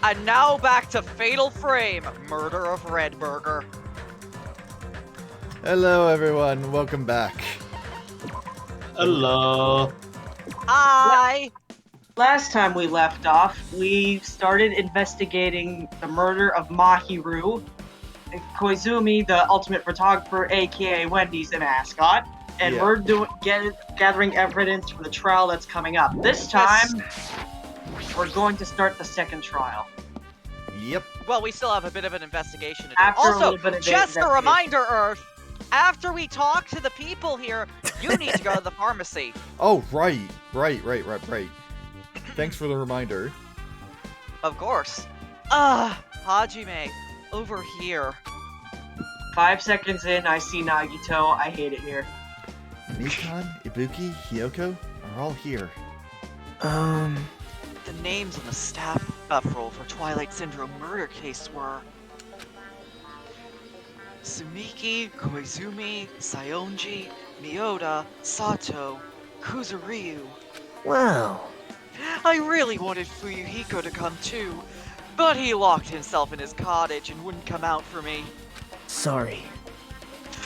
And now back to Fatal Frame, Murder of Red Burger. Hello, everyone. Welcome back. Hello. Hi! Last time we left off, we started investigating the murder of Mahiru, Koizumi, the ultimate photographer, aka Wendy's the mascot, and Yeah. we're gathering evidence for the trial that's coming up. This time, we're going to start the second trial. Yep. Well, we still have a bit of an investigation to do. After a Also, little bit of just a investigation. reminder, Earth, after we talk to the people here, you need to go to the pharmacy. Oh, right. Thanks for the reminder. Of course. Hajime, over here. 5 seconds in, I see Nagito. I hate it here. Nikon, Ibuki, Hiyoko are all here. The names on the staff roll for Twilight Syndrome murder case were Sumiki, Koizumi, Saionji, Miyoda, Sato, Kuzuryu. Wow. I really wanted Fuyuhiko to come too, but he locked himself in his cottage and wouldn't come out for me. Sorry.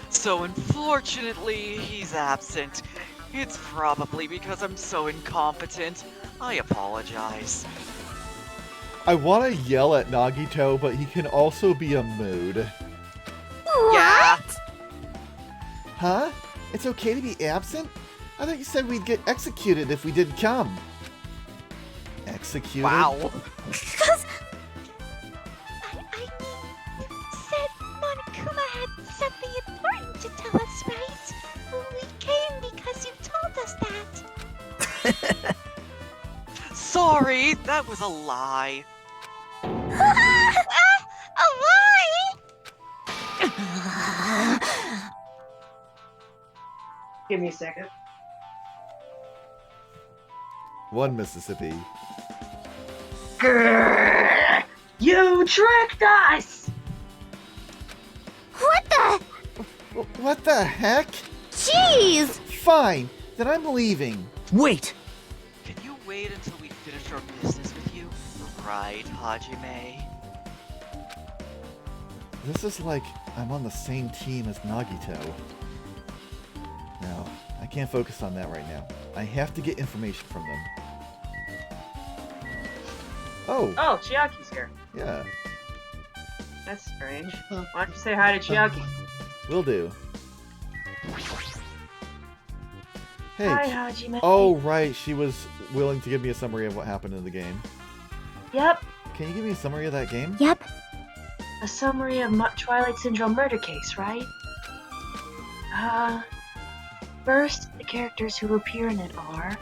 So unfortunately, he's absent. It's probably because I'm so incompetent. I apologize. I want to yell at Nagito, but he can also be a mood. Yeah. Huh? It's okay to be absent? I thought you said we'd get executed if we didn't come. Executed? Wow. Because I said Monokuma had something important to tell us, right? We came because you told us that. Sorry, that was a lie. A lie? Give me a second. One Mississippi. Grrr! You tricked us! What the? What the heck? Jeez! Fine, then I'm leaving. Wait! Can you wait until we finish our business with you? Right, Hajime? This is like I'm on the same team as Nagito. No, I can't focus on that right now. I have to get information from them. Oh, Oh, Chiaki's here. yeah, That's strange. Why don't you say hi to Chiaki? will do. Hey. Hi, Hajime. Oh, right, she was willing to give me a summary of what happened in the game. Yep. Can you give me a summary of that game? Yep. A summary of Twilight Syndrome murder case, right? First, the characters who appear in it are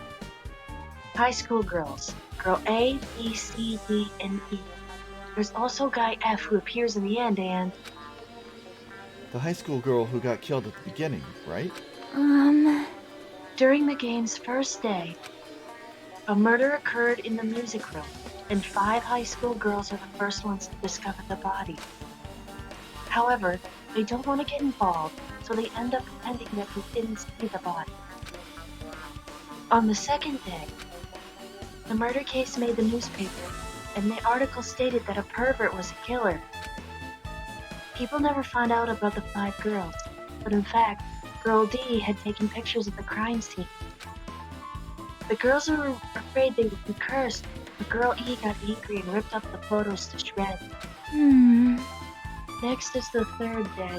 high school girls. Girl A, B, C, D, and E. There's also Guy F who appears in the end, and The high school girl who got killed at the beginning, right? during the game's first day, a murder occurred in the music room, and 5 high school girls are the first ones to discover the body. However, they don't want to get involved, so they end up pretending that they didn't see the body. On the second day, the murder case made the newspaper, and the article stated that a pervert was a killer. People never found out about the 5 girls, but in fact, Girl D had taken pictures of the crime scene. The girls were afraid they would be cursed, but Girl E got angry and ripped up the photos to shreds. Next is the third day.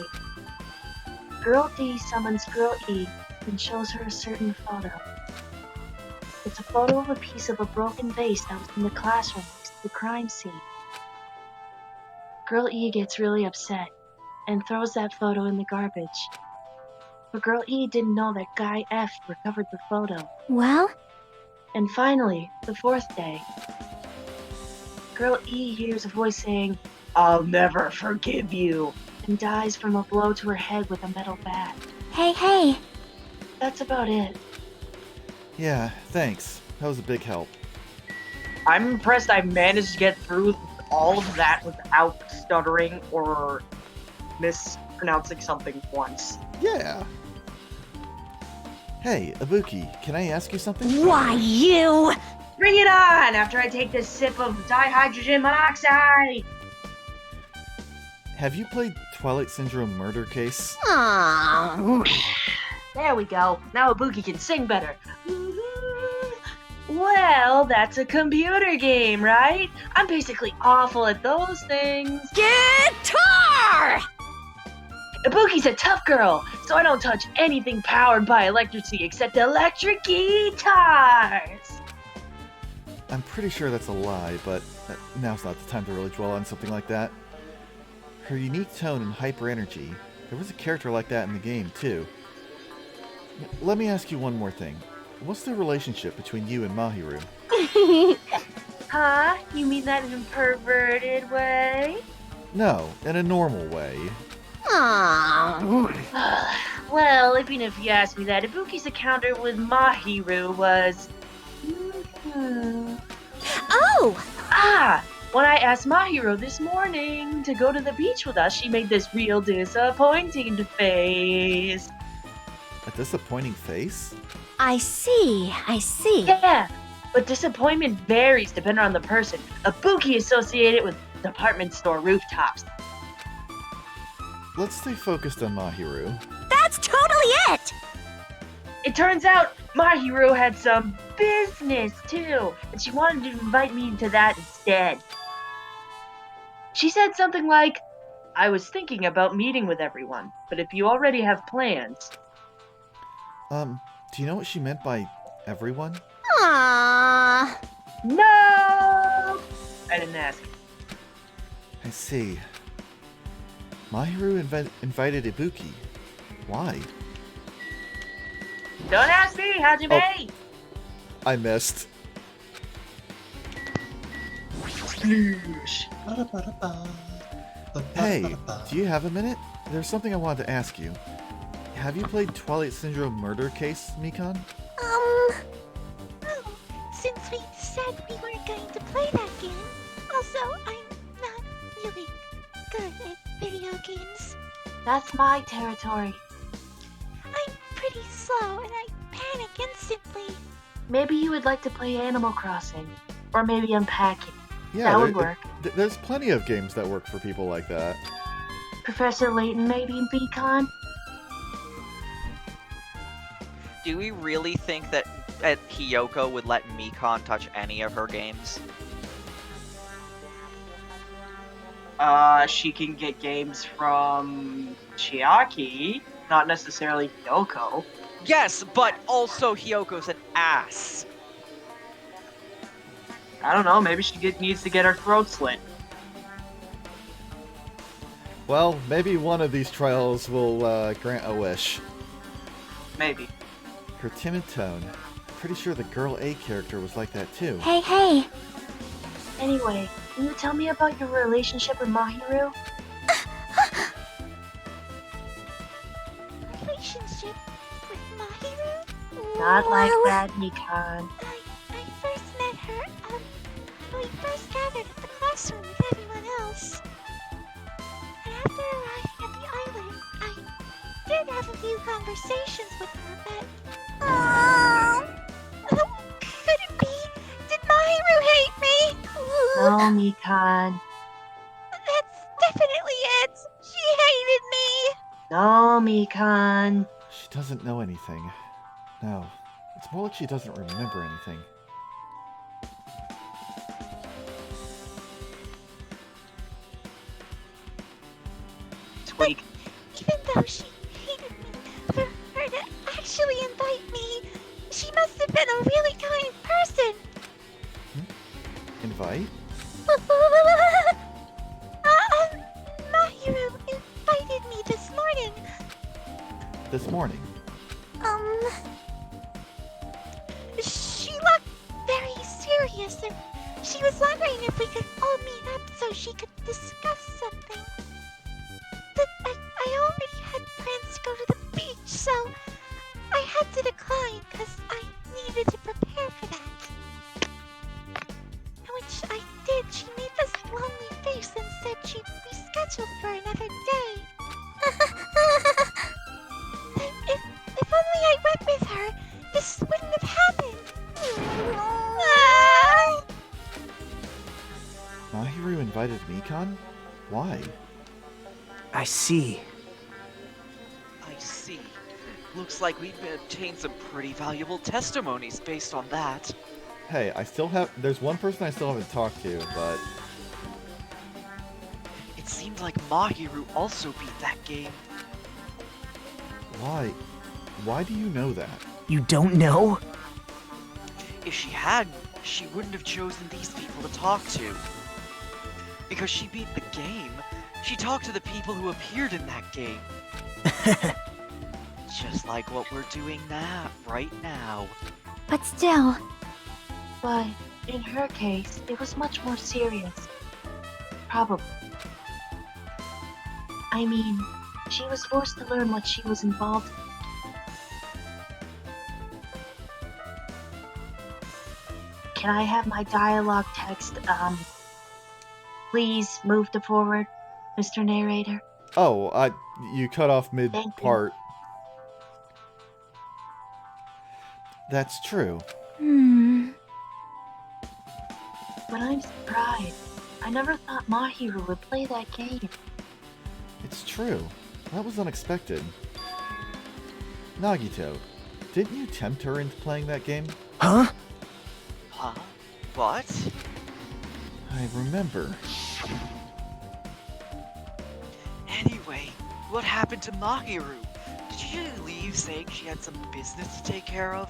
Girl D summons Girl E and shows her a certain photo. It's a photo of a piece of a broken vase that was in the classroom next to the crime scene. Girl E gets really upset and throws that photo in the garbage. But Girl E didn't know that Guy F recovered the photo. Well? And finally, the 4th day, Girl E hears a voice saying, "I'll never forgive you," and dies from a blow to her head with a metal bat. Hey. That's about it. Yeah, thanks. That was a big help. I'm impressed I managed to get through all of that without stuttering or mispronouncing something once. Yeah. Hey, Ibuki, can I ask you something? Why, you? Bring it on after I take this sip of dihydrogen monoxide! Have you played Twilight Syndrome Murder Case? Aww. There we go. Now Ibuki can sing better. Well, that's a computer game, right? I'm basically awful at those things. Guitar! Ibuki's a tough girl, so I don't touch anything powered by electricity except electric guitars. I'm pretty sure that's a lie, but now's not the time to really dwell on something like that. Her unique tone and hyper energy, there was a character like that in the game, too. Let me ask you one more thing. What's the relationship between you and Mahiru? Huh? You mean that in a perverted way? No, in a normal way. Aww. Well, even if you ask me that, Ibuki's encounter with Mahiru was... Oh! When I asked Mahiru this morning to go to the beach with us, she made this real disappointing face. A disappointing face? I see. Yeah, but disappointment varies depending on the person. Ibuki associated with department store rooftops. Let's stay focused on Mahiru. That's totally it! It turns out Mahiru had some business too, and she wanted to invite me into that instead. She said something like, I was thinking about meeting with everyone, but if you already have plans... Do you know what she meant by everyone? Aww. No! I didn't ask. I see. Mahiru invited Ibuki. Why? Don't ask me, Hajime! I missed. Sploosh. Hey, do you have a minute? There's something I wanted to ask you. Have you played Twilight Syndrome Murder Case, Mikan? Oh, since we said we weren't going to play that game, also, I'm not really good at video games. That's my territory. I'm pretty slow and I panic instantly. Maybe you would like to play Animal Crossing. Or maybe Unpacking. Yeah, That would work. There's plenty of games that work for people like that. Professor Layton maybe in Beacon? Do we really think that Hiyoko would let Mikan touch any of her games? She can get games from Chiaki, not necessarily Hiyoko. Yes, but also Hiyoko's an ass. I don't know, maybe she needs to get her throat slit. Well, maybe one of these trials will grant a wish. Maybe. Her timid tone. Pretty sure the Girl A character was like that too. Hey. Anyway, can you tell me about your relationship with Mahiru? Relationship with Mahiru? Not like Well, that, Mikan. I first met her, when we first gathered at the classroom with everyone else. And after arriving at the island, I did have a few conversations with her, but... Could it be? Did Mahiru hate me? No, Mikan. That's definitely it! She hated me! No, Mikan. She doesn't know anything. No, it's more like she doesn't remember anything. Tweak. Even though she hated me, for her to actually invite me, she must have been a really kind person. Invite? Mahiru invited me this morning. This morning. She looked very serious and she was wondering if we could all meet up so she could discuss something. But I already had plans to go to the beach, so I had to decline because I needed to prepare for that. Which I did. She made this lonely face and said she'd reschedule for another day. If only I went with her, this wouldn't have happened. Mahiru invited Mikan? Why? I see. I see. Looks like we've obtained some pretty valuable testimonies based on that. Hey, there's one person I still haven't talked to, but It seemed like Mahiru also beat that game. why? Why do you know that? You don't know? If she hadn't, she wouldn't have chosen these people to talk to. Because she beat the game, she talked to the people who appeared in that game. Just like what we're doing right now. But still, But in her case, it was much more serious. Probably. I mean, she was forced to learn what she was involved in. Can I have my dialogue text, please move to forward, Mr. Narrator? Oh, you cut off Thank you. mid-part. That's true. But I'm surprised. I never thought Mahiru would play that game. It's true. That was unexpected. Nagito, didn't you tempt her into playing that game? Huh? Huh? What? I remember. Anyway, what happened to Mahiru? Did she leave saying she had some business to take care of?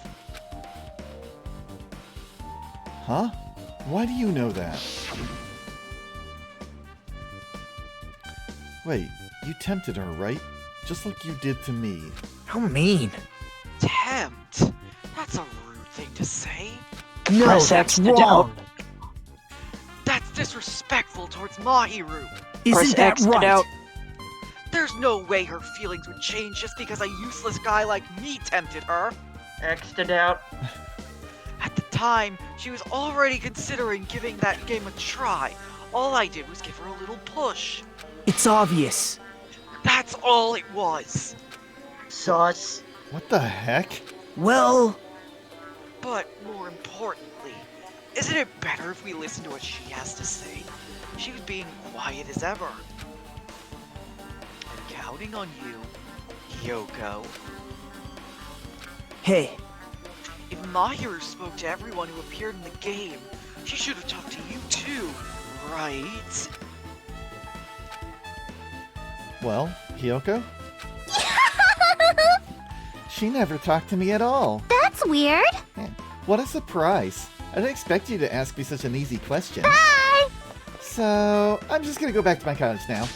Huh? Why do you know that? Wait, you tempted her, right? Just like you did to me. How mean. Tempt? That's a rude thing to say. No, Press that's X to wrong. That's disrespectful towards Mahiru. Isn't that X to right? doubt. There's no way her feelings would change just because a useless guy like me tempted her. X'd it out. At the time, she was already considering giving that game a try. All I did was give her a little push. It's obvious. That's all it was. Sus. What the heck? Well, But more importantly, isn't it better if we listen to what she has to say? She was being quiet as ever. I'm counting on you, Yoko. hey, If Mahiru spoke to everyone who appeared in the game, she should have talked to you too, right? Well, Hyoko? She never talked to me at all. that's weird. What a surprise. I didn't expect you to ask me such an easy question. Bye. So, I'm just gonna go back to my cottage now.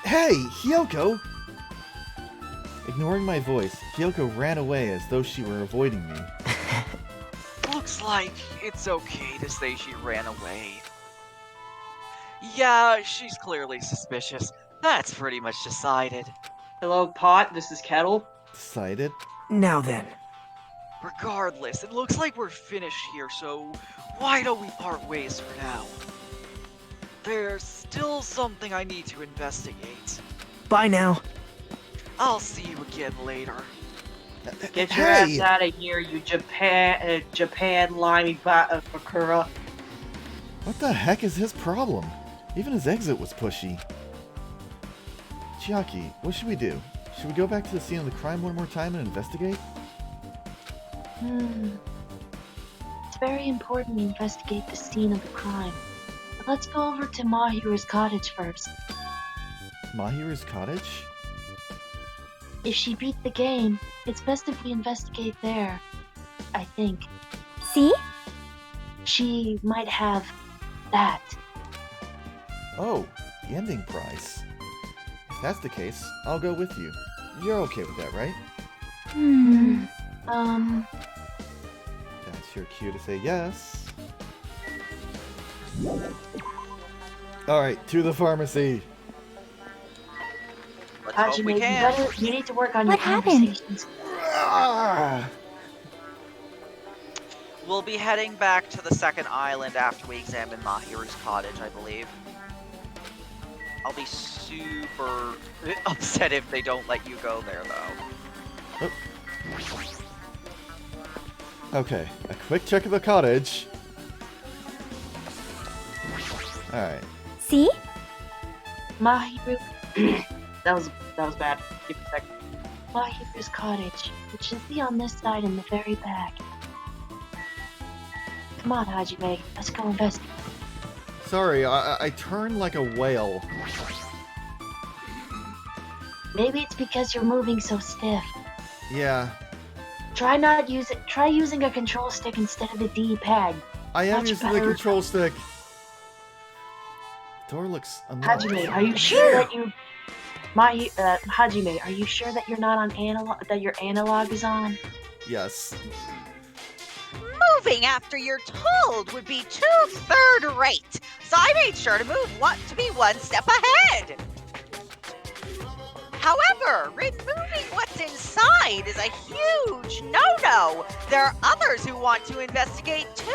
Hey, Hyoko! Ignoring my voice, Hyoko ran away as though she were avoiding me. Looks like it's okay to say she ran away. Yeah, she's clearly suspicious. That's pretty much decided. Hello, Pot. This is Kettle. Decided? now then. Regardless, it looks like we're finished here, so why don't we part ways for now? There's still something I need to investigate. Bye now. I'll see you again later. Get your ass out of here, you Japan limey Bakura. What the heck is his problem? Even his exit was pushy. Chiaki, what should we do? Should we go back to the scene of the crime one more time and investigate? It's very important we investigate the scene of the crime. But let's go over to Mahiru's cottage first. Mahiru's cottage? If she beat the game, it's best if we investigate there. I think. See? She might have that. Oh, the ending prize. If that's the case, I'll go with you. You're okay with that, right? That's your cue to say yes. Alright, to the pharmacy. Let's hope Hajime, we you can. you need to work on What your happened? conversations. Ah! We'll be heading back to the second island after we examine Mahiru's cottage, I believe. I'll be super upset if they don't let you go there, though. Okay, a quick check of the cottage. Alright. See? Mahiru, That was bad. Give me a second. Mahiru's cottage, which is on this side in the very back. Come on, Hajime, let's go investigate. Sorry, I turned like a whale. Maybe it's because you're moving so stiff. Yeah, Try using a control stick instead of the D-pad. I am Much using the better. control stick. The door looks unlocked. Hajime, are you sure that you... Hajime, are you sure that you're not on analog, that your analog is on? Yes. Moving after you're told would be too third-rate, so I made sure to to be one step ahead. However, removing what's inside is a huge no-no. There are others who want to investigate too.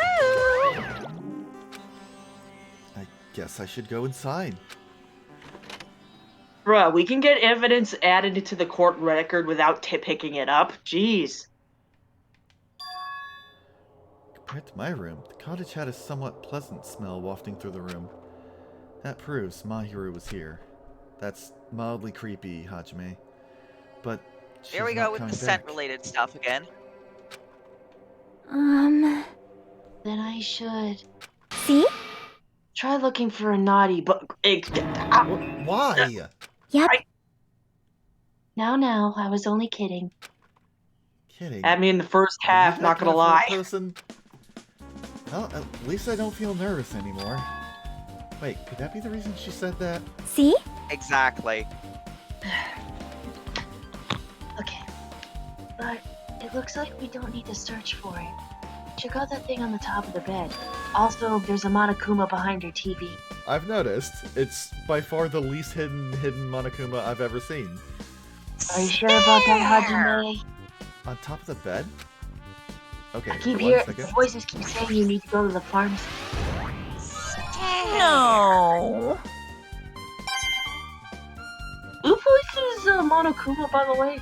I guess I should go inside. Bruh, we can get evidence added to the court record without picking it up. Jeez. Compared to my room, the cottage had a somewhat pleasant smell wafting through the room. That proves Mahiru was here. That's mildly creepy, Hajime. But she's There we not go with the coming back. scent-related stuff again. Then I should See? try looking for a naughty but... Why? Yep. Now, I was only kidding. Kidding. At me in the first Are you half, that not gonna kind of lie. person? Well, at least I don't feel nervous anymore. Wait, could that be the reason she said that? See? Exactly. Okay. But it looks like we don't need to search for it. Check out that thing on the top of the bed. Also, there's a Monokuma behind your TV. I've noticed. It's by far the least hidden Monokuma I've ever seen. Are you sure about that, Hajime? On top of the bed? Okay, I keep one hearing second. voices keep saying you need to go to the pharmacy. No. Who voices Monokuma, by the way?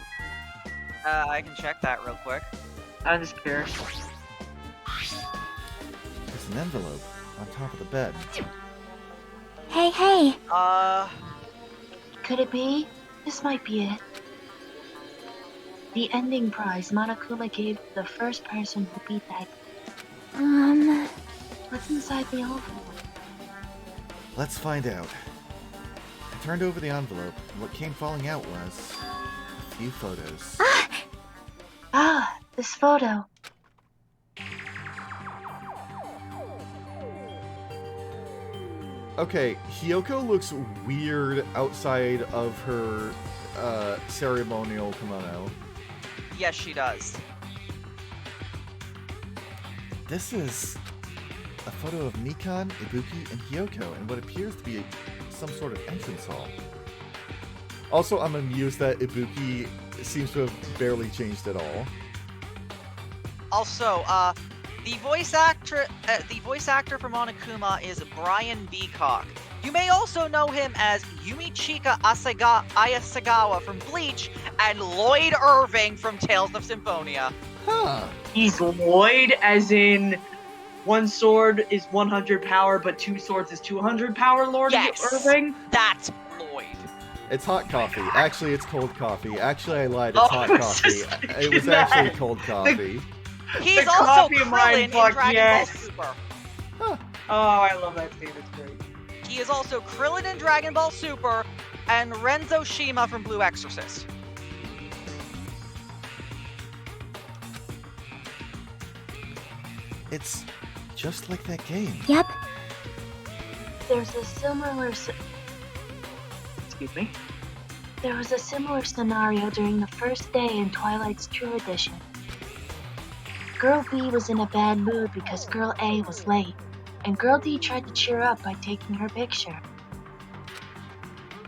I can check that real quick. I'm just curious. There's an envelope on top of the bed. Hey. Could it be? This might be it. The ending prize Monokuma gave to the first person who beat that. What's inside the envelope? Let's find out. I turned over the envelope, and what came falling out was a few photos. Ah, this photo. Okay, Hiyoko looks weird outside of her ceremonial kimono. Yes, she does. This is a photo of Mikan, Ibuki, and Hiyoko in what appears to be some sort of entrance hall. Also, I'm amused that Ibuki seems to have barely changed at all. Also, the voice actor for Monokuma is Brian Beacock. You may also know him as Yumichika Ayasagawa from Bleach and Lloyd Irving from Tales of Symphonia. Huh. He's Lloyd, as in one sword is 100 power, but two swords is 200 power, Lord Yes. Irving? That's Lloyd. It's hot coffee. Actually, it's cold coffee. Actually, I lied. It's Oh, hot I was coffee. just It was thinking actually that. cold coffee. He's The also coffee Krillin mind in fuck, Dragon yes. Ball Super. Huh. Oh, I love that scene. It's great. He is also Krillin in Dragon Ball Super and Renzo Shima from Blue Exorcist. It's just like that game. Yep. There's a similar. Excuse me. There was a similar scenario during the first day in Twilight's True Edition. Girl B was in a bad mood because Girl A was late, and Girl D tried to cheer up by taking her picture.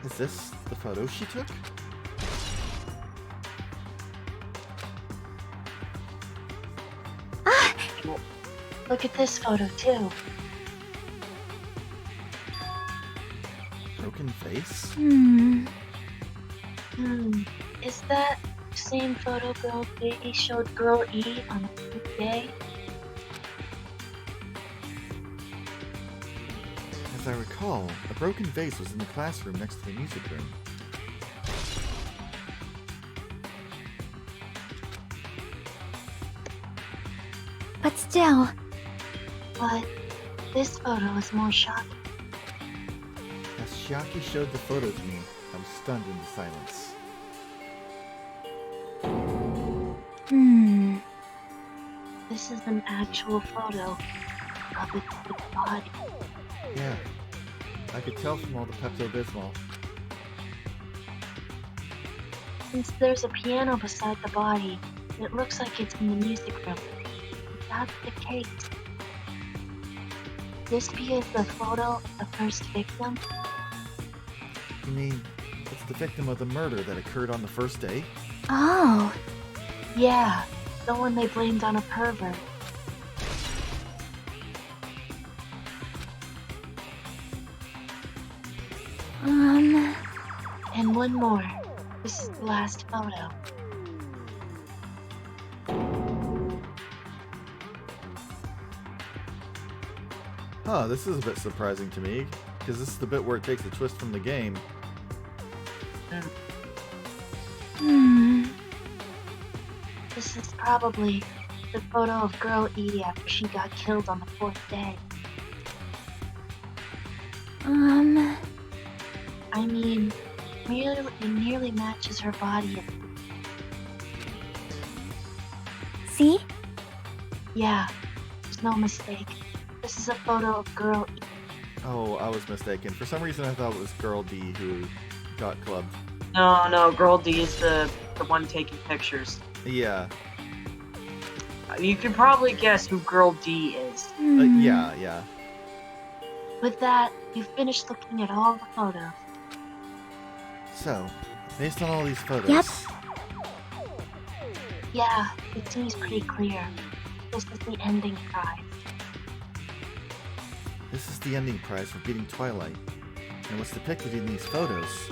Is this the photo she took? Look at this photo too. Broken face? Is that the same photo Girl B showed Girl E on the first day? Has As I recall, a broken vase was in the classroom next to the music room. But still, But this photo is more shocking. As Shiaki showed the photo to me, I was stunned into silence. This is an actual photo of its body. Yeah, I could tell from all the Pepto-Bismol. Since there's a piano beside the body, it looks like it's in the music room. If that's the case, this be the photo of the first victim? You mean, it's the victim of the murder that occurred on the first day? oh, Yeah, the one they blamed on a pervert. And one more. This is the last photo. Huh, this is a bit surprising to me, because this is the bit where it takes a twist from the game. This is probably the photo of girl E after she got killed on the 4th day. I mean, it nearly matches her body. see? Yeah, there's no mistake. This is a photo of girl E. Oh, I was mistaken. For some reason I thought it was Girl D who got clubbed. No, Girl D is the one taking pictures. Yeah. You can probably guess who Girl D is. Yeah. With that, you've finished looking at all the photos. So, based on all these photos... Yep. Yeah, it seems pretty clear. This is the ending prize. This is the ending prize for beating Twilight. And what's depicted in these photos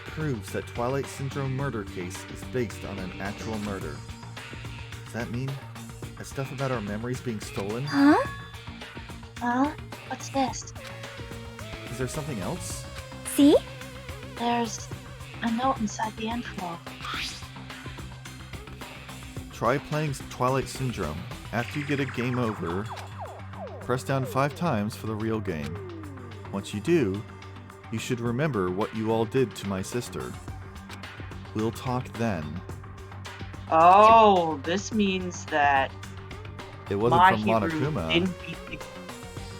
proves that Twilight Syndrome murder case is based on an actual murder. Does that mean that stuff about our memories being stolen? Huh? Huh? What's this? Is there something else? See? There's a note inside the envelope. Try playing Twilight Syndrome. After you get a game over, press down 5 times for the real game. Once you do, you should remember what you all did to my sister. We'll talk then. Oh, this means that It wasn't from Mahiru Monokuma. didn't beat the...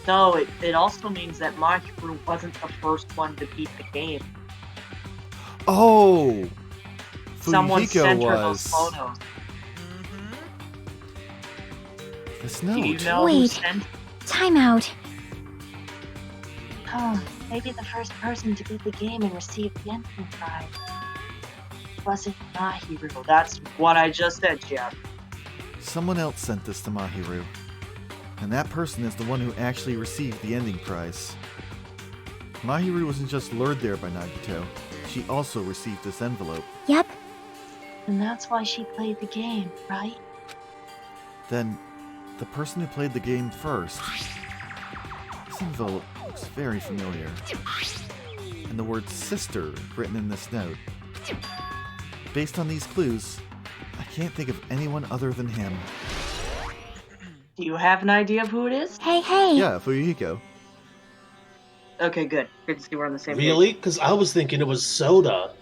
No, it also means that Mahiru wasn't the first one to beat the game. Oh! Someone Fuyuhiko sent her was. those photos. This Do note. you know who Wait. sent? Time out. Oh, maybe the first person to beat the game and receive the ending prize wasn't Mahiru. That's what I just said, Jeff. Someone else sent this to Mahiru. And that person is the one who actually received the ending prize. Mahiru wasn't just lured there by Nagito. She also received this envelope. Yep. And that's why she played the game, right? Then, the person who played the game first. This envelope looks very familiar. And the word sister written in this note. Based on these clues, I can't think of anyone other than him. Do you have an idea of who it is? Hey, hey. Yeah, Fuyuhiko. Okay, good. Good to see we're on the same page. Really? Because I was thinking it was Soda.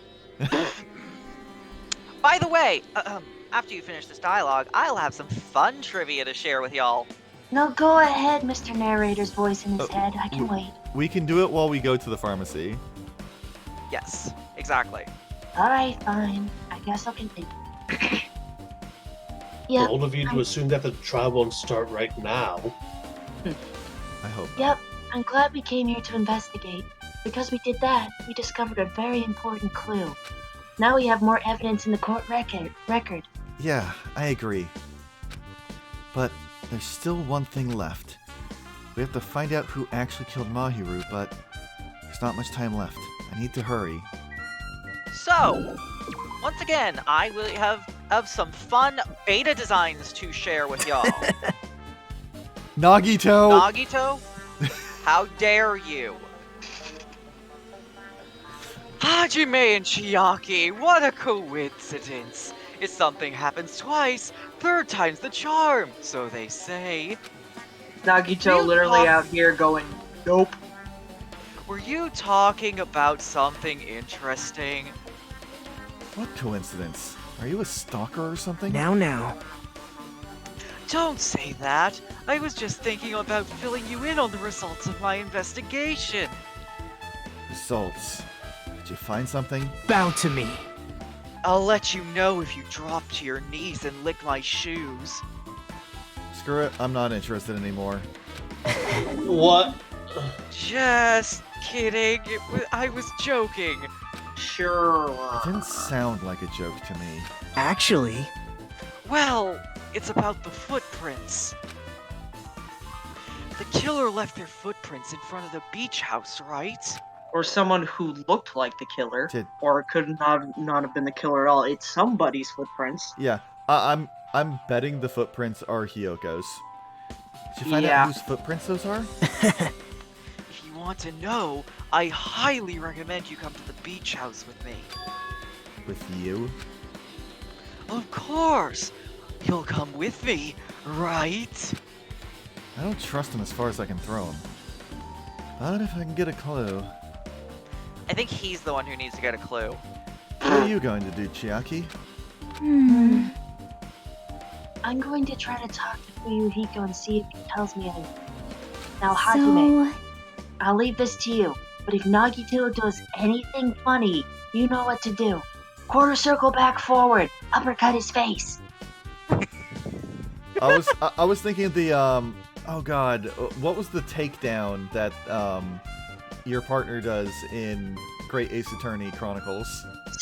By the way, after you finish this dialogue, I'll have some fun trivia to share with y'all. No, go ahead, Mr. Narrator's voice in his head. I can wait. We can do it while we go to the pharmacy. Yes, exactly. Alright, fine. I guess I'll continue. Yep, Bold of you to assume that the trial won't start right now. I hope. yep. I'm glad we came here to investigate. Because we did that, we discovered a very important clue. Now we have more evidence in the court record. Yeah, I agree. But there's still one thing left. We have to find out who actually killed Mahiru, but there's not much time left. I need to hurry. So, once again, I will have some fun beta designs to share with y'all. Nagito! Nagito, How dare you? Hajime and Chiaki, what a coincidence. If something happens twice, third time's the charm, so they say. Nagito You literally talk- out here going, nope. Were you talking about something interesting? What coincidence? Are you a stalker or something? Now. Don't say that. I was just thinking about filling you in on the results of my investigation. Results. Did you find something? Bow to me. I'll let you know if you drop to your knees and lick my shoes. Screw it, I'm not interested anymore. What? Just kidding. I was joking. Sure. It didn't sound like a joke to me. Actually, Well, it's about the footprints. The killer left their footprints in front of the beach house, right? Or someone who looked like the killer. Did Or it could not have been the killer at all. It's somebody's footprints. yeah? I'm betting the footprints are Hyoko's. Did you find Yeah. out whose footprints those are? If you want to know, I highly recommend you come to the beach house with me. With you? Of course! You'll come with me, right? I don't trust him as far as I can throw him. But if I can get a clue. I think he's the one who needs to get a clue. What are you going to do, Chiaki? I'm going to try to talk to Fuyuhiko and see if he tells me anything. Now, Hajime, So, I'll leave this to you, but if Nagito does anything funny, you know what to do. Quarter circle back forward, uppercut his face. I was thinking of the oh god, what was the takedown that your partner does in Great Ace Attorney Chronicles?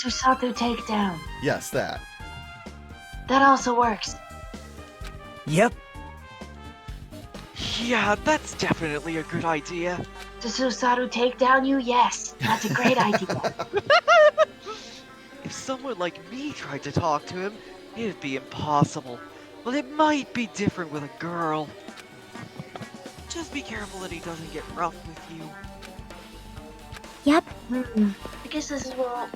Susato takedown. Yes, that. That also works. yep. Yeah, that's definitely a good idea. To Susato takedown you? Yes, that's a great idea. If someone like me tried to talk to him, it'd be impossible. But it might be different with a girl. Just be careful that he doesn't get rough with you. yep. I guess this is where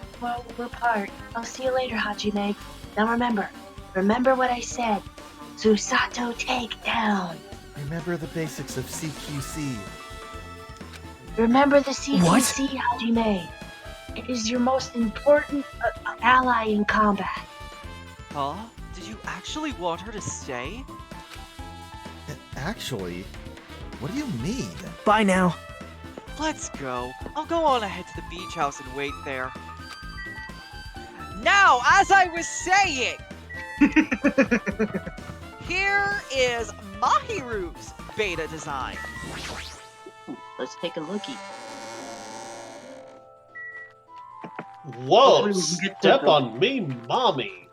we'll part. I'll see you later, Hajime. Now remember what I said. Susato takedown. Remember the basics of CQC. Remember the CQC, Hajime. It is your most important ally in combat. Huh? Did you actually want her to stay? Actually, what do you mean? Bye now. Let's go. I'll go on ahead to the beach house and wait there. Now, as I was saying, here is Mahiru's beta design. Ooh, let's take a lookie. Whoa, Hopefully we can get to step the- on me, mommy.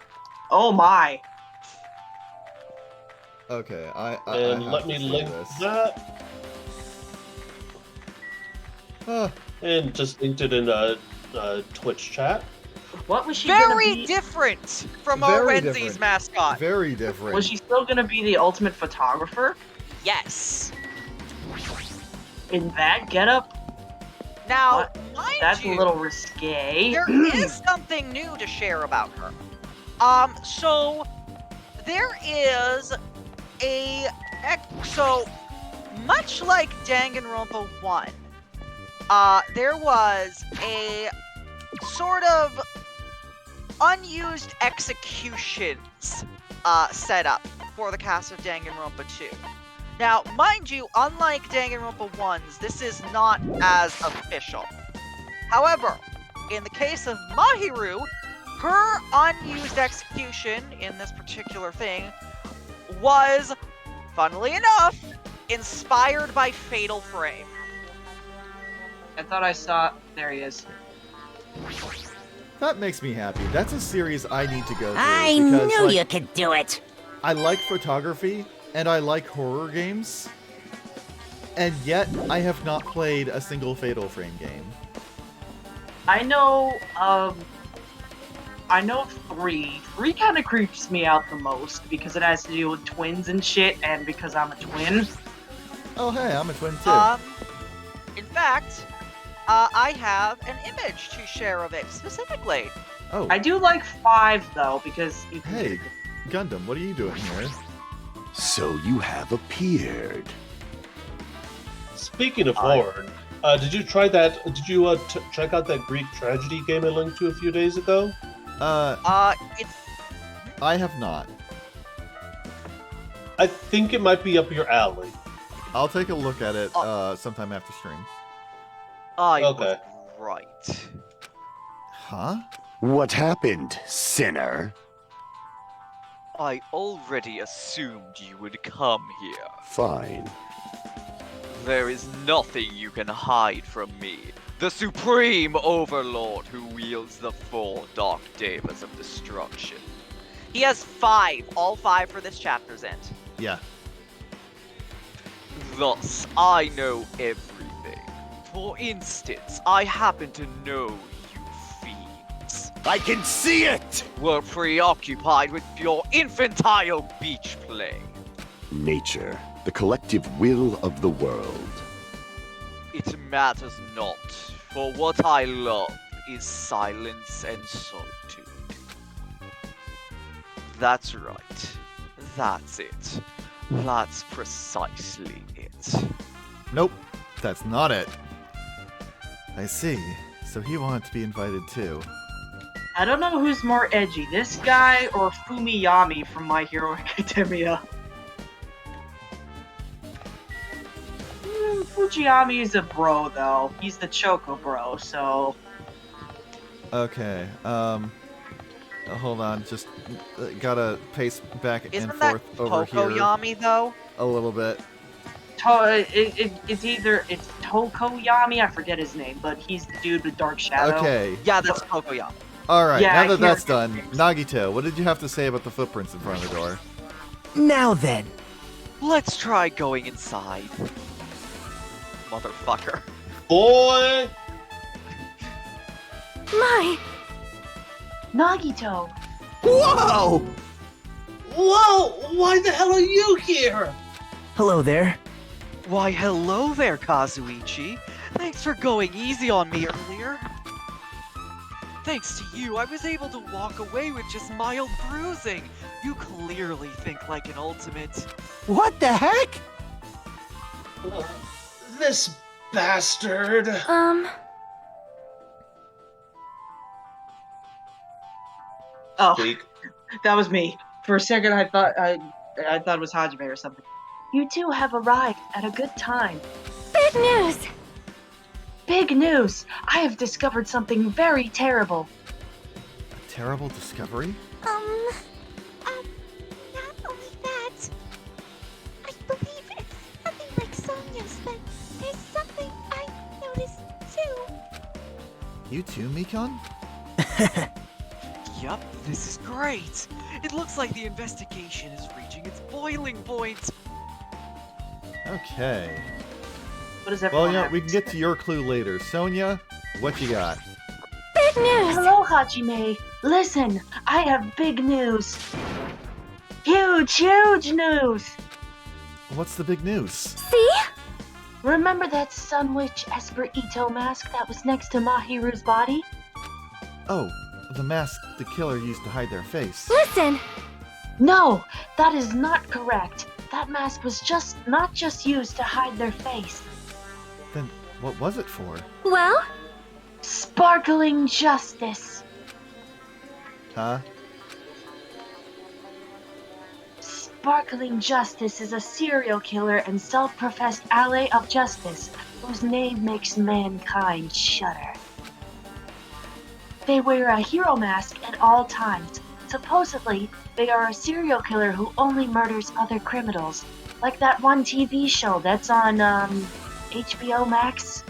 Oh my. Okay, I And have let to me see link this. that. Ah, And just linked it in a Twitch chat. What was she gonna Very be? different from our Very Wednesday's different. mascot. very different. Was she still gonna be the ultimate photographer? Yes. In that getup? Now, What? mind That's you, a little risque. there is something new to share about her. So there is so much like Danganronpa 1, there was a sort of unused executions set up for the cast of Danganronpa 2. Now, mind you, unlike Danganronpa 1's, this is not as official. However, in the case of Mahiru, her unused execution in this particular thing was, funnily enough, inspired by Fatal Frame. I thought I saw. There he is. That makes me happy. That's a series I need to go through. I because, knew like, you could do it. I like photography, and I like horror games, and yet I have not played a single Fatal Frame game. I know. I know 3. 3 kind of creeps me out the most because it has to do with twins and shit, and because I'm a twin. Oh hey, I'm a twin too. fact, I have an image to share of it specifically. Oh, I do like 5 though, because you can hey, Gundam, what are you doing here? So you have appeared. Speaking of horror, did you try that? Did you check out that Greek tragedy game I linked to a few days ago? It's I have not. I think it might be up your alley. I'll take a look at it sometime after stream. I was Okay. right. Huh? What happened, sinner? I already assumed you would come here. Fine. There is nothing you can hide from me, the supreme overlord who wields the 4 dark devas of destruction. He has 5, all 5 for this chapter's end. Yeah. Thus, I know everything. For instance, I happen to know you fiends I can see it! were preoccupied with your infantile beach play. Nature, the collective will of the world. It matters not, for what I love is silence and solitude. That's right. That's it. That's precisely it. Nope, that's not it. I see. So he wanted to be invited too. I don't know who's more edgy, this guy or Fumiyami from My Hero Academia. Fujiyami is a bro, though. He's the Choco bro, so... Okay, hold on, just gotta pace back Isn't and that forth over here Tokoyami, though? a little bit. It's either Tokoyami, I forget his name, but he's the dude with Dark Shadow. Okay, Yeah, that's Tokoyami. alright, Yeah, now that here- that's done, Nagito, what did you have to say about the footprints in front of the door? Now then. Let's try going inside. Motherfucker. Boy! My, Nagito! Whoa! Whoa! Why the hell are you here? Hello there. Why, hello there, Kazuichi. Thanks for going easy on me earlier. Thanks to you, I was able to walk away with just mild bruising. You clearly think like an ultimate. What the heck? This bastard. Oh, Speak. that was me. For a second, I thought it was Hajime or something. You two have arrived at a good time. big news! Big news! I have discovered something very terrible. A terrible discovery? Not only that, I believe it's nothing like Sonya's, but there's something I noticed too. You too, Mikon? Yup, this is great. It looks like the investigation is reaching its boiling point. Okay. What does everyone Well, yeah, have we to can get say? to your clue later. Sonia, what you got? Big news! Hello, Hajime. Listen, I have big news. Huge, huge news! What's the big news? See? Remember that Sun Witch Esper Ito mask that was next to Mahiru's body? Oh, the mask the killer used to hide their face. Listen! No, that is not correct. That mask was not just used to hide their face. Then what was it for? Well? Sparkling justice. Huh? Sparkling Justice is a serial killer and self-professed ally of justice whose name makes mankind shudder. They wear a hero mask at all times. Supposedly, they are a serial killer who only murders other criminals, like that one TV show that's on HBO Max.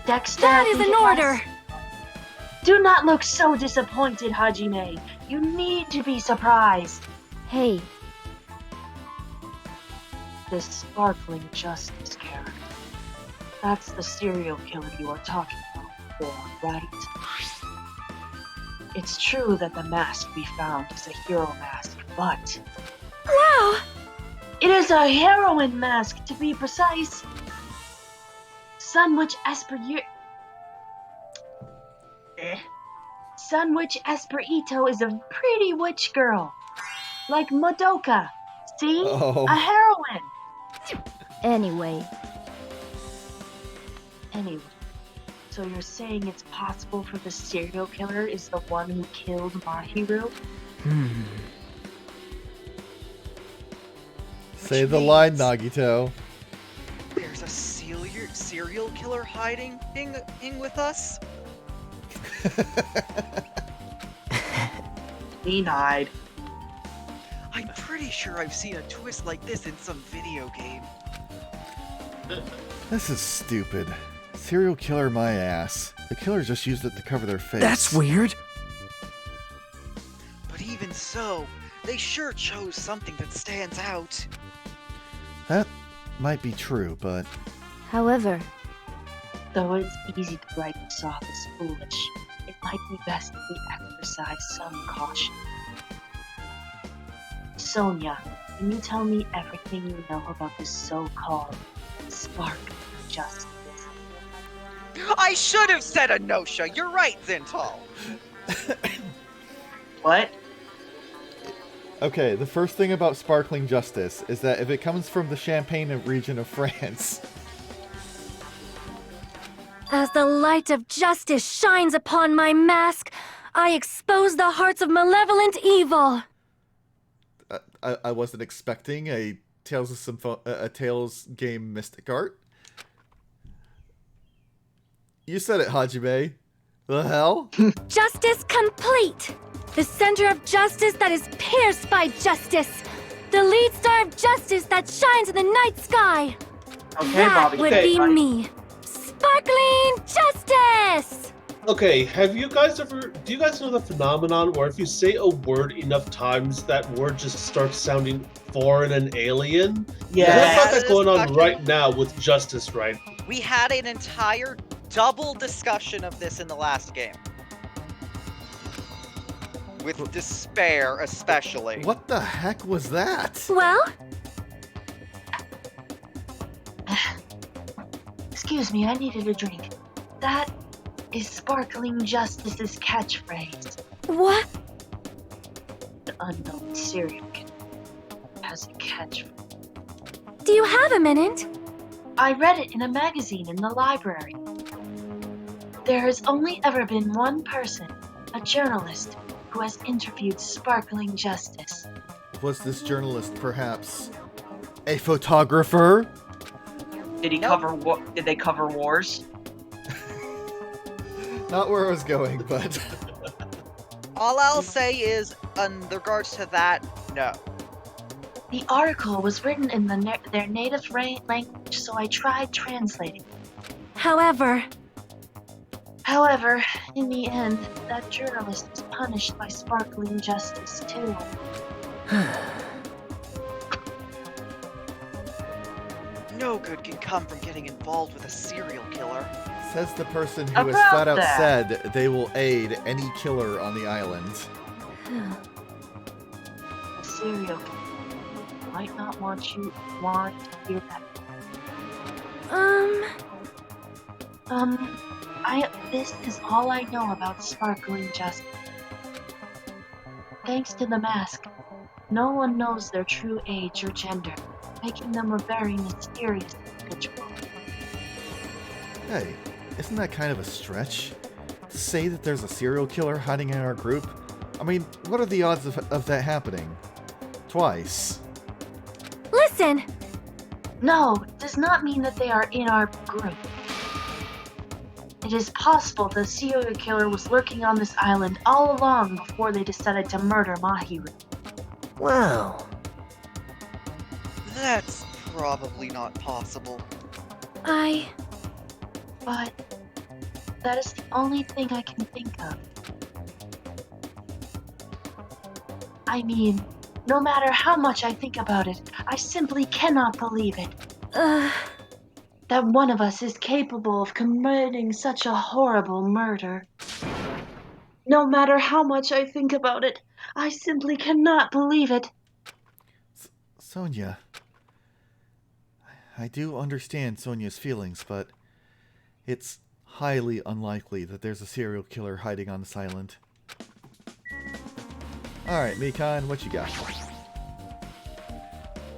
Dexter. That I is think an it was. order! Do not look so disappointed, Hajime. You need to be surprised. Hey, This Sparkling Justice character. That's the serial killer you are talking about, right? It's true that the mask we found is a hero mask, but wow! it is a heroine mask, to be precise. Sunwitch Sunwitch Esperito is a pretty witch girl. Like Madoka. See? Oh. A heroine. Anyway, Anyway, so you're saying it's possible for the serial killer is the one who killed Mahiru? Say the line, Nagito. There's a serial killer hiding in with us? Denied. I'm pretty sure I've seen a twist like this in some video game. This is stupid. Serial killer my ass. The killer just used it to cover their face. That's weird. But even so, they sure chose something that stands out. That might be true, but however, Though it's easy to write this off as foolish, it might be best if we exercise some caution. Sonia, can you tell me everything you know about this so-called spark of justice? I should have said Anosha. You're right, Zintal. What? okay, the first thing about sparkling justice is that if it comes from the Champagne region of France, as the light of justice shines upon my mask, I expose the hearts of malevolent evil. I wasn't expecting a Tales game mystic art. You said it, Hajime. The hell? Justice complete! The center of justice that is pierced by justice! The lead star of justice that shines in the night sky! Okay, That Bobby. would okay, be buddy. me! Sparkling justice! Okay, do you guys know the phenomenon where if you say a word enough times, that word just starts sounding foreign and alien? Yeah. That's That got that is going on fucking- right now with Justice, right? We had an entire double discussion of this in the last game. With despair, especially. What the heck was that? Well, Excuse me, I needed a drink. That is Sparkling Justice's catchphrase. what? The unknown serial killer has a catchphrase. Do you have a minute? I read it in a magazine in the library. There has only ever been one person, a journalist, who has interviewed Sparkling Justice. Was this journalist perhaps a photographer? Did he Nope. cover? Did they cover wars? Not where I was going, but All I'll say is, in regards to that, no. The article was written in their native language, so I tried translating. However, However, in the end, that journalist was punished by Sparkling Justice too. No good can come from getting involved with a serial killer. says the person who has About flat out that. said they will aid any killer on the island. A serial killer might not want to hear that. This is all I know about Sparkling Justice. Thanks to the mask, no one knows their true age or gender, making them a very mysterious individual. Hey, isn't that kind of a stretch? To say that there's a serial killer hiding in our group? I mean, what are the odds of that happening? Twice. listen! No, it does not mean that they are in our group. It is possible the serial killer was lurking on this island all along before they decided to murder Mahiru. Wow. That's probably not possible. But that is the only thing I can think of. I mean, no matter how much I think about it, I simply cannot believe it. That one of us is capable of committing such a horrible murder. No matter how much I think about it, I simply cannot believe it. Sonia. I do understand Sonia's feelings, but It's highly unlikely that there's a serial killer hiding on this island. Alright, Mikan, what you got?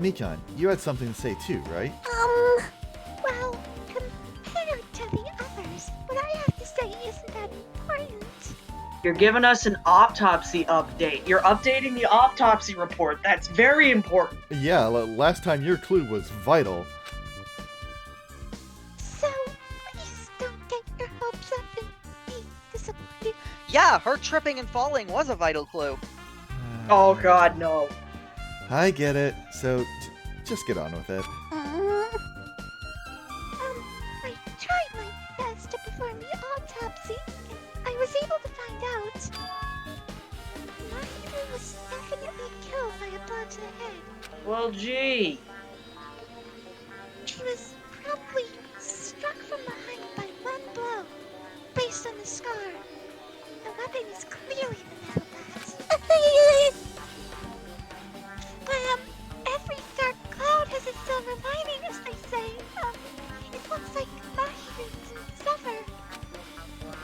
Mikan, you had something to say too, right? Well, compared to the others, what I have to say isn't that important. You're giving us an autopsy update. You're updating the autopsy report. That's very important. Yeah, last time your clue was vital. So, please don't get your hopes up and be disappointed. Yeah, her tripping and falling was a vital clue. Oh god, no. I get it, so just get on with it. I tried my best to perform the autopsy, and I was able to find out Mahiru was definitely killed by a blow to the head. Well, gee. He was probably struck from behind by one blow, based on the scar. The weapon is clearly the metal bat. But, every dark cloud has its silver lining, as they say. It looks like Mahiru didn't suffer.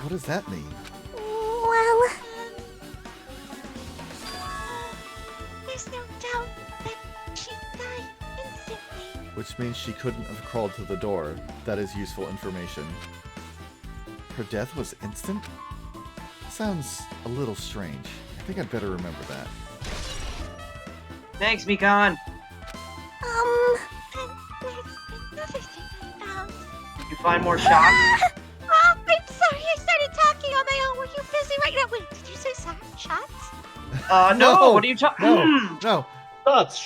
What does that mean? Well, there's no doubt that she died instantly. Which means she couldn't have crawled to the door. That is useful information. Her death was instant? Sounds a little strange. I think I'd better remember that. Thanks, Mikan. And there's another thing I found. Did you find more shots? Oh, I'm sorry, I started talking on my own. Were you busy right now? Wait, did you say shots? No, what are you talking? No, Shots!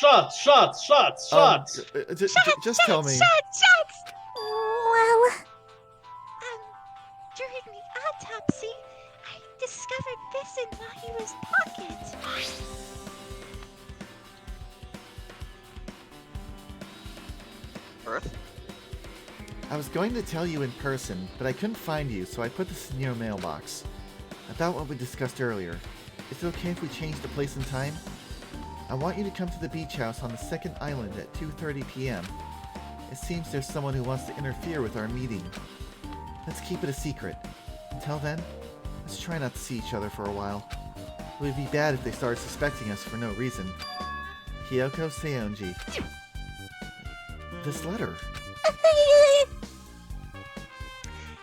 just tell me. Shots! Well, during the autopsy, I discovered this in Mahiru's pocket. Earth? I was going to tell you in person, but I couldn't find you, so I put this in your mailbox. About what we discussed earlier. Is it okay if we change the place and time? I want you to come to the beach house on the second island at 2:30 p.m. It seems there's someone who wants to interfere with our meeting. Let's keep it a secret. Until then, let's try not to see each other for a while. It would be bad if they started suspecting us for no reason. Hyoko Seonji. This letter.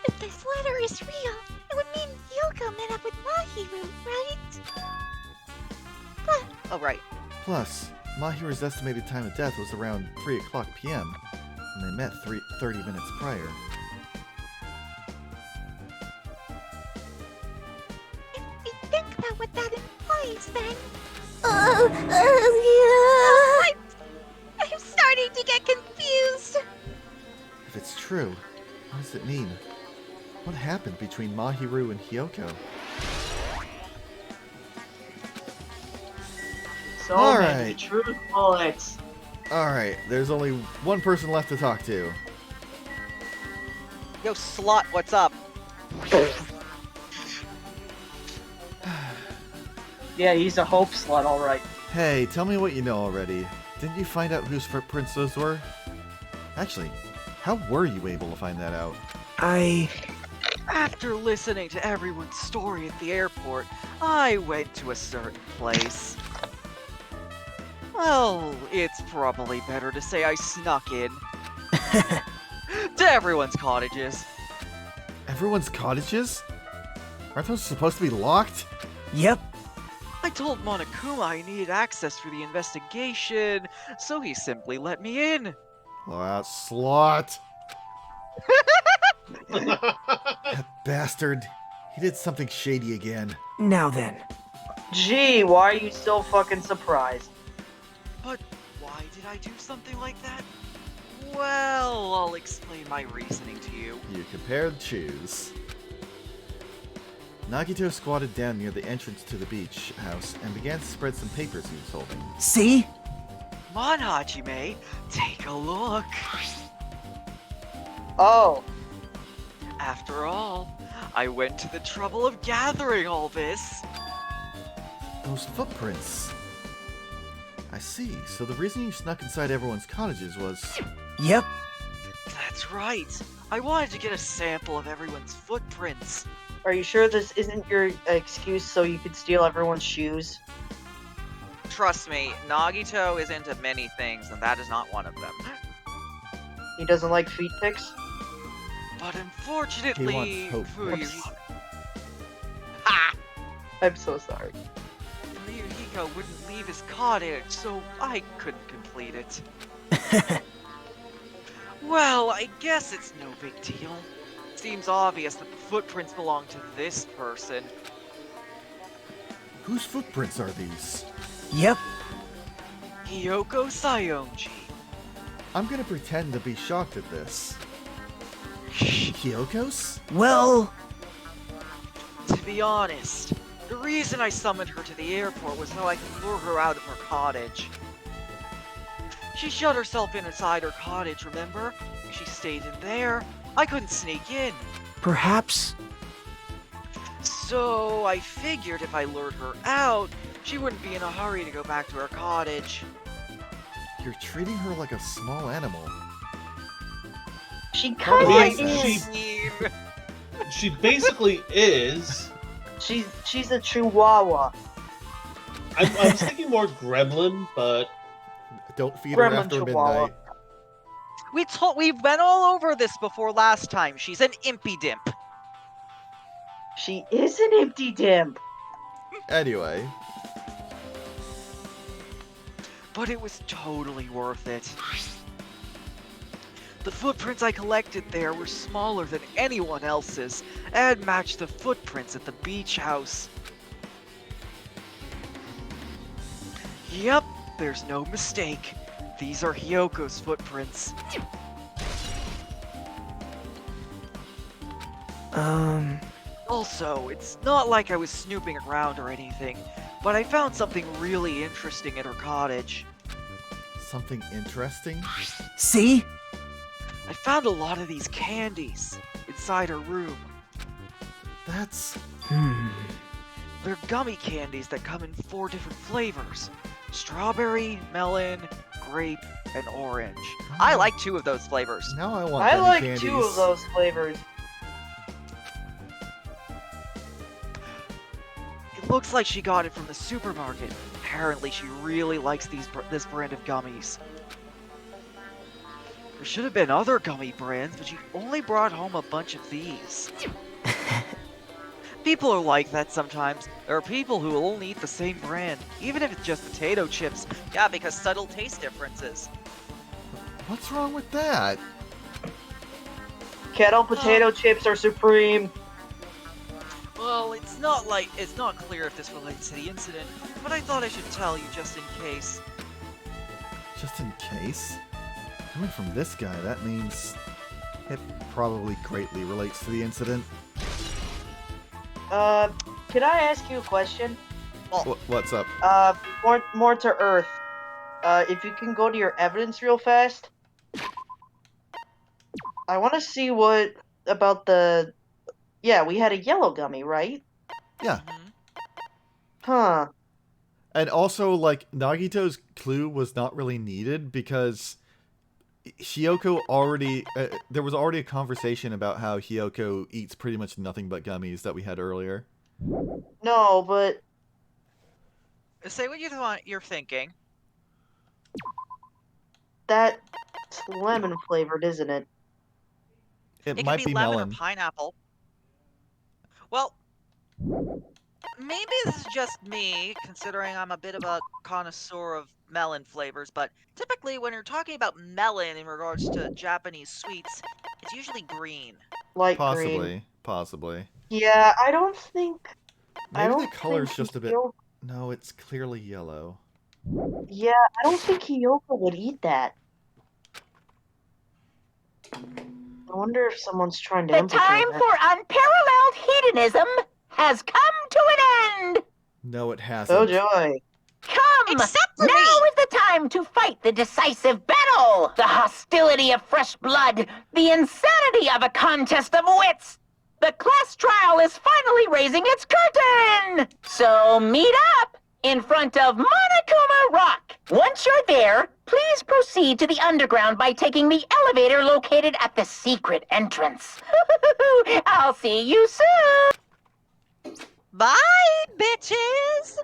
If this letter is real, it would mean Yoko met up with Mahiru, right? But Oh, right. Plus, Mahiru's estimated time of death was around 3 o'clock p.m., and they met 30 minutes prior. if we think about what that implies, then... I'm starting to get confused. If it's true, what does it mean? What happened between Mahiru and Hyoko? So All many right. truth bullets. Alright, there's only one person left to talk to. Yo, slut, what's up? Yeah, he's a hope slut, alright. Hey, tell me what you know already. Didn't you find out whose footprints those were? Actually, how were you able to find that out? After listening to everyone's story at the airport, I went to a certain place. Well, it's probably better to say I snuck in. To everyone's cottages. Everyone's cottages? Aren't those supposed to be locked? Yep. I told Monokuma I needed access for the investigation, so he simply let me in. Oh, that slut. That bastard. He did something shady again. Now then. Gee, why are you so fucking surprised? But why did I do something like that? Well, I'll explain my reasoning to you. You compared shoes. Nagito squatted down near the entrance to the beach house and began to spread some papers he was holding. See? Come on, Hajime, take a look. Oh, After all, I went to the trouble of gathering all this. Those footprints. I see. So the reason you snuck inside everyone's cottages was... Yep. That's right. I wanted to get a sample of everyone's footprints. Are you sure this isn't your excuse so you could steal everyone's shoes? Trust me, Nagito is into many things, and that is not one of them. He doesn't like feet pics? But unfortunately, He wants hope. Ha! I'm so sorry. Ryuhiko wouldn't leave his cottage, so I couldn't complete it. Well, I guess it's no big deal. Seems obvious that the footprints belong to this person. Whose footprints are these? Yep. Hiyoko Sayonji. I'm gonna pretend to be shocked at this. Hyoko's? Well, To be honest, the reason I summoned her to the airport was so I could lure her out of her cottage. She shut herself inside her cottage, remember? If she stayed in there, I couldn't sneak in. perhaps. So I figured if I lured her out, she wouldn't be in a hurry to go back to her cottage. You're treating her like a small animal. She I kinda mean, is. She basically is. She's a chihuahua. I was thinking more gremlin, but Don't feed her Gremlin after chihuahua. midnight. We went all over this before last time. She's an impy dimp. She is an empty dimp. Anyway, But it was totally worth it. The footprints I collected there were smaller than anyone else's, and matched the footprints at the beach house. Yep, there's no mistake. These are Hyoko's footprints. Also, it's not like I was snooping around or anything, but I found something really interesting at her cottage. something interesting? See? I found a lot of these candies inside her room. That's... They're gummy candies that come in 4 different flavors. Strawberry, melon, grape, and orange. I like 2 of those flavors. Now I want I gummy like candies. 2 of those flavors. It looks like she got it from the supermarket. Apparently she really likes this brand of gummies. There should have been other gummy brands, but she only brought home a bunch of these. People are like that sometimes. There are people who will only eat the same brand, even if it's just potato chips. Yeah, because subtle taste differences. What's wrong with that? Kettle potato chips are supreme. Well, it's not clear if this relates to the incident, but I thought I should tell you just in case. Just in case? Coming from this guy, that means it probably greatly relates to the incident. Can I ask you a question? What's up? More to Earth. If you can go to your evidence real fast. I want to see what about the... Yeah, we had a yellow gummy, right? Yeah. Huh. And also, like, Nagito's clue was not really needed because Hiyoko already... there was already a conversation about how Hiyoko eats pretty much nothing but gummies that we had earlier. No, but... Say what you're thinking. That's lemon flavored, isn't it? It might could be be lemon melon. or pineapple. Well, maybe this is just me, considering I'm a bit of a connoisseur of melon flavors, but typically when you're talking about melon in regards to Japanese sweets, it's usually green. Light Possibly. green. Possibly. Yeah, I don't think... Maybe the color's just a bit... Hiyoko- No, it's clearly yellow. Yeah, I don't think Hiyoko would eat that. I wonder if someone's trying to The implicate time that. for unparalleled hedonism has come to an end. No, it hasn't. Oh joy. Come! Except for now me! is the time to fight the decisive battle! The hostility of fresh blood, the insanity of a contest of wits! The class trial is finally raising its curtain! So meet up in front of Monokuma Rock. Once you're there, please proceed to the underground by taking the elevator located at the secret entrance. I'll see you soon! Bye, bitches!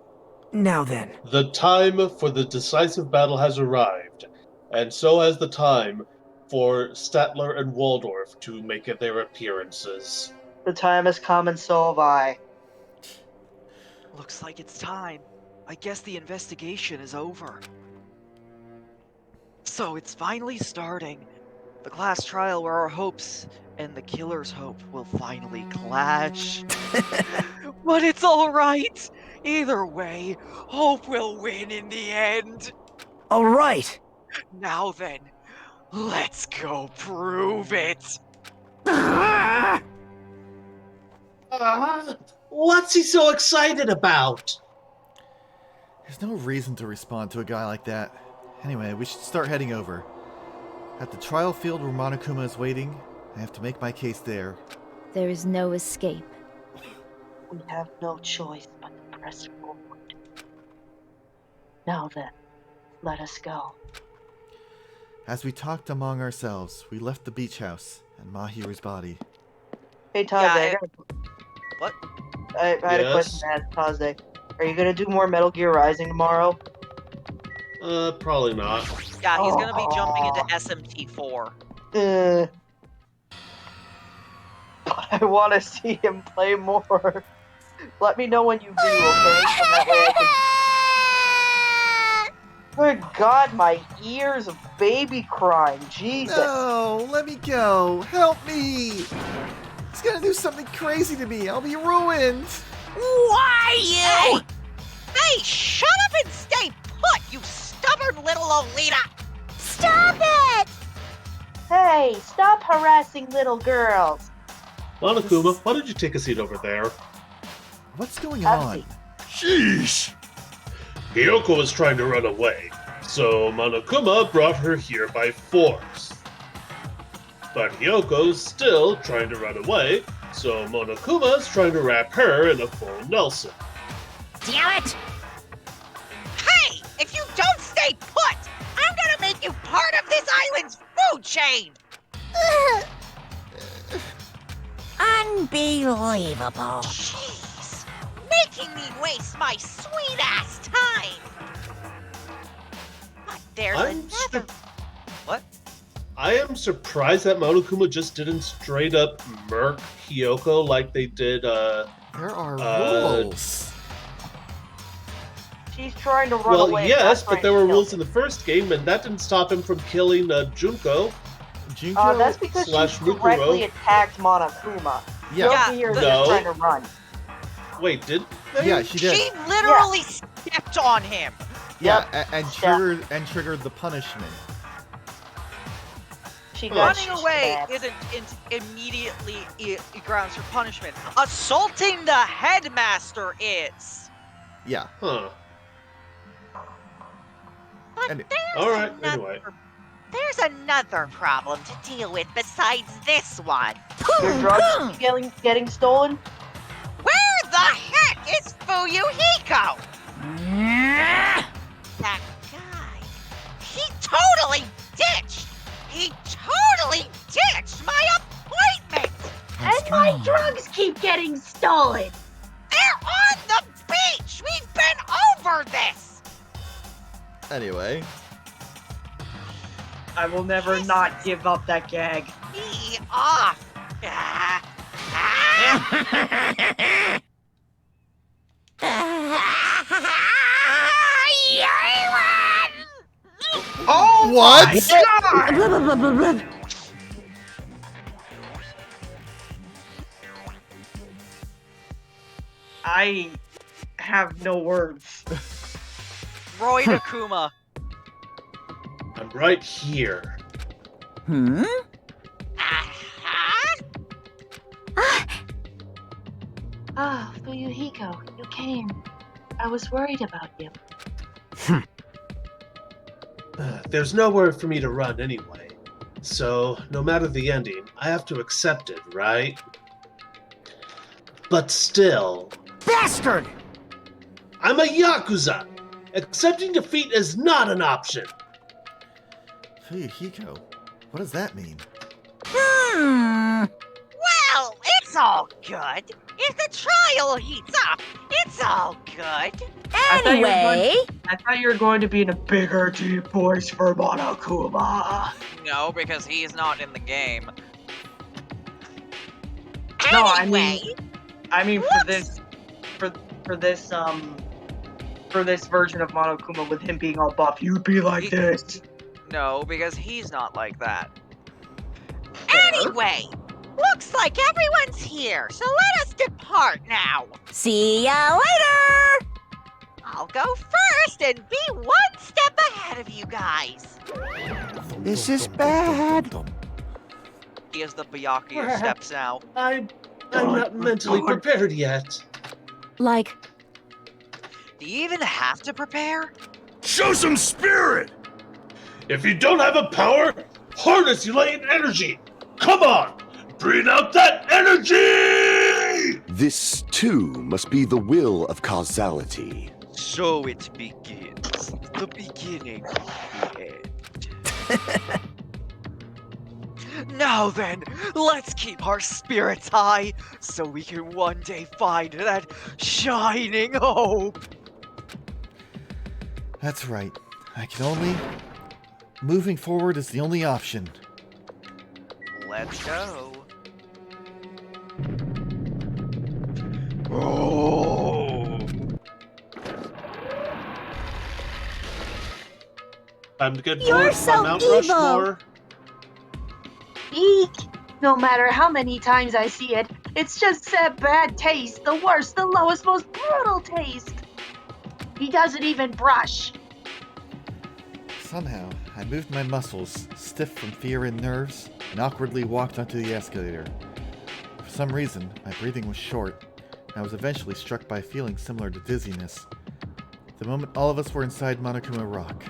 Now then. The time for the decisive battle has arrived, and so has the time for Statler and Waldorf to make their appearances. The time has come, and so have I. Looks like it's time. I guess the investigation is over. So it's finally starting. The class trial where our hopes and the killer's hope will finally clash. But it's alright! Either way, hope will win in the end. All right. Now then, let's go prove it. What's he so excited about? There's no reason to respond to a guy like that. Anyway, we should start heading over. At the trial field where Monokuma is waiting, I have to make my case there. There is no escape. We have no choice but to press forward. Now then, let us go. As we talked among ourselves, we left the beach house and Mahiru's body. Hey, Taze. What? I had a question to ask Taze. Are you gonna do more Metal Gear Rising tomorrow? Probably not. Yeah, he's gonna be jumping into SMT4. But I want to see him play more. Let me know when you do, okay? So that way I can... Good God, my ears of baby crying. Jesus. No, let me go. Help me. He's gonna do something crazy to me. I'll be ruined. Why you? Hey, shut up and stay put, you stubborn little Lolita! Stop it! Hey, stop harassing little girls. Monokuma, why don't you take a seat over there? What's going on? Sheesh! Hyoko was trying to run away, so Monokuma brought her here by force. But Hyoko's still trying to run away, so Monokuma's trying to wrap her in a full Nelson. Damn it! Hey, if you don't stay put, I'm gonna make you part of this island's food chain! Unbelievable. Jeez, making me waste my sweet-ass time. But there's another... What? I am surprised that Monokuma just didn't straight up murk Hyoko like they did, There are rules. She's trying to run well, away. yes, not but trying there to were kill rules him. in the first game, and that didn't stop him from killing Junko. Junko? That's because she slash directly Mukuro. attacked Monokuma. Yeah. Yoki here is No. just trying to run. Wait, did they? Yeah, she did. She literally stepped on him. Yeah, Yep. and triggered the punishment. She got Running she's away bad. isn't immediately grounds for punishment. Assaulting the headmaster is. Yeah. Huh. But And- Alright, anyway. There's another problem to deal with besides this one. Your drugs getting stolen? Where the heck is Fuyuhiko? That guy. He totally ditched my appointment! And my drugs keep getting stolen. They're on the beach! We've been over this! Anyway. I will never not give up that gag. Be off! Oh What? my God! I have no words. Roy Nakuma. I'm right here. Hmm? Ah, Fuyuhiko, you came. I was worried about you. There's nowhere for me to run anyway. So, no matter the ending, I have to accept it, right? But still, Bastard! I'm a Yakuza. Accepting defeat is not an option. Fuyuhiko, what does that mean? Well, it's all good. If the trial heats up, it's all good. I thought you were going to be in a bigger, deep voice for Monokuma. No, because he's not in the game. No, Anyway, I mean for this version of Monokuma with him being all buff, you'd be like this. No, because he's not like that. anyway, looks like everyone's here, so let us depart now. See ya later! I'll go first and be one step ahead of you guys. This is bad. He has the Byakuya steps now. I'm not mentally prepared yet. Like, Do you even have to prepare? Show some spirit! If you don't have a power, harness your latent energy. Come on, bring out that energy! This, too, must be the will of causality. So it begins. The beginning of the end. Now then, let's keep our spirits high so we can one day find that shining hope. That's right. I can only... Moving forward is the only option. Let's go. Oh. Time to get You're bored so on Mount evil. Rushmore. Eek! No matter how many times I see it, it's just a bad taste. The worst, the lowest, most brutal taste. He doesn't even brush. Somehow, I moved my muscles, stiff from fear and nerves, and awkwardly walked onto the escalator. For some reason, my breathing was short, and I was eventually struck by a feeling similar to dizziness. The moment all of us were inside Monokuma Rock.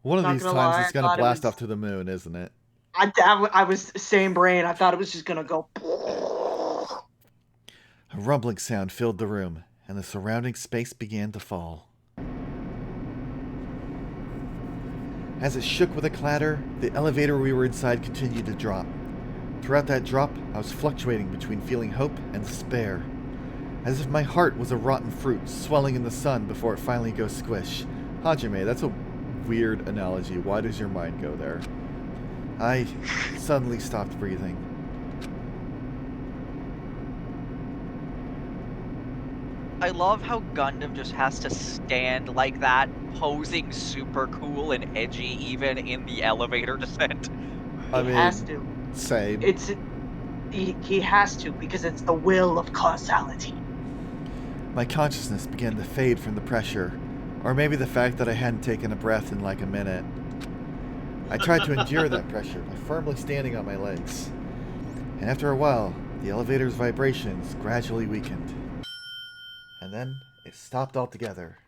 One of Not these gonna times lie, it's I gonna thought it blast was- off to the moon, isn't it? I was same brain. I thought it was just gonna go. A rumbling sound filled the room, and the surrounding space began to fall. As it shook with a clatter, the elevator we were inside continued to drop. Throughout that drop, I was fluctuating between feeling hope and despair, as if my heart was a rotten fruit swelling in the sun before it finally goes squish. Hajime, that's a weird analogy. Why does your mind go there? I suddenly stopped breathing. I love how Gundam just has to stand like that, posing super cool and edgy even in the elevator descent. I He mean, has to. same. He has to because it's the will of causality. My consciousness began to fade from the pressure, or maybe the fact that I hadn't taken a breath in like a minute. I tried to endure that pressure by firmly standing on my legs. And after a while, the elevator's vibrations gradually weakened. And then it stopped altogether.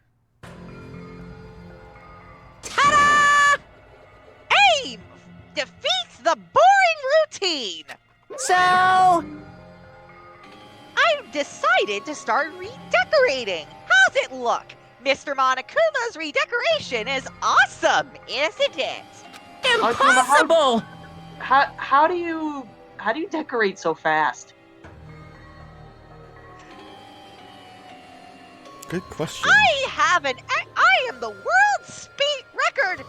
Ta-da! Aim defeats the boring routine. So, I've decided to start redecorating. How's it look? Mr. Monokuma's redecoration is awesome, isn't it? impossible! How do you decorate so fast? Good question. I am the world speed record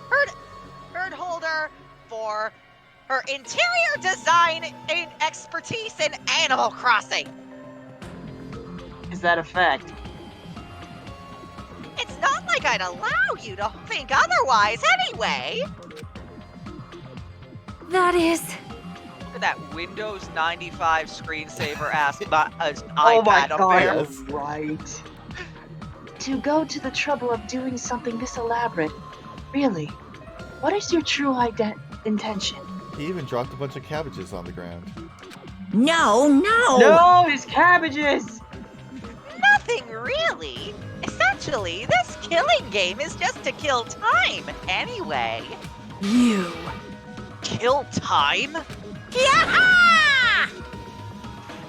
herd holder for her interior design and expertise in Animal Crossing. Is that a fact? It's not like I'd allow you to think otherwise anyway. that is... Look at that Windows 95 screensaver ass Oh my iPad up god, there. Yes. right. To go to the trouble of doing something this elaborate, really, what is your true intention? He even dropped a bunch of cabbages on the ground. No! No, his cabbages! Nothing really. Essentially, this killing game is just to kill time anyway. You. Kill time? Yaha!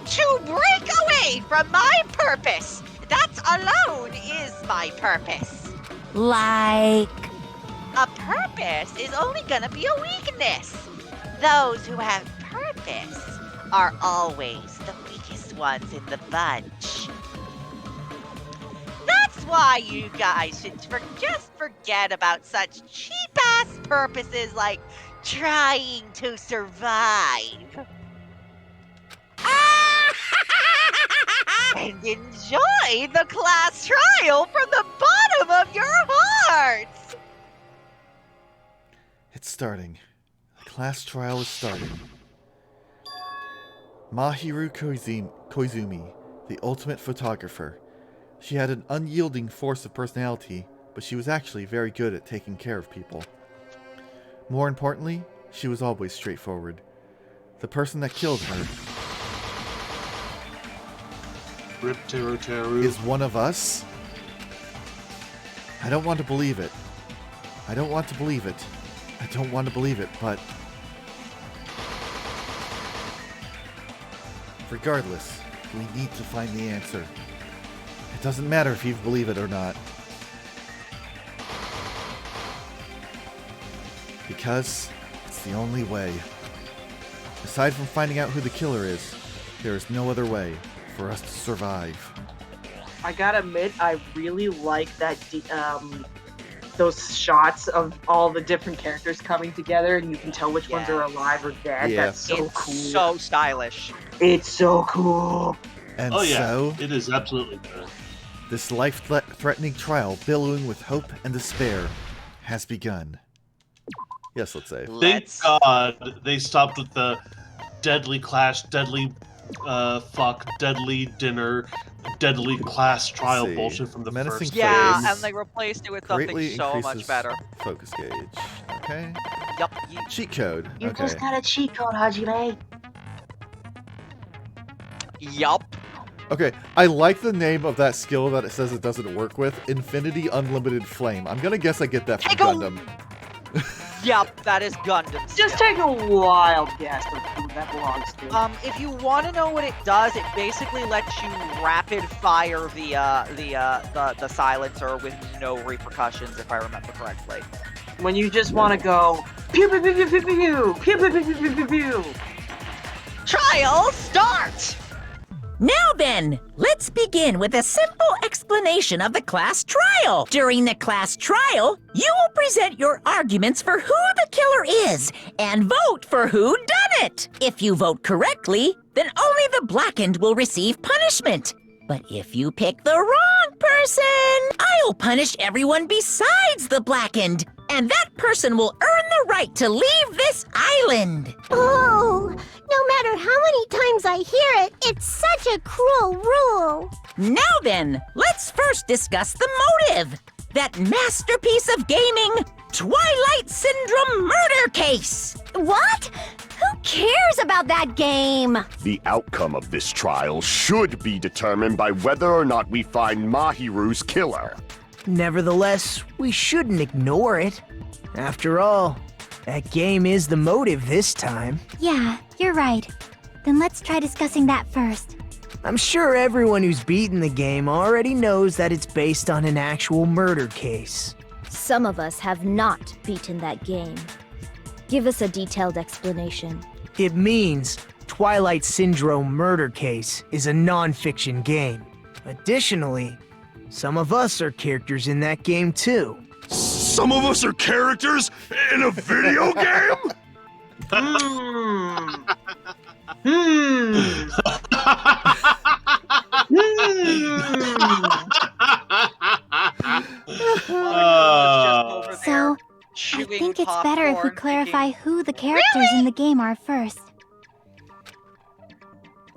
To break away from my purpose. That alone is my purpose. Like? A purpose is only gonna be a weakness. Those who have purpose are always the weakest ones in the bunch. That's why you guys should just forget about such cheap-ass purposes like trying to survive. And enjoy the class trial from the bottom of your hearts! It's starting. The class trial is starting. Mahiru Koizumi, the ultimate photographer. She had an unyielding force of personality, but she was actually very good at taking care of people. More importantly, she was always straightforward. The person that killed her Rip Teru Teru. is one of us? I don't want to believe it. I don't want to believe it. I don't want to believe it, but... regardless, we need to find the answer. It doesn't matter if you believe it or not. Because it's the only way. Aside from finding out who the killer is, there is no other way for us to survive. I gotta admit, I really like that those shots of all the different characters coming together, and you can tell which ones are alive or dead. Yeah. That's so It's cool. so stylish. It's so cool. And Oh yeah, so, it is absolutely good. this life-threatening trial, billowing with hope and despair, has begun. Yes, let's say. Thank God they stopped with the deadly clash, deadly fuck, deadly dinner, deadly class trial see. bullshit from the Menacing first Yeah, phase and they replaced it with something greatly so much increases better. focus gauge. Okay. Yup. Cheat code. You Okay. just got a cheat code, Hajime. Yup. Okay, I like the name of that skill that it says it doesn't work with. Infinity Unlimited Flame. I'm gonna guess I get that from Take a- Gundam. Yup, that is Gundam. Just take a wild guess of who that belongs to. If you want to know what it does, it basically lets you rapid fire the silencer with no repercussions, if I remember correctly. When you just want to go pew pew pew pew pew pew pew pew pew pew pew pew pew. Trial start! Now then, let's begin with a simple explanation of the class trial. During the class trial, you will present your arguments for who the killer is and vote for who done it. If you vote correctly, then only the blackened will receive punishment. But if you pick the wrong person, I'll punish everyone besides the blackened, and that person will earn the right to leave this island. Oh, no matter how many times I hear it, it's such a cruel rule. Now then, let's first discuss the motive. That masterpiece of gaming, Twilight Syndrome murder case. What? Who cares about that game? The outcome of this trial should be determined by whether or not we find Mahiru's killer. Nevertheless, we shouldn't ignore it. After all, that game is the motive this time. Yeah, you're right. Then let's try discussing that first. I'm sure everyone who's beaten the game already knows that it's based on an actual murder case. Some of us have not beaten that game. Give us a detailed explanation. It means Twilight Syndrome Murder Case is a non-fiction game. Additionally, some of us are characters in that game too. Some of us are characters in a video game? So, I think it's better if we clarify who the characters in the game are first.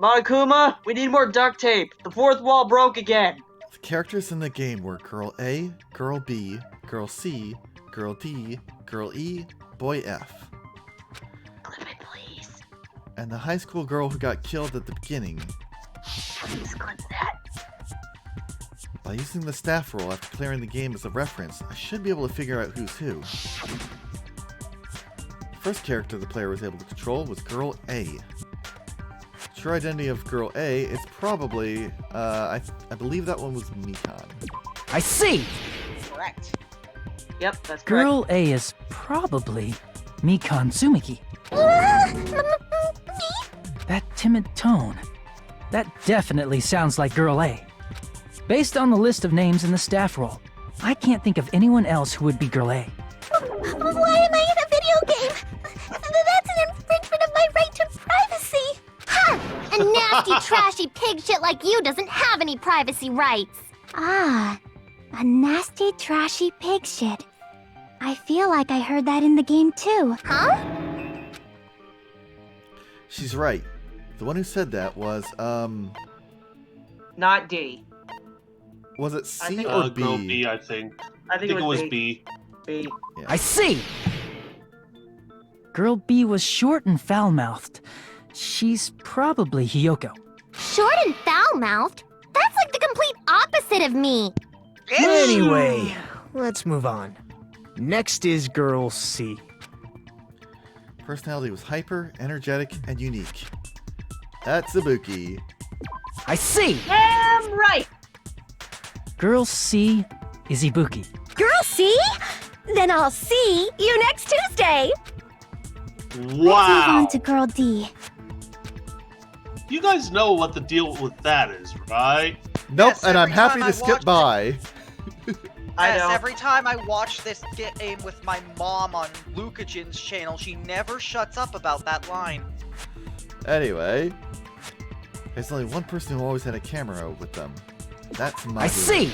Monokuma, we need more duct tape. The fourth wall broke again. The characters in the game were Girl A, Girl B, Girl C, Girl D, Girl E, Boy F. Clip it, please. And the high school girl who got killed at the beginning. Please clip that. By using the staff roll after clearing the game as a reference, I should be able to figure out who's who. First character the player was able to control was Girl A. True identity of Girl A is probably, I believe that one was Mikan. I see! Correct. Yep, that's correct. Girl A is probably Mikan Tsumiki. That timid tone. That definitely sounds like Girl A. Based on the list of names in the staff roll, I can't think of anyone else who would be Girl A. Why am I in a video game? That's an infringement of my right to privacy. Ha! A nasty, trashy pig shit like you doesn't have any privacy rights. Ah, a nasty, trashy pig shit. I feel like I heard that in the game too. Huh? She's right. The one who said that was, Not D. was it C think- or B? Girl B, I think. I think it was B. B. Yeah. I see! Girl B was short and foul-mouthed. She's probably Hiyoko. Short and foul-mouthed? That's like the complete opposite of me. Anyway, let's move on. Next is Girl C. Personality was hyper, energetic, and unique. That's Ibuki. I see! Damn right! Girl C is Ibuki. Girl, see? Then I'll see you next Tuesday. Move Wow! on to Girl D. You guys know what the deal with that is, right? Nope, Yes, and I'm every happy time to I skip watch by. I Yes, know. every time I watch this game with my mom on Lucajin's channel, she never shuts up about that line. Anyway, there's only one person who always had a camera with them. That's Mahiru. I see!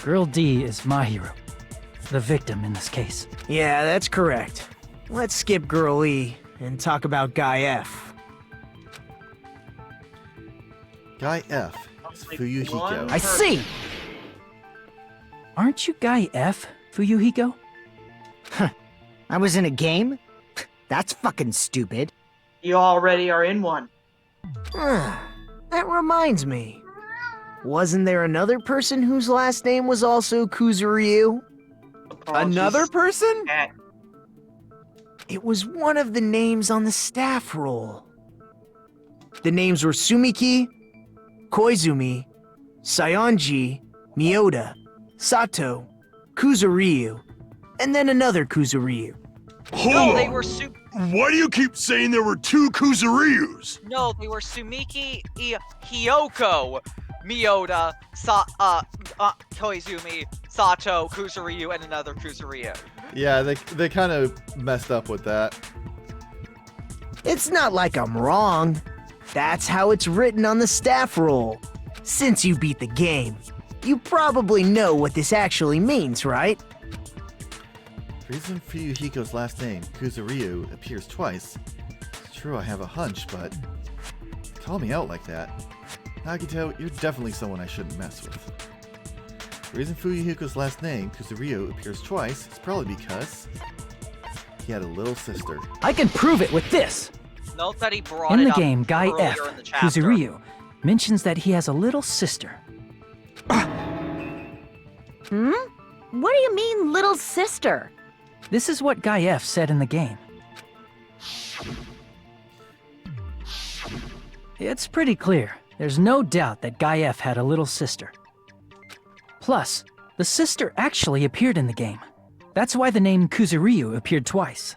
Girl D is Mahiru, the victim in this case. Yeah, that's correct. Let's skip Girl E and talk about Guy F. Guy F is Like Fuyuhiko. one- I see! Aren't you Guy F, Fuyuhiko? I was in a game? That's fucking stupid. You already are in one. That reminds me. Wasn't there another person whose last name was also Kuzuryu? Apologies. Another person? Cat. It was one of the names on the staff roll. The names were Sumiki, Koizumi, Sayonji, Miyoda, Sato, Kuzuryu, and then another Kuzuryu. No, they were Why do you keep saying there were two Kuzuryus? No, they were Sumiki, Hiyoko, Miyoda, Koizumi, Sato, Kuzuryu, and another Kuzuryu. Yeah, they kind of messed up with that. It's not like I'm wrong. That's how it's written on the staff roll. Since you beat the game, you probably know what this actually means, right? The reason Fuyuhiko's last name, Kuzuryu, appears twice. It's true I have a hunch, but call me out like that. Nagito, you're definitely someone I shouldn't mess with. The reason Fuyuhiko's last name, Kuzuryu, appears twice is probably because he had a little sister. I can prove it with this! Note that he brought In it the up game, Guy earlier F, in the chapter. Kuzuryu, mentions that he has a little sister. Hmm? What do you mean, little sister? This is what Guy F said in the game. It's pretty clear. There's no doubt that Guy F had a little sister. Plus, the sister actually appeared in the game. That's why the name Kuzuryu appeared twice.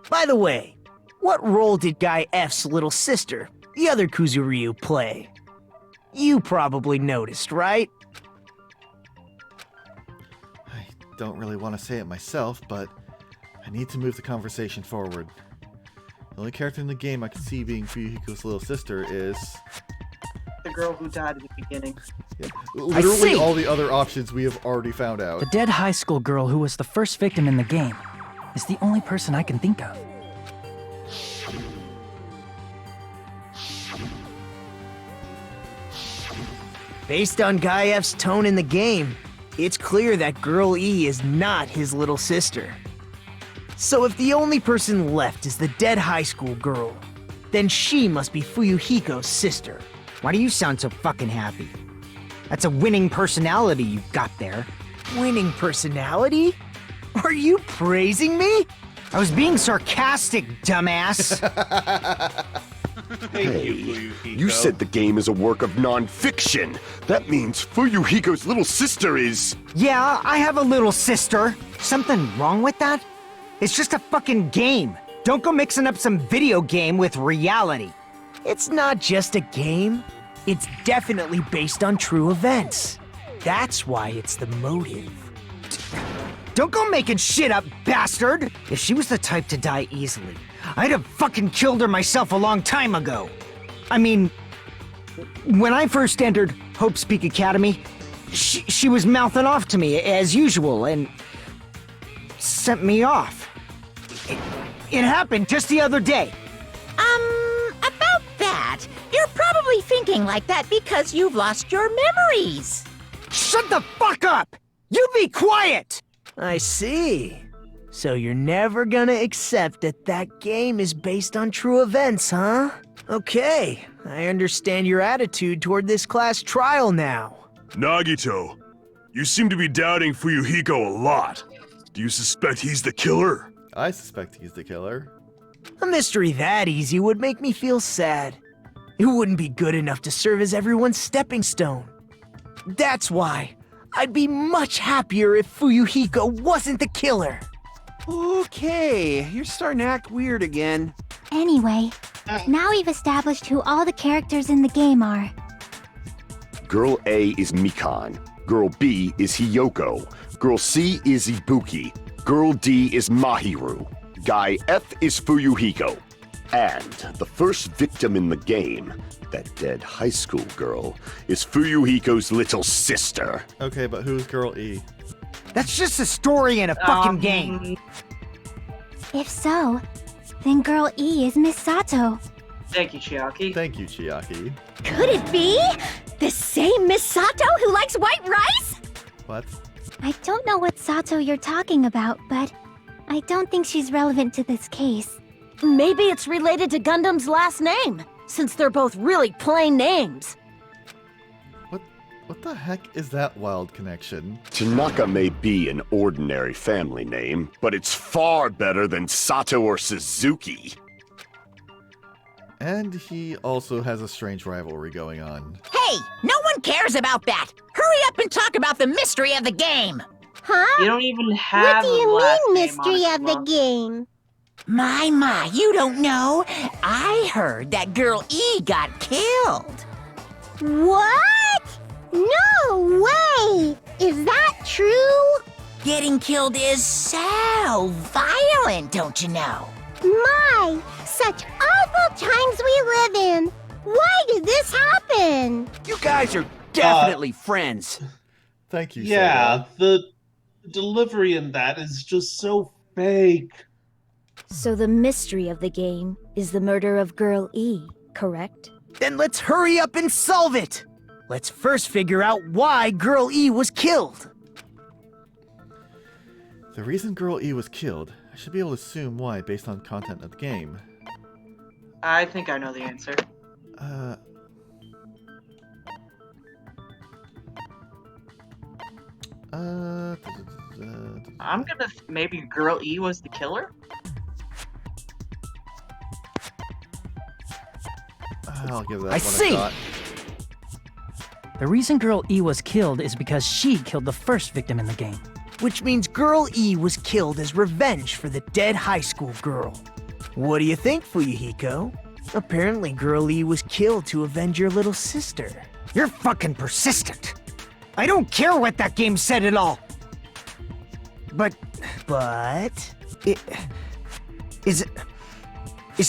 By the way, what role did Guy F's little sister, the other Kuzuryu, play? You probably noticed, right? I don't really want to say it myself, but I need to move the conversation forward. The only character in the game I can see being Fuyuhiko's little sister is... The girl who died at the beginning. Yeah, literally see. all the other options we have already found out. The dead high school girl who was the first victim in the game is the only person I can think of. Based on Guy F's tone in the game, it's clear that Girl E is not his little sister. So if the only person left is the dead high school girl, then she must be Fuyuhiko's sister. Why do you sound so fucking happy? That's a winning personality you've got there. Winning personality? Are you praising me? I was being sarcastic, dumbass. Hey, you said the game is a work of non-fiction. That means Fuyuhiko's little sister is... Yeah, I have a little sister. Something wrong with that? It's just a fucking game. Don't go mixing up some video game with reality. It's not just a game. It's definitely based on true events. That's why it's the motive. Don't go making shit up, bastard! If she was the type to die easily, I'd have fucking killed her myself a long time ago. I mean, when I first entered Hope's Peak Academy, she was mouthing off to me as usual and sent me off. It happened just the other day. About that, you're probably thinking like that because you've lost your memories. Shut the fuck up! You be quiet! I see. So you're never gonna accept that that game is based on true events, huh? Okay, I understand your attitude toward this class trial now. Nagito, you seem to be doubting Fuyuhiko a lot. Do you suspect he's the killer? I suspect he's the killer. A mystery that easy would make me feel sad. It wouldn't be good enough to serve as everyone's stepping stone. That's why I'd be much happier if Fuyuhiko wasn't the killer. Okay, you're starting to act weird again. Anyway, now we've established who all the characters in the game are. Girl A is Mikan. Girl B is Hiyoko. Girl C is Ibuki. Girl D is Mahiru. Guy F is Fuyuhiko. And the first victim in the game, that dead high school girl, is Fuyuhiko's little sister. Okay, but who's Girl E? That's just a story in a fucking game. If so, then Girl E is Miss Sato. Thank you, Chiaki. Thank you, Chiaki. Could it be the same Miss Sato who likes white rice? What? I don't know what Sato you're talking about, but I don't think she's relevant to this case. Maybe it's related to Gundam's last name, since they're both really plain names. What the heck is that wild connection? Tanaka may be an ordinary family name, but it's far better than Sato or Suzuki. And he also has a strange rivalry going on. Hey, no one cares about that. Hurry up and talk about the mystery of the game. Huh? You don't even have What do you a last mean, name, mystery of the Monokuma. game? My, you don't know. I heard that Girl E got killed. What? No way! Is that true? Getting killed is so violent, don't you know? My, such awful times we live in. Why did this happen? You guys are definitely friends. Thank you, Yeah, Sega. the delivery in that is just so fake. So the mystery of the game is the murder of Girl E, correct? Then let's hurry up and solve it! Let's first figure out why Girl E was killed. The reason Girl E was killed, I should be able to assume why based on content of the game. I think I know the answer. I'm gonna maybe Girl E was the killer? I'll give that I one see. a shot. The reason Girl E was killed is because she killed the first victim in the game. Which means Girl E was killed as revenge for the dead high school girl. What do you think, Fuyuhiko? Apparently Girl E was killed to avenge your little sister. You're fucking persistent. I don't care what that game said at all. But, is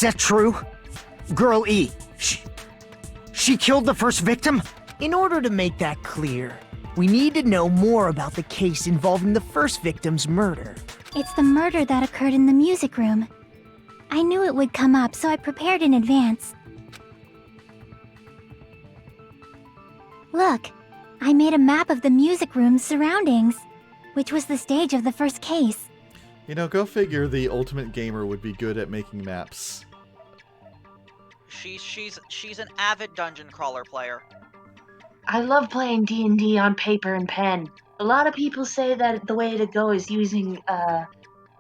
that true? Girl E, she killed the first victim? In order to make that clear, we need to know more about the case involving the first victim's murder. It's the murder that occurred in the music room. I knew it would come up, so I prepared in advance. Look, I made a map of the music room's surroundings, which was the stage of the first case. You know, go figure the ultimate gamer would be good at making maps. She's an avid dungeon crawler player. I love playing D&D on paper and pen. A lot of people say that the way to go is using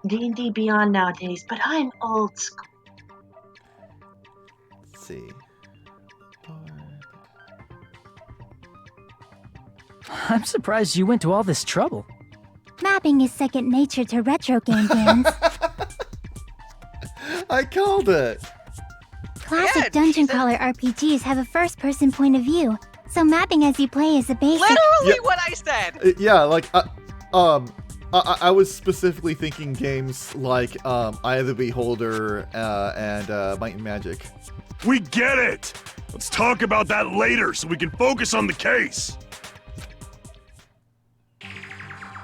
D&D Beyond nowadays, but I'm old school. Let's see. I'm surprised you went to all this trouble. Mapping is second nature to retro game fans. I called it! Classic Yeah, dungeon Jesus. crawler RPGs have a first-person point of view, so mapping as you play is a basic. Literally what I said. Yeah, like, I was specifically thinking games like Eye of the Beholder and Might and Magic. We get it! Let's talk about that later so we can focus on the case.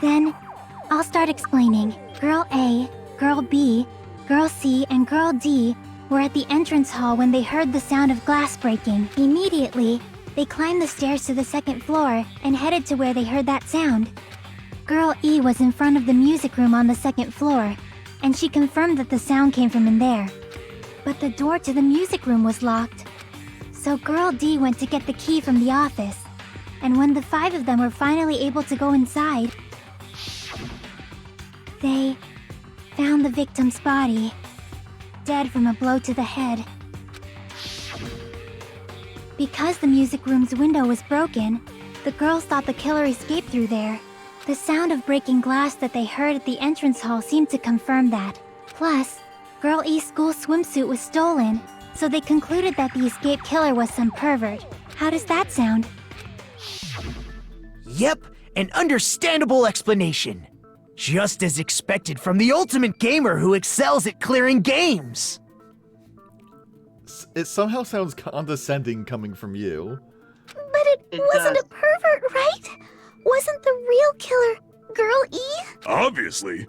Then, I'll start explaining. Girl A, Girl B, Girl C, and Girl D were at the entrance hall when they heard the sound of glass breaking. Immediately, they climbed the stairs to the second floor and headed to where they heard that sound. Girl E was in front of the music room on the second floor, and she confirmed that the sound came from in there. But the door to the music room was locked. So Girl D went to get the key from the office, and when the 5 of them were finally able to go inside, they found the victim's body, dead from a blow to the head. Because the music room's window was broken, the girls thought the killer escaped through there. The sound of breaking glass that they heard at the entrance hall seemed to confirm that. Plus, Girl E's school swimsuit was stolen, so they concluded that the escaped killer was some pervert. How does that sound? Yep, an understandable explanation. Just as expected from the ultimate gamer who excels at clearing games. It somehow sounds condescending coming from you. But it wasn't does. a pervert, right? Wasn't the real killer Girl E? Obviously.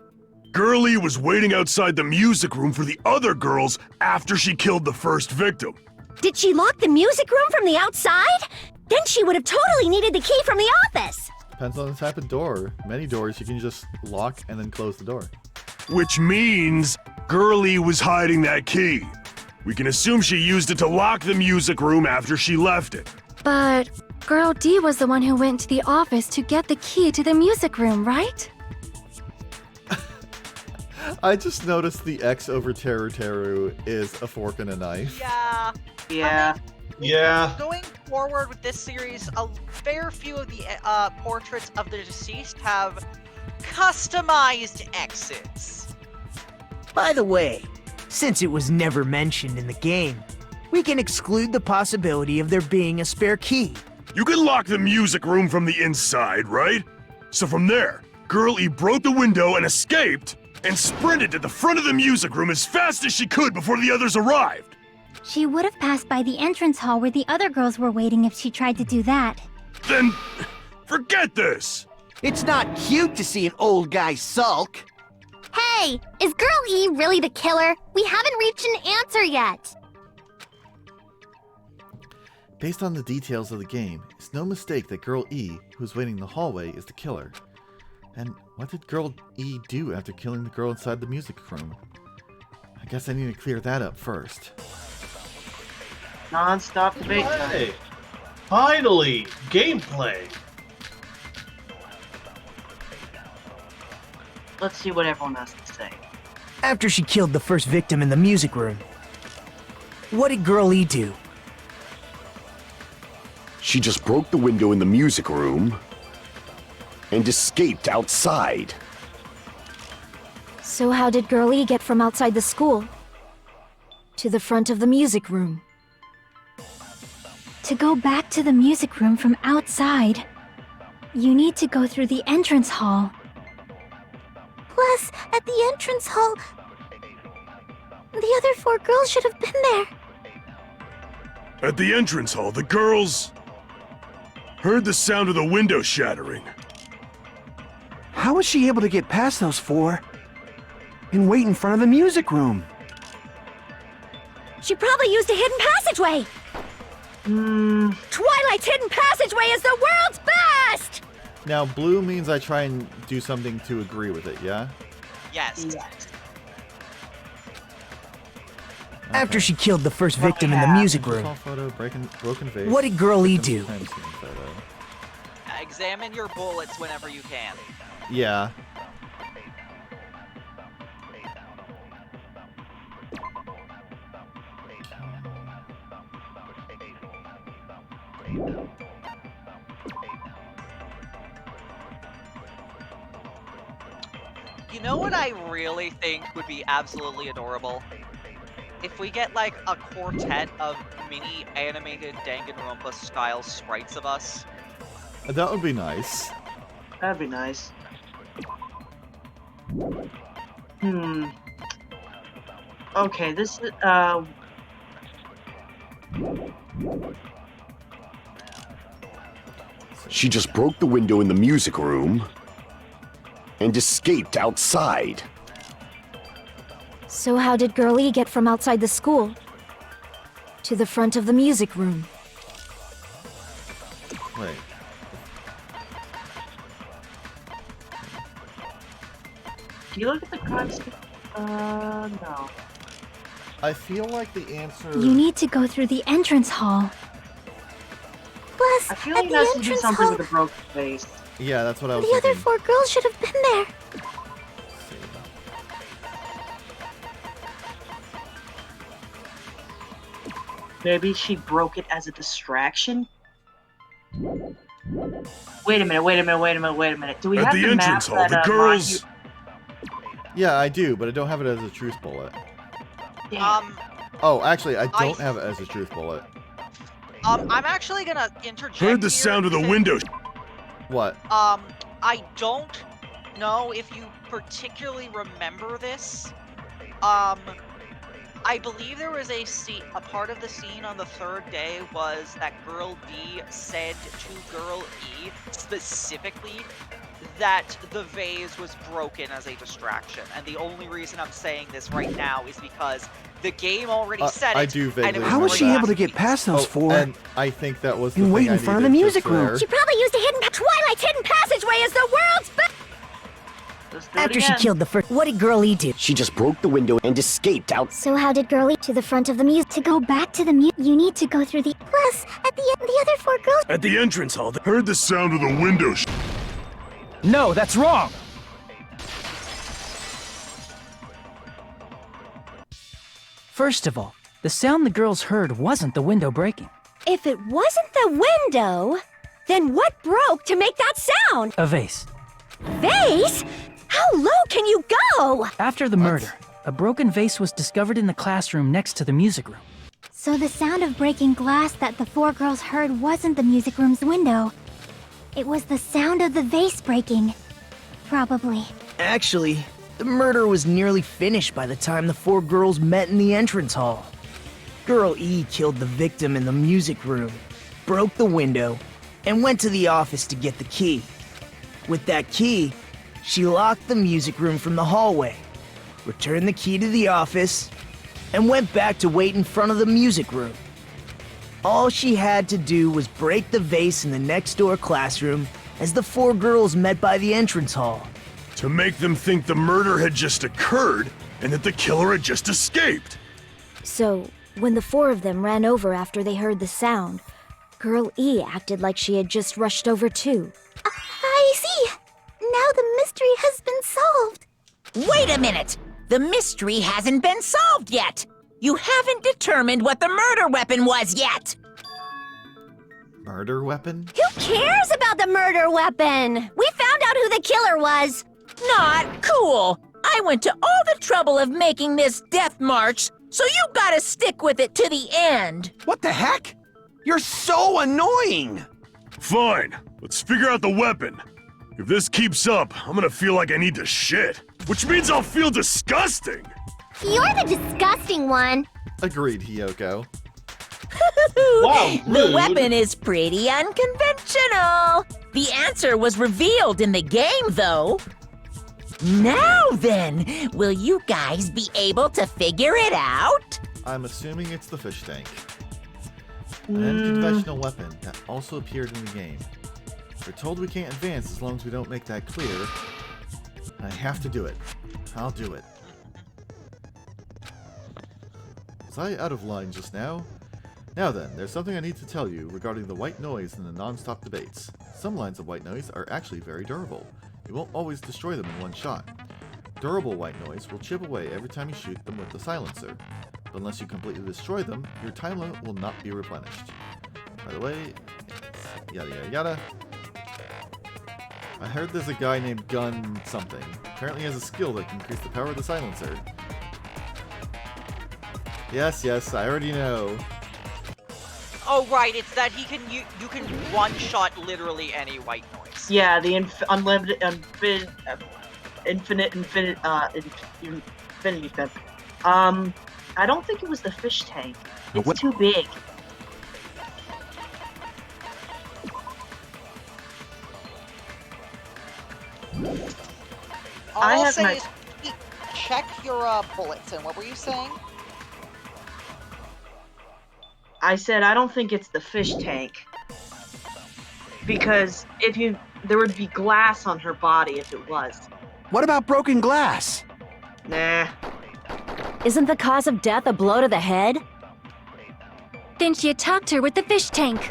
Girlie was waiting outside the music room for the other girls after she killed the first victim. Did she lock the music room from the outside? Then she would have totally needed the key from the office. Depends on the type of door. Many doors you can just lock and then close the door. Which means Girlie was hiding that key. We can assume she used it to lock the music room after she left it. But Girl D was the one who went to the office to get the key to the music room, right? I just noticed the X over Teru Teru is a fork and a knife. Yeah. Yeah. Yeah. Going forward with this series, a fair few of the portraits of the deceased have customized X's. By the way, since it was never mentioned in the game, we can exclude the possibility of there being a spare key. You can lock the music room from the inside, right? So from there, Girl E broke the window and escaped, and sprinted to the front of the music room as fast as she could before the others arrived. She would have passed by the entrance hall where the other girls were waiting if she tried to do that. Then, forget this! It's not cute to see an old guy sulk. Hey, is Girl E really the killer? We haven't reached an answer yet. Based on the details of the game, it's no mistake that Girl E, who's waiting in the hallway, is the killer. And what did Girl E do after killing the girl inside the music room? I guess I need to clear that up first. Non-stop debate time. Hey, finally, gameplay. Let's see what everyone has to say. After she killed the first victim in the music room, what did Girl E do? She just broke the window in the music room and escaped outside. So how did Girl E get from outside the school to the front of the music room? To go back to the music room from outside, you need to go through the entrance hall. Plus, at the entrance hall, the other 4 girls should have been there. At the entrance hall, the girls heard the sound of the window shattering. How was she able to get past those 4 and wait in front of the music room? She probably used a hidden passageway. Twilight's hidden passageway is the world's best! Now, blue means I try and do something to agree with it, yeah? Yes. After she killed the first victim in the music room, Photo, broken vase, what did Girl E victim's do? crime scene photo. Examine your bullets whenever you can. Yeah. You know what I really think would be absolutely adorable? If we get like a quartet of mini animated Danganronpa style sprites of us. That would be nice. That'd be nice. Okay, this is, She just broke the window in the music room and escaped outside. So how did Girl E get from outside the school to the front of the music room? Wait. do you look at the crime scene? No. I feel like the answer... You need to go through the entrance hall. Plus, I feel at like the it has to do entrance something hall, with a broken face. Yeah, that's what I was the other thinking. 4 girls should have been there. Maybe she broke it as a distraction? Wait a minute. Do we At have the the map entrance hall, that, the girls. Yeah, I do, but I don't have it as a truth bullet. Oh, actually, I don't have it as a truth bullet. I'm actually gonna interject. Heard the here sound of the because, window. What? I don't know if you particularly remember this. I believe there was a part of the scene on the 3rd day was that Girl D said to Girl E specifically that the vase was broken as a distraction. And the only reason I'm saying this right now is because the game already said it. I do vaguely How was she able to get past those 4? And I think that was the And thing wait I in front of the needed music just room. there. She probably used Twilight's hidden passageway as the world's best. After she killed the first, what did Girl E do? She just broke the window and escaped out. So how did Girlie to the front of the music? To go back to the you need to go through the... Plus, at the end, the other 4 girls. At the entrance hall, heard the sound of the window. No, that's wrong! First of all, the sound the girls heard wasn't the window breaking. If it wasn't the window, then what broke to make that sound? A vase. Vase? How low can you go? After the murder, a broken vase was discovered in the classroom next to the music room. So the sound of breaking glass that the 4 girls heard wasn't the music room's window. It was the sound of the vase breaking. Probably. Actually, the murder was nearly finished by the time the 4 girls met in the entrance hall. Girl E killed the victim in the music room, broke the window, and went to the office to get the key. With that key, she locked the music room from the hallway, returned the key to the office, and went back to wait in front of the music room. All she had to do was break the vase in the next door classroom as the 4 girls met by the entrance hall. To make them think the murder had just occurred and that the killer had just escaped. So, when the 4 of them ran over after they heard the sound, Girl E acted like she had just rushed over too. I see. Now the mystery has been solved. Wait a minute! The mystery hasn't been solved yet! You haven't determined what the murder weapon was yet! Murder weapon? Who cares about the murder weapon? We found out who the killer was. Not cool! I went to all the trouble of making this death march, so you gotta stick with it to the end! What the heck? You're so annoying! Fine, let's figure out the weapon. If this keeps up, I'm gonna feel like I need to shit. Which means I'll feel disgusting! You're the disgusting one. Agreed, Hiyoko. Wow, The rude. weapon is pretty unconventional! The answer was revealed in the game, though. Now then, will you guys be able to figure it out? I'm assuming it's the fish tank. An unconventional weapon that also appeared in the game. We're told we can't advance as long as we don't make that clear. I have to do it. I'll do it. Was I out of line just now? Now then, there's something I need to tell you regarding the white noise in the non-stop debates. Some lines of white noise are actually very durable. You won't always destroy them in one shot. Durable white noise will chip away every time you shoot them with the silencer. But unless you completely destroy them, your time limit will not be replenished. By the way, yada yada yada. I heard there's a guy named Gun something. Apparently he has a skill that can increase the power of the silencer. Yes, I already know. Oh, right, it's that you can one-shot literally any white noise. Yeah, the infinity fence. I don't think it was the fish tank. It's too big. All I'll say is check your bullets. And what were you saying? I said I don't think it's the fish tank. Because there would be glass on her body if it was. What about broken glass? Nah. Isn't the cause of death a blow to the head? Then she attacked her with the fish tank.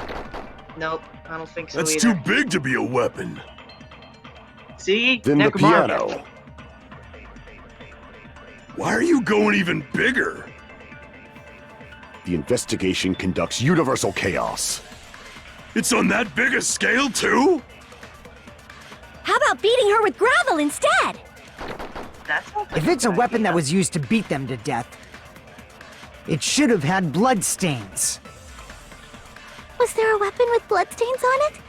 Nope, I don't think so That's either. too big to be a weapon. See? Then the piano. Why are you going even bigger? The investigation conducts universal chaos. It's on that big a scale, too? How about beating her with gravel instead? If it's a weapon that was used to beat them to death, it should have had blood stains. Was there a weapon with bloodstains on it?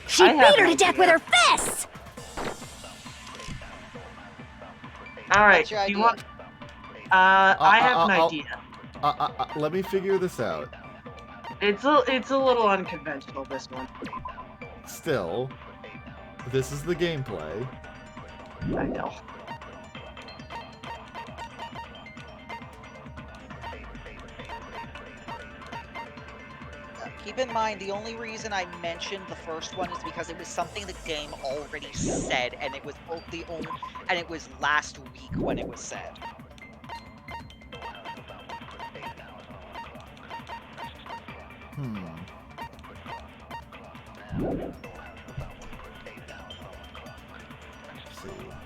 She I have beat her an to death with idea. her fists! Alright, do you want... I have an idea. Let me figure this out. It's a little unconventional, this one. Still, this is the gameplay. I know. Keep in mind, the only reason I mentioned the first one is because it was something the game already said, and it was and it was last week when it was said.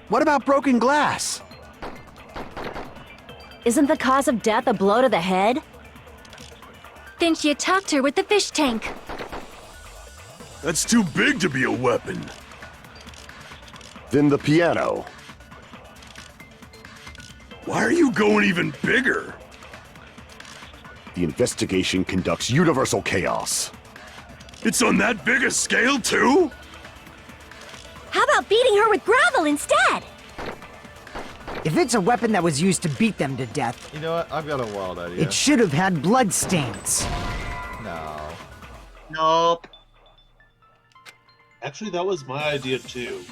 What about broken glass? Isn't the cause of death a blow to the head? Then she attacked her with the fish tank. That's too big to be a weapon. Then the piano. Why are you going even bigger? The investigation conducts universal chaos. It's on that big a scale, too? How about beating her with gravel instead? If it's a weapon that was used to beat them to death, You know what? I've got a wild idea. it should have had blood stains. No. Nope. Actually, that was my idea too.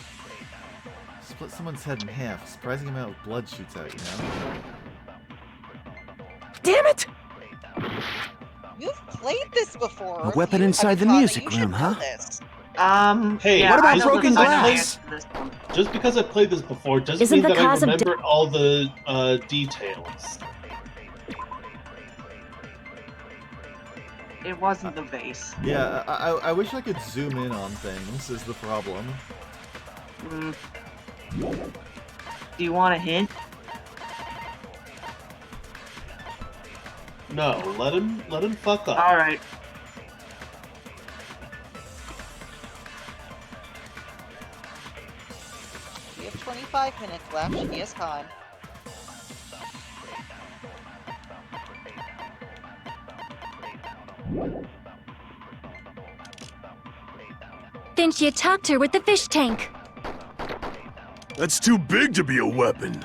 Split someone's head in half. Surprising amount of blood shoots out, you know? Damn it! You've played this before. A weapon inside the music room, huh? Hey, yeah, what about I know broken the- I know the glass? answer to this one. Just because I played this before doesn't Isn't mean the that I cause of remember all the details. It wasn't the vase. Yeah, I wish I could zoom in on things, is the problem. Do you want a hint? No, let him fuck up. Alright. We have 25 minutes left. He has time. Then she attacked her with the fish tank. That's too big to be a weapon.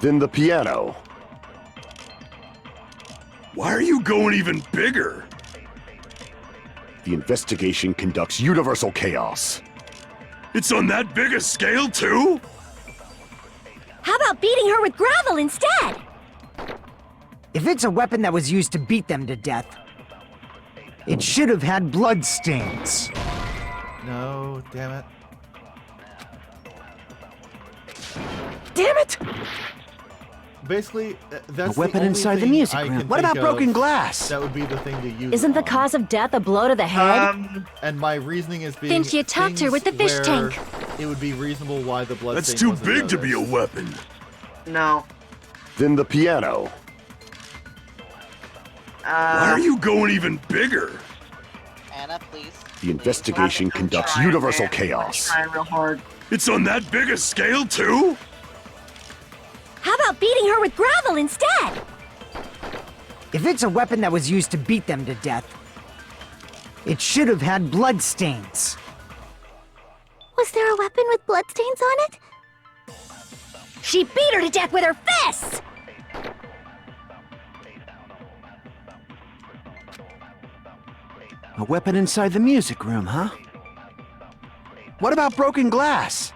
Then the piano. Why are you going even bigger? The investigation conducts universal chaos. It's on that big a scale, too? How about beating her with gravel instead? If it's a weapon that was used to beat them to death, it should have had blood stains. No, damn it. Damn it! Basically, that's A weapon the only inside the thing music I room. can What think about broken of glass? That would be the thing to use. Isn't the it on. cause of death a blow to the head? And my reasoning is being Then she attacked her with the fish where tank. It would be reasonable why the blood. That's stain too wasn't big to be a noticed. weapon. No. Then the piano. Why are you going even bigger? Anna, please. The investigation conducts Trying, universal man. chaos. Trying real hard. It's on that big a scale, too? How about beating her with gravel instead? If it's a weapon that was used to beat them to death, it should have had blood stains. Was there a weapon with bloodstains on it? She beat her to death with her fists! A weapon inside the music room, huh? What about broken glass?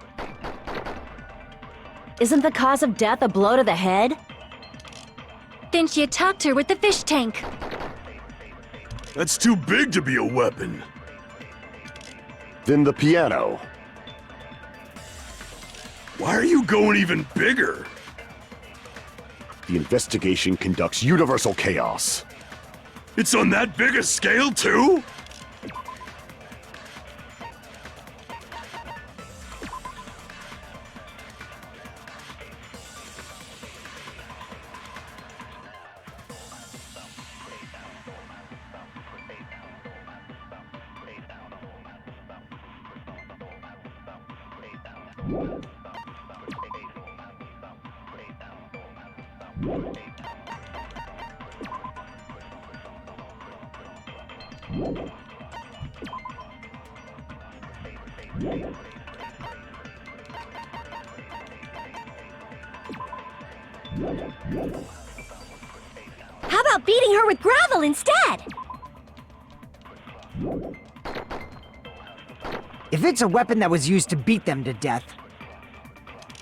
Isn't the cause of death a blow to the head? Then she attacked her with the fish tank. That's too big to be a weapon. Then the piano. Why are you going even bigger? The investigation conducts universal chaos. It's on that big a scale, too? How about beating her with gravel instead? If it's a weapon that was used to beat them to death,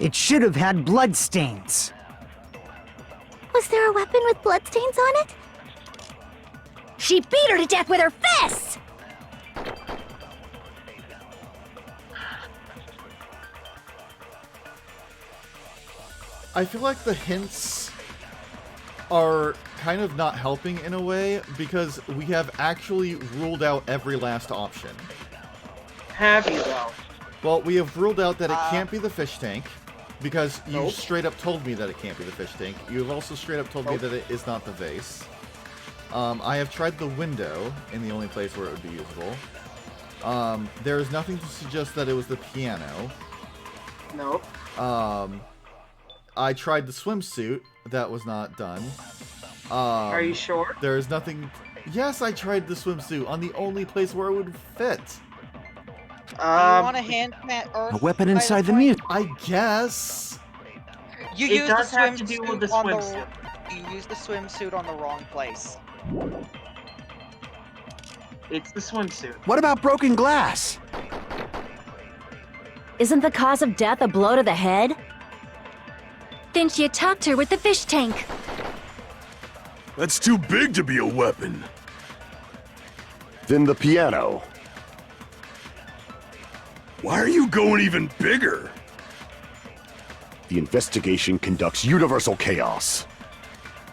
it should have had blood stains. Was there a weapon with bloodstains on it? She beat her to death with her fists! I feel like the hints are kind of not helping in a way because we have actually ruled out every last option. Have you, though? Well, we have ruled out that it can't be the fish tank because you Nope. straight up told me that it can't be the fish tank. You have also straight up told me that it is not the vase. I have tried the window in the only place where it would be usable. There is nothing to suggest that it was the piano. Nope. I tried the swimsuit. That was not done. Are you sure? There is nothing... Yes, I tried the swimsuit on the only place where it would fit. Do you want a hint, Matt? A weapon inside the music. I guess. You It used does the have to do with the swimsuit on swimsuit. You used the swimsuit on the wrong place. It's the swimsuit. What about broken glass? Isn't the cause of death a blow to the head? Then she attacked her with the fish tank. That's too big to be a weapon. Then the piano. Why are you going even bigger? The investigation conducts universal chaos.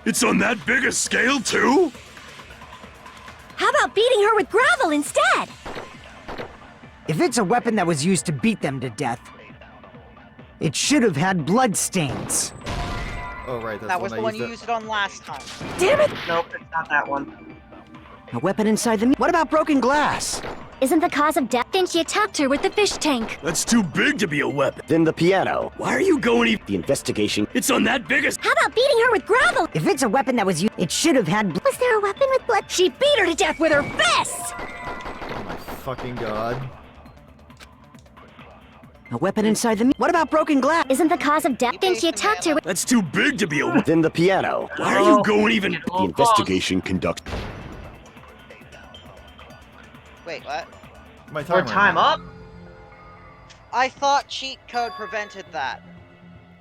It's on that big a scale, too? How about beating her with gravel instead? If it's a weapon that was used to beat them to death, it should have had blood stains. Oh, right, that's That was the one I you used it on last time. Damn it! Nope, it's not that one. A weapon inside the... What about broken glass? Isn't the cause of death? Then she attacked her with the fish tank. That's too big to be a weapon. Then the piano. Why are you going even... The investigation. It's on that big a... How about beating her with gravel? If it's a weapon that was used, it should have had Was there a weapon with blood? She beat her to death with her fists! Oh my fucking god. A weapon inside the... What about broken glass? Isn't the cause of death? Then she attacked her with... That's too big to be a... Then the piano. Why are you going even... The investigation conducts... Wait, what? My Or time ran out. up? I thought cheat code prevented that.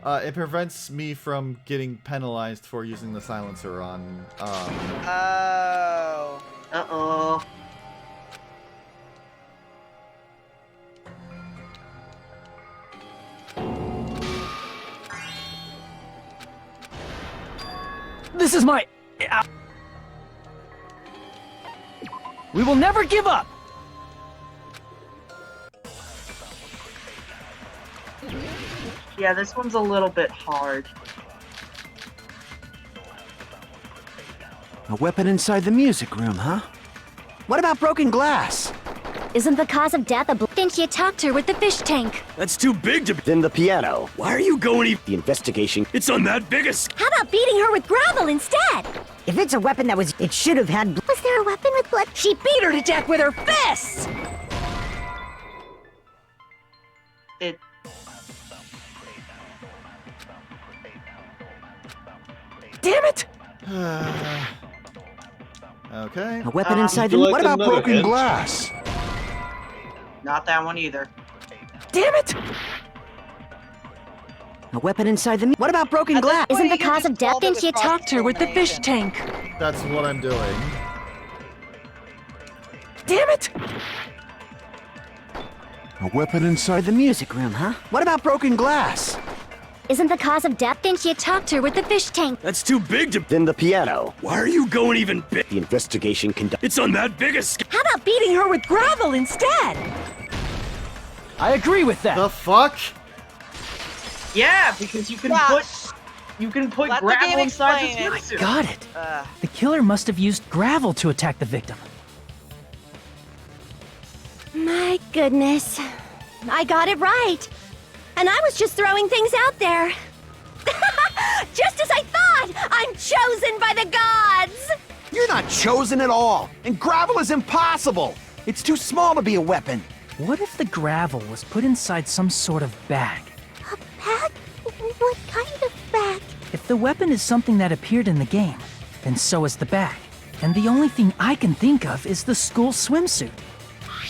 It prevents me from getting penalized for using the silencer on, Oh. Uh-oh. This is my... We will never give up! Yeah, this one's a little bit hard. A weapon inside the music room, huh? What about broken glass? Isn't the cause of death a Then she attacked her with the fish tank. That's too big to be. Then the piano. Why are you going? The investigation. It's on that big a How about beating her with gravel instead? If it's a weapon that was, it should have had. Was there a weapon with blood? She beat her to death with her fists! It. Damn it! Okay. A weapon inside Would you the. like What about another broken hint? glass? Not that one either. Damn it! A weapon inside the. What about broken At this glass? point, Isn't the you can cause just of death? solve it Then with she attacked her with the fish cross-examination. tank. That's what I'm doing. Damn it! A weapon inside the music room, huh? What about broken glass? Isn't the cause of death? Then she attacked her with the fish tank. That's too big to. Then the piano. Why are you going even big? The investigation conducted. It's on that big a How about beating her with gravel instead? I agree with that. The fuck? Yeah, because you can Yeah. put Let the gravel game inside the explain it. swimsuit. Got it. The killer must have used gravel to attack the victim. My goodness. I got it right. And I was just throwing things out there. Just as I thought! I'm chosen by the gods! You're not chosen at all, and gravel is impossible. It's too small to be a weapon. What if the gravel was put inside some sort of bag? A bag? What kind of bag? If the weapon is something that appeared in the game, then so is the bag. And the only thing I can think of is the school swimsuit.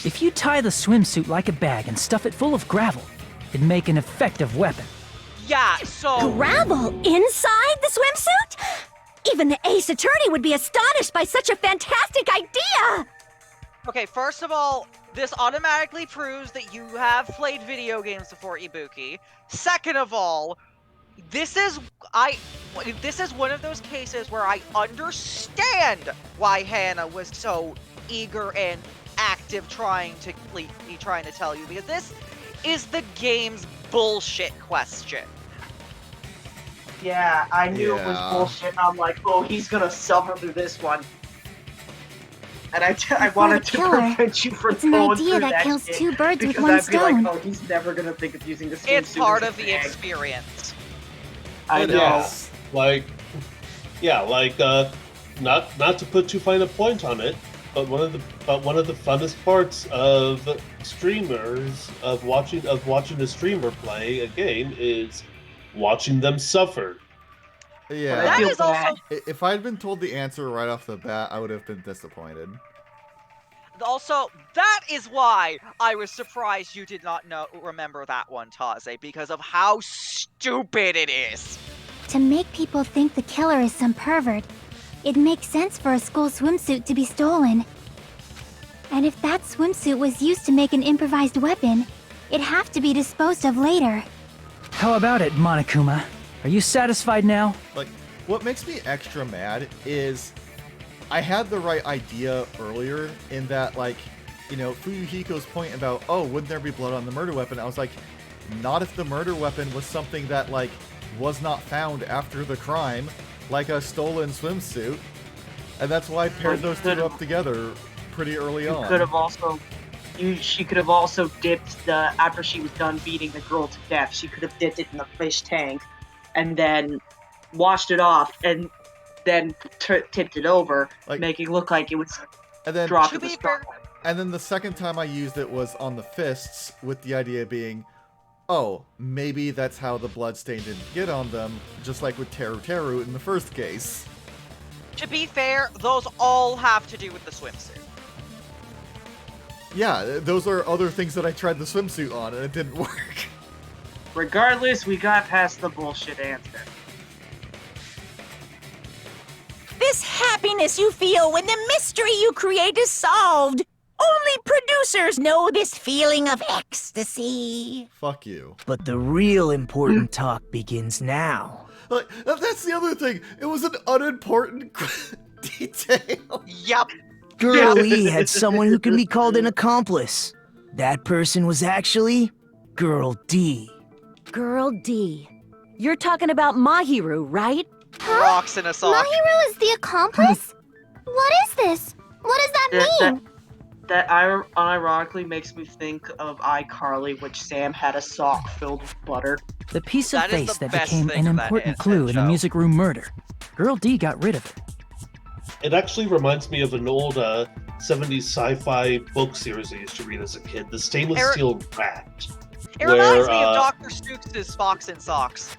If you tie the swimsuit like a bag and stuff it full of gravel, it'd make an effective weapon. Yeah, so... Gravel inside the swimsuit? Even the ace attorney would be astonished by such a fantastic idea! Okay, first of all, this automatically proves that you have played video games before, Ibuki. Second of all, this is one of those cases where I understand why Hannah was so eager and active trying to tell you, because this is the game's bullshit question. Yeah, I knew it was Yeah. bullshit. I'm like, oh, he's gonna suffer through this one. And I wanted to killer, prevent you from it's an going idea through that kills shit, two birds with because one I'd be stone. like, oh, he's never gonna think of using this. It's part of the experience. I It know. is. Like, yeah, like not to put too fine a point on it, but one of the funnest parts of streamers of watching a streamer play a game is watching them suffer. Yeah. That is also If I'd been told the answer right off the bat, I would have been disappointed. Also, that is why I was surprised you did not remember that one, Taze, because of how stupid it is. To make people think the killer is some pervert, it makes sense for a school swimsuit to be stolen. And if that swimsuit was used to make an improvised weapon, it'd have to be disposed of later. How about it, Monokuma? Are you satisfied now? Like, what makes me extra mad is I had the right idea earlier in that, like, you know, Fuyuhiko's point about, oh, wouldn't there be blood on the murder weapon? I was like, not if the murder weapon was something that, like, was not found after the crime, like a stolen swimsuit. And that's why I paired those two up together pretty early on. She could have also dipped after she was done beating the girl to death, she could have dipped it in the fish tank and then washed it off and then tipped it over, making it look like it was dropped in the straw. And then the second time I used it was on the fists, with the idea being, oh, maybe that's how the bloodstain didn't get on them, just like with Teru Teru in the first case. To be fair, those all have to do with the swimsuit. Yeah, those are other things that I tried the swimsuit on, and it didn't work. Regardless, we got past the bullshit answer. This happiness you feel when the mystery you create is solved. Only producers know this feeling of ecstasy. Fuck you. But the real important talk begins now. Like, that's the other thing. It was an unimportant detail. Yup. Girl E had someone who can be called an accomplice. That person was actually Girl D. Girl D. You're talking about Mahiru, right? Rocks in a sock. Mahiru is the accomplice? What is this? What does that mean? That unironically makes me think of iCarly, which Sam had a sock filled with butter. The piece of That is face the that best became thing an of that important clue in the show. music room murder. Girl D got rid of it. It actually reminds me of an old 70s sci-fi book series I used to read as a kid, The Stainless Steel Rat. It reminds me of Dr. Seuss's Fox and Socks.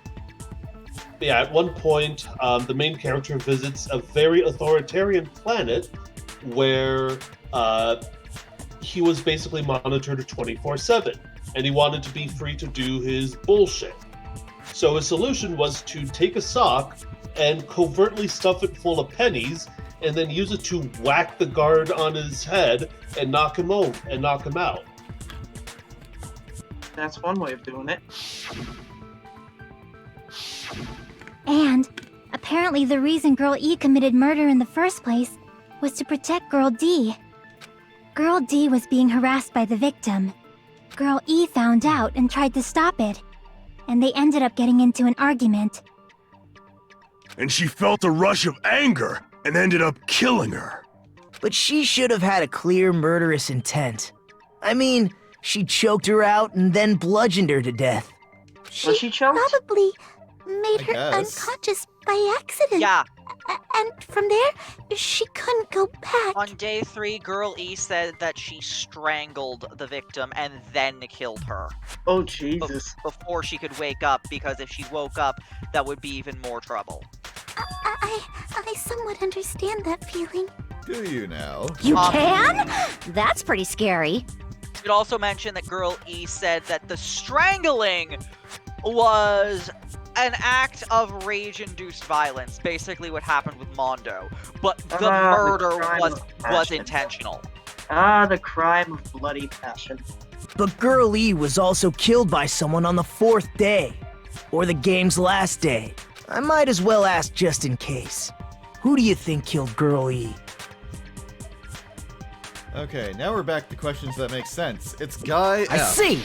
Yeah, at one point, the main character visits a very authoritarian planet where he was basically monitored 24/7, and he wanted to be free to do his bullshit. So his solution was to take a sock and covertly stuff it full of pennies, and then use it to whack the guard on his head and knock him out. That's one way of doing it. And apparently the reason Girl E committed murder in the first place was to protect Girl D. Girl D was being harassed by the victim. Girl E found out and tried to stop it, and they ended up getting into an argument. And she felt a rush of anger and ended up killing her. But she should have had a clear murderous intent. I mean, she choked her out and then bludgeoned her to death. She choked? Probably made I her guess. unconscious by accident. Yeah. And from there, she couldn't go back. On day 3, Girl E said that she strangled the victim and then killed her. Oh, Jesus. Before she could wake up, because if she woke up, that would be even more trouble. I somewhat understand that feeling. Do you now? You can? That's pretty scary. It also mentioned that Girl E said that the strangling was an act of rage-induced violence, basically what happened with Mondo, but the murder was intentional. The crime of bloody passion. But Girl E was also killed by someone on the 4th day, or the game's last day. I might as well ask just in case. Who do you think killed Girl E? Okay, now we're back to questions that make sense. It's Guy F. I see!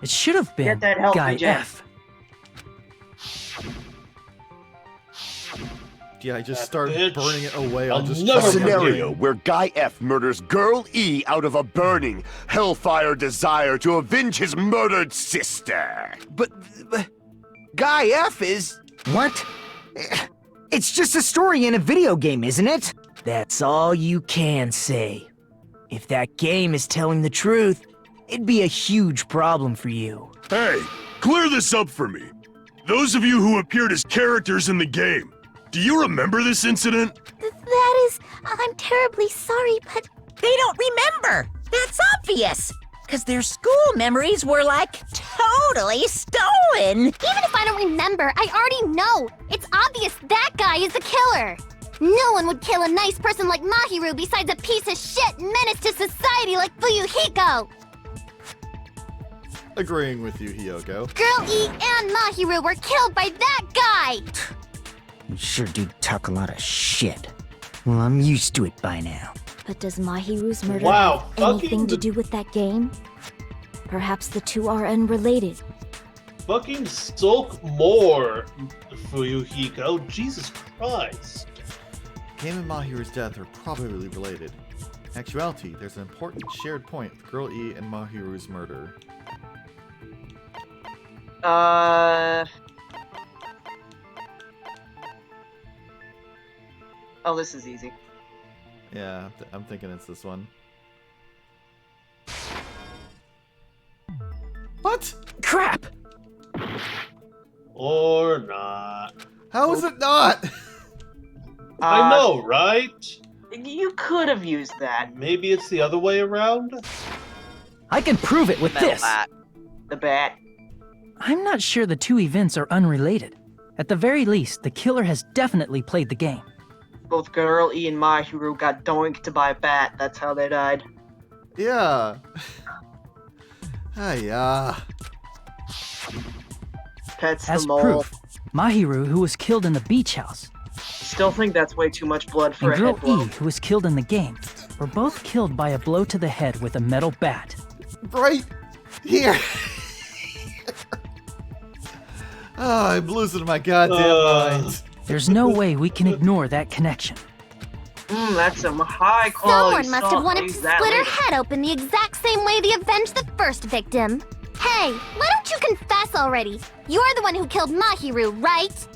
It should have been Get that healthy Guy gem. F. Yeah, I just start bitch. burning it away. I'll I'll just never try to Scenario remember. where Guy F murders Girl E out of a burning, hellfire desire to avenge his murdered sister. But Guy F is... What? It's just a story in a video game, isn't it? That's all you can say. If that game is telling the truth, it'd be a huge problem for you. Hey, clear this up for me. Those of you who appeared as characters in the game, do you remember this incident? That is, I'm terribly sorry, but They don't remember. That's obvious. Because their school memories were like totally stolen. Even if I don't remember, I already know. It's obvious that guy is the killer. No one would kill a nice person like Mahiru besides a piece of shit menace to society like Fuyuhiko. Agreeing with you, Hiyoko. Girl E and Mahiru were killed by that guy. You sure do talk a lot of shit. Well, I'm used to it by now. But does Mahiru's murder Wow, have anything fucking to do with that game? Perhaps the two are unrelated. Fucking sulk more, Fuyuhiko. Jesus Christ. Game and Mahiru's death are probably related. In actuality, there's an important shared point with Girl E and Mahiru's murder. Oh, this is easy. Yeah, I'm thinking it's this one. What? Crap! Or not. How is it not? I know, right? You could have used that. Maybe it's the other way around? I can prove it with Metal this. bat. The bat. I'm not sure the two events are unrelated. At the very least, the killer has definitely played the game. Both Girl E and Mahiru got doinked by a bat. That's how they died. Yeah. Hiya. Pets As the mole. proof, Mahiru, who was killed in the beach house, Still think that's way too much blood for and a Girl head blow. E, who was killed in the game, were both killed by a blow to the head with a metal bat. Right here. Oh, I'm losing my goddamn mind. There's no way we can ignore that connection. That's some high quality Someone must salt. have wanted I'll to use that split her later. head open the exact same way they avenged the first victim. Hey, why don't you confess already? You're the one who killed Mahiru, right?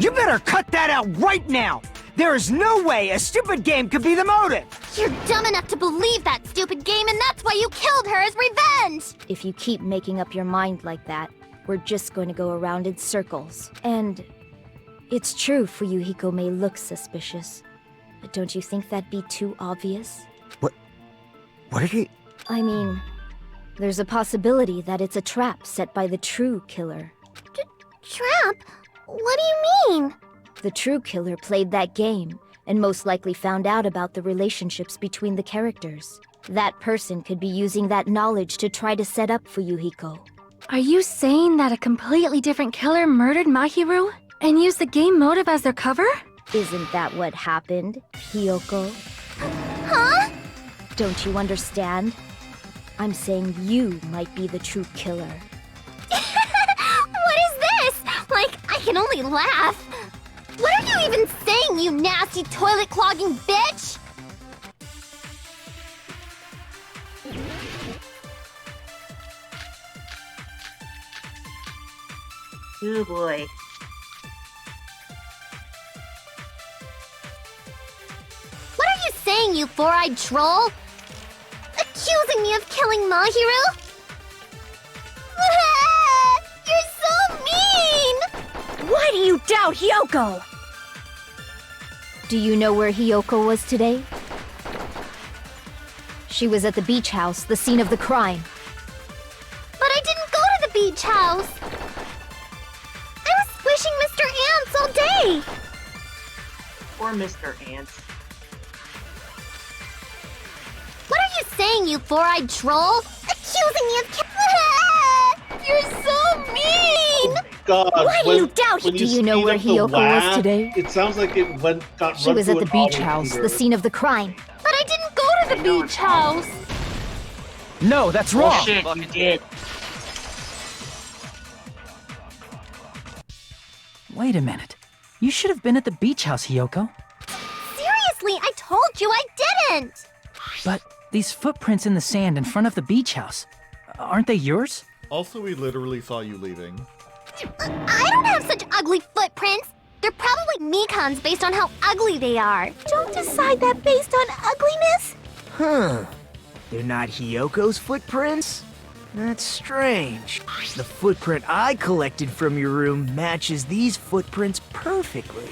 You better cut that out right now! There is no way a stupid game could be the motive! You're dumb enough to believe that stupid game, and that's why you killed her as revenge! If you keep making up your mind like that, we're just going to go around in circles. And it's true Fuyuhiko may look suspicious, but don't you think that'd be too obvious? What are you... I mean, there's a possibility that it's a trap set by the true killer. Trap? What do you mean? The true killer played that game, and most likely found out about the relationships between the characters. That person could be using that knowledge to try to set up Fuyuhiko. Are you saying that a completely different killer murdered Mahiru and used the game motive as their cover? Isn't that what happened, Hiyoko? Huh? Don't you understand? I'm saying you might be the true killer. What is this? Like, I can only laugh. What are you even saying, you nasty toilet-clogging bitch? Oh boy. What are you saying, you four-eyed troll? Accusing me of killing Mahiru? You're so mean! Why do you doubt Hiyoko? Do you know where Hiyoko was today? She was at the beach house, the scene of the crime. But I didn't go to the beach house! I was squishing Mr. Ants all day! Poor Mr. Ants. What are you saying, you four-eyed troll? Accusing me of You're so mean! God, Why do you doubt when it? Do you know speed where up the Hiyoko was laugh, today? It sounds like it got She run was through at the an beach house, auto-tuner. the scene of the crime. But I didn't go to the beach house! No, that's wrong! Bullshit, you did. Wait a minute. You should have been at the beach house, Hiyoko. Seriously, I told you I didn't! But these footprints in the sand in front of the beach house, aren't they yours? Also, we literally saw you leaving. I don't have such ugly footprints! They're probably Mikan's based on how ugly they are. Don't decide that based on ugliness! Huh. They're not Hiyoko's footprints? That's strange. The footprint I collected from your room matches these footprints perfectly.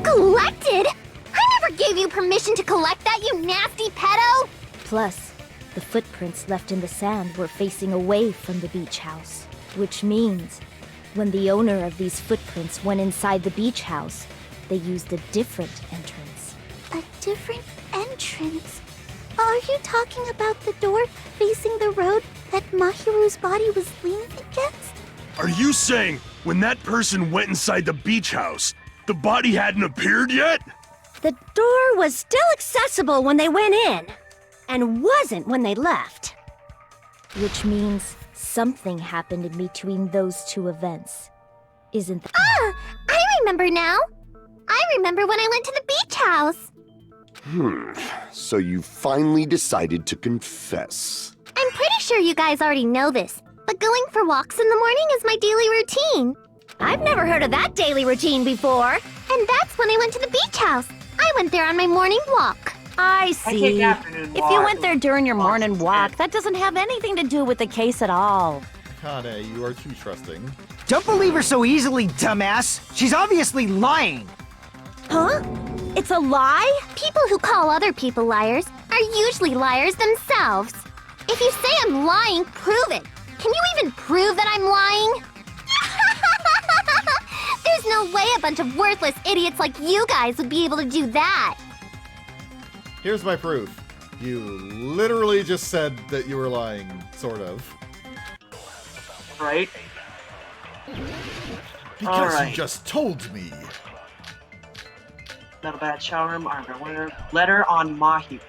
Collected? I never gave you permission to collect that, you nasty pedo! Plus, the footprints left in the sand were facing away from the beach house. Which means, when the owner of these footprints went inside the beach house, they used a different entrance. A different entrance? Are you talking about the door facing the road that Mahiru's body was leaning against? Are you saying when that person went inside the beach house, the body hadn't appeared yet? The door was still accessible when they went in, and wasn't when they left. Which means something happened in between those two events. Isn't that? Ah! I remember now! I remember when I went to the beach house! So you finally decided to confess. I'm pretty sure you guys already know this, but going for walks in the morning is my daily routine. I've never heard of that daily routine before. And that's when I went to the beach house. I went there on my morning walk. I take see. afternoon If walk. you went there during your morning walk, that doesn't have anything to do with the case at all. Kane, you are too trusting. Don't believe her so easily, dumbass! She's obviously lying! Huh? It's a lie? People who call other people liars are usually liars themselves. If you say I'm lying, prove it. Can you even prove that I'm lying? There's no way a bunch of worthless idiots like you guys would be able to do that. Here's my proof. You literally just said that you were lying, sort of. Right? Because Alright. you just told me. Not a bad shower room, armor, letter on Mahi.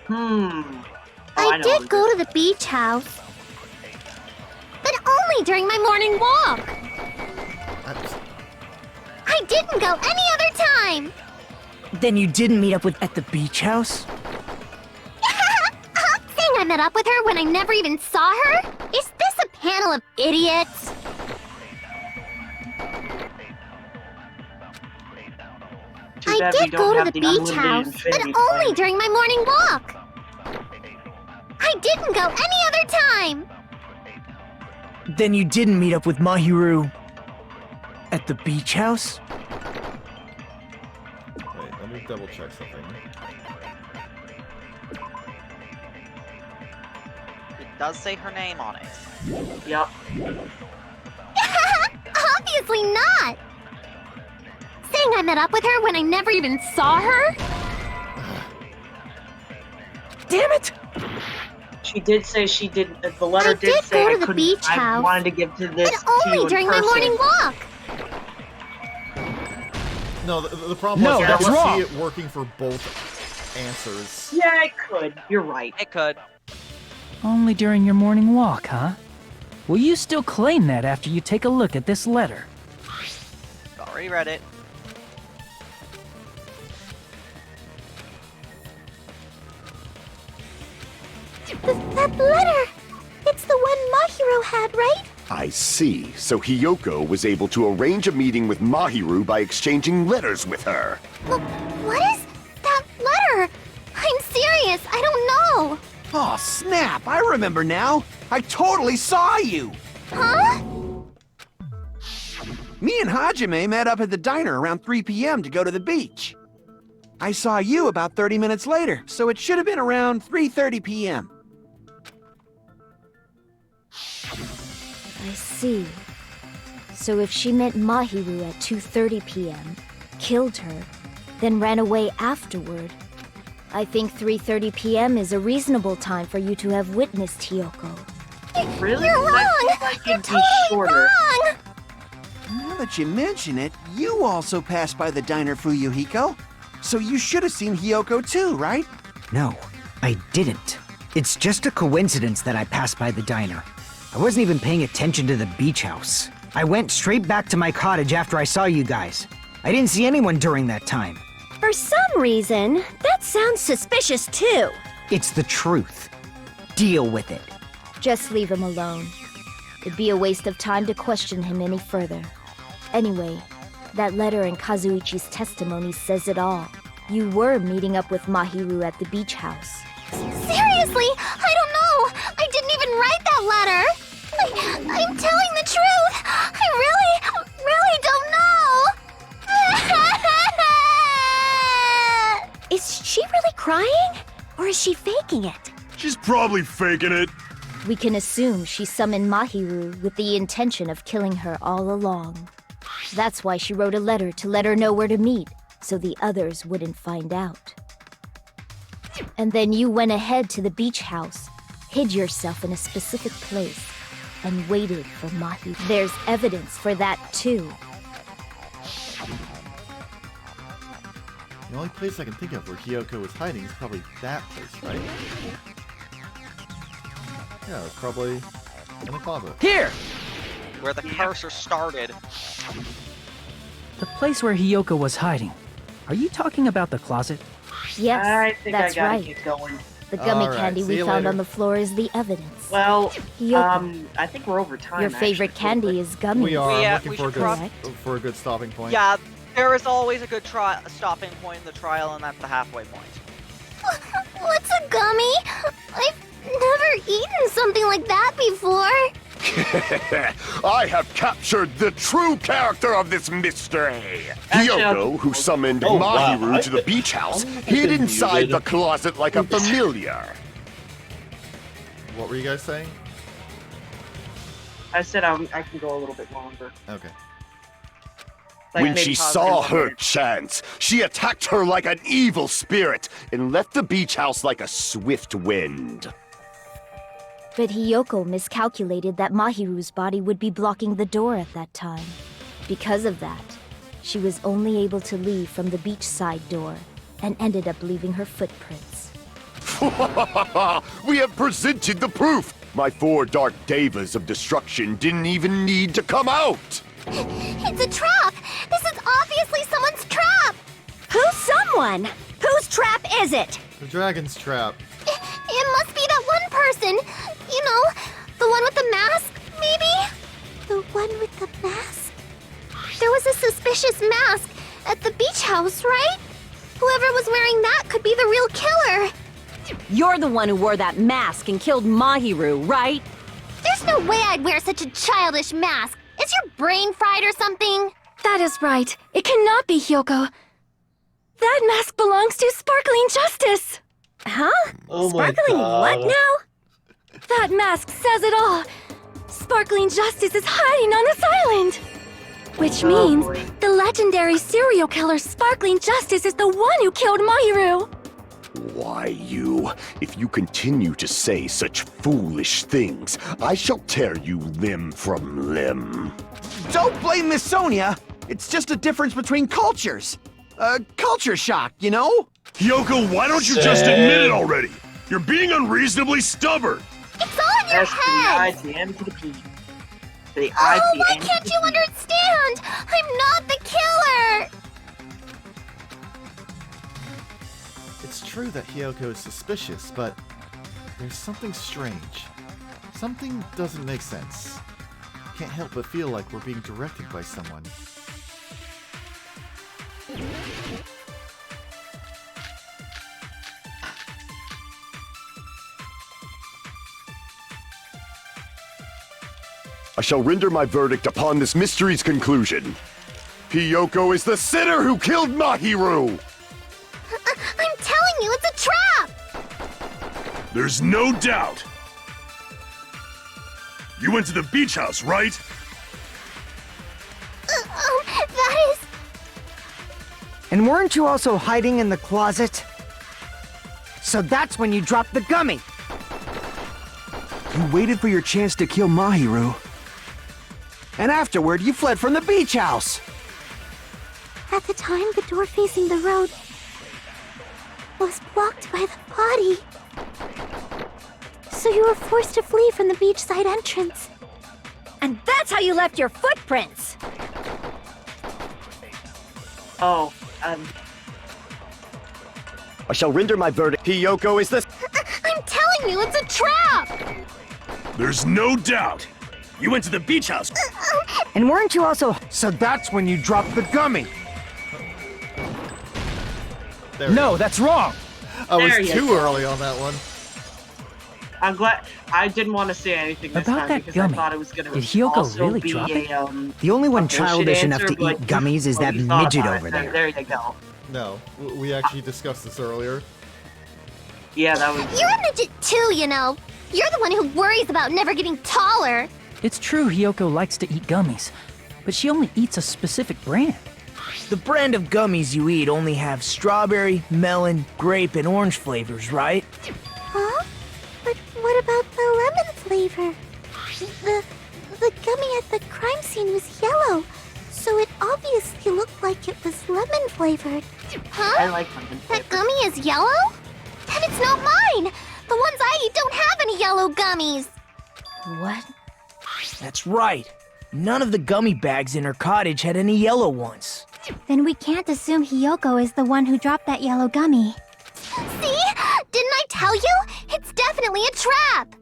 I did go to the beach house. But only during my morning walk. I didn't go any other time. Then you didn't meet up with at the beach house? Saying I met up with her when I never even saw her? Is this a panel of idiots? Too I bad we did don't go to have the the beach unlimited house, but infinity only plan. during my morning walk. I didn't go any other time. Then you didn't meet up with Mahiru at the beach house? Wait, let me double check something. It does say her name on it. Yep. Obviously not. Saying I met up with her when I never even saw her? Damn it! She did say she did. The letter I did say go I to the couldn't. beach I house, wanted to give to this but to you only in during my person. morning walk. No, the problem No, was I that's don't wrong. see it working for both answers. Yeah, it could. You're right. It could. Only during your morning walk, huh? Will you still claim that after you take a look at this letter? Already read it. That letter! It's the one Mahiro had, right? I see. So Hiyoko was able to arrange a meeting with Mahiru by exchanging letters with her. What is that letter? I'm serious, I don't know. Oh, snap! I remember now. I totally saw you. Huh? Me and Hajime met up at the diner around 3 p.m. to go to the beach. I saw you about 30 minutes later, so it should have been around 3:30 p.m. I see. So if she met Mahiru at 2:30 p.m., killed her, then ran away afterward, I think 3:30 p.m. is a reasonable time for you to have witnessed Hiyoko. Really? You're That wrong! seems like You're it'd be totally shorter. wrong! Now that you mention it, you also passed by the diner, Fuyuhiko. So you should have seen Hiyoko too, right? No, I didn't. It's just a coincidence that I passed by the diner. I wasn't even paying attention to the beach house. I went straight back to my cottage after I saw you guys. I didn't see anyone during that time. For some reason, that sounds suspicious too. It's the truth. Deal with it. Just leave him alone. It'd be a waste of time to question him any further. Anyway, that letter in Kazuichi's testimony says it all. You were meeting up with Mahiru at the beach house. Seriously, I don't know. I didn't even write that letter. I'm telling the truth. I really don't know. Is she really crying? Or is she faking it? She's probably faking it. We can assume she summoned Mahiru with the intention of killing her all along. That's why she wrote a letter to let her know where to meet, so the others wouldn't find out. And then you went ahead to the beach house, hid yourself in a specific place, and waited for Mahiru. There's evidence for that too. The only place I can think of where Hiyoko was hiding is probably that place, right? Yeah, it's probably in the closet. Here! Where the cursor started. The place where Hiyoko was hiding. Are you talking about the closet? Yes, I think that's I gotta right. get going. The gummy All right, candy see we you found later. on the floor is the evidence. Well, Hiyoko, I think we're over time. your favorite actually, a little candy bit. is gummy. We are Yeah, looking we for a should cross- for a good stopping point. Yeah, there is always a good stopping point in the trial, and that's the halfway point. What's a gummy? I've never eaten something like that before. I have captured the true character of this mystery. Actually, Hiyoko, who summoned Oh, wow. Mahiru to the beach house, I've hid been inside muted. the closet like a familiar. What were you guys saying? I said I can go a little bit longer. Okay. Like When maybe she pause saw in her 1 minute. chance, she attacked her like an evil spirit and left the beach house like a swift wind. But Hiyoko miscalculated that Mahiru's body would be blocking the door at that time. Because of that, she was only able to leave from the beachside door and ended up leaving her footprints. We have presented the proof! My 4 dark devas of destruction didn't even need to come out! It's a trap. This is obviously someone's trap. Who's someone? someone. Whose trap is it? The dragon's trap. It must be that one person. You know, the one with the mask, maybe? The one with the mask? There was a suspicious mask at the beach house, right? Whoever was wearing that could be the real killer. You're the one who wore that mask and killed Mahiru, right? There's no way I'd wear such a childish mask. Is your brain fried or something? That is right. It cannot be Hyoko. That mask belongs to Sparkling Justice. Huh? Oh my Sparkling what God. now? That mask says it all. Sparkling Justice is hiding on this island. Which means the legendary serial killer Sparkling Justice is the one who killed Mahiru. Why, you? If you continue to say such foolish things, I shall tear you limb from limb. Don't blame Miss Sonia. It's just a difference between cultures. Culture shock, you know? Hyoko, why don't you just admit it already? You're being unreasonably stubborn. It's all in your S to the head. I to the M to the P. To the I to the Why N to can't the you P. understand? I'm not the killer. It's true that Hyoko is suspicious, but there's something strange. Something doesn't make sense. Can't help but feel like we're being directed by someone. I shall render my verdict upon this mystery's conclusion. Hyoko is the sinner who killed Mahiru! I'm telling you, it's a trap. There's no doubt. You went to the beach house, right? That is... And weren't you also hiding in the closet? So that's when you dropped the gummy. You waited for your chance to kill Mahiru. And afterward, you fled from the beach house. At the time, the door facing the road was blocked by the body. So you were forced to flee from the beachside entrance. And that's how you left your footprints. Oh, I shall render my verdict. Hyoko is the... I'm telling you, it's a trap! There's no doubt. You went to the beach house. And weren't you also... So that's when you dropped the gummy. No, that's wrong. I There was you too go. early on that one. I'm glad I didn't want to say anything this About time that because gummy, I thought it was going to did Hyoko also really be drop it? The only one a bullshit childish enough answer, to eat but- gummies is well, that you thought midget about over it, there. then there you go. No, we actually discussed this earlier. Yeah, that was. You're a midget too, you know. You're the one who worries about never getting taller. It's true Hyoko likes to eat gummies, but she only eats a specific brand. The brand of gummies you eat only have strawberry, melon, grape, and orange flavors, right? Huh? But what about the lemon flavor? The gummy at the crime scene was yellow, so it obviously looked like it was lemon flavored. Huh? I like lemon That gummy is yellow? Then it's not mine! The ones I eat don't have any yellow gummies! What? That's right. None of the gummy bags in her cottage had any yellow ones. Then we can't assume Hyoko is the one who dropped that yellow gummy. See? Didn't I tell you? It's definitely a trap!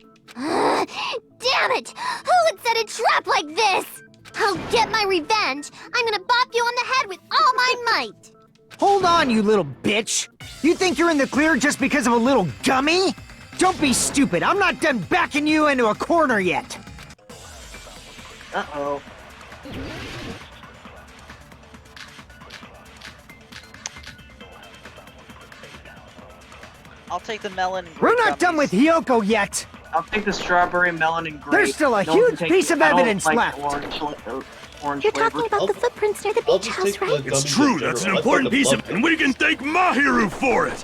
Damn it! Who would set a trap like this? I'll get my revenge! I'm gonna bop you on the head with all my might! Hold on, you little bitch! You think you're in the clear just because of a little gummy? Don't be stupid. I'm not done backing you into a corner yet. Uh-oh. I'll take the melon and We're grape not done gummies. with Hyoko yet. I'll take the strawberry, melon, and grape. There's still a No one huge can take piece of I don't evidence like left. Orange You're flavor. talking about the footprints near the I'll beach just house, take the right? It's gummies true, in that's an general. I important thought the piece of... bump- And we can thank Mahiru for it!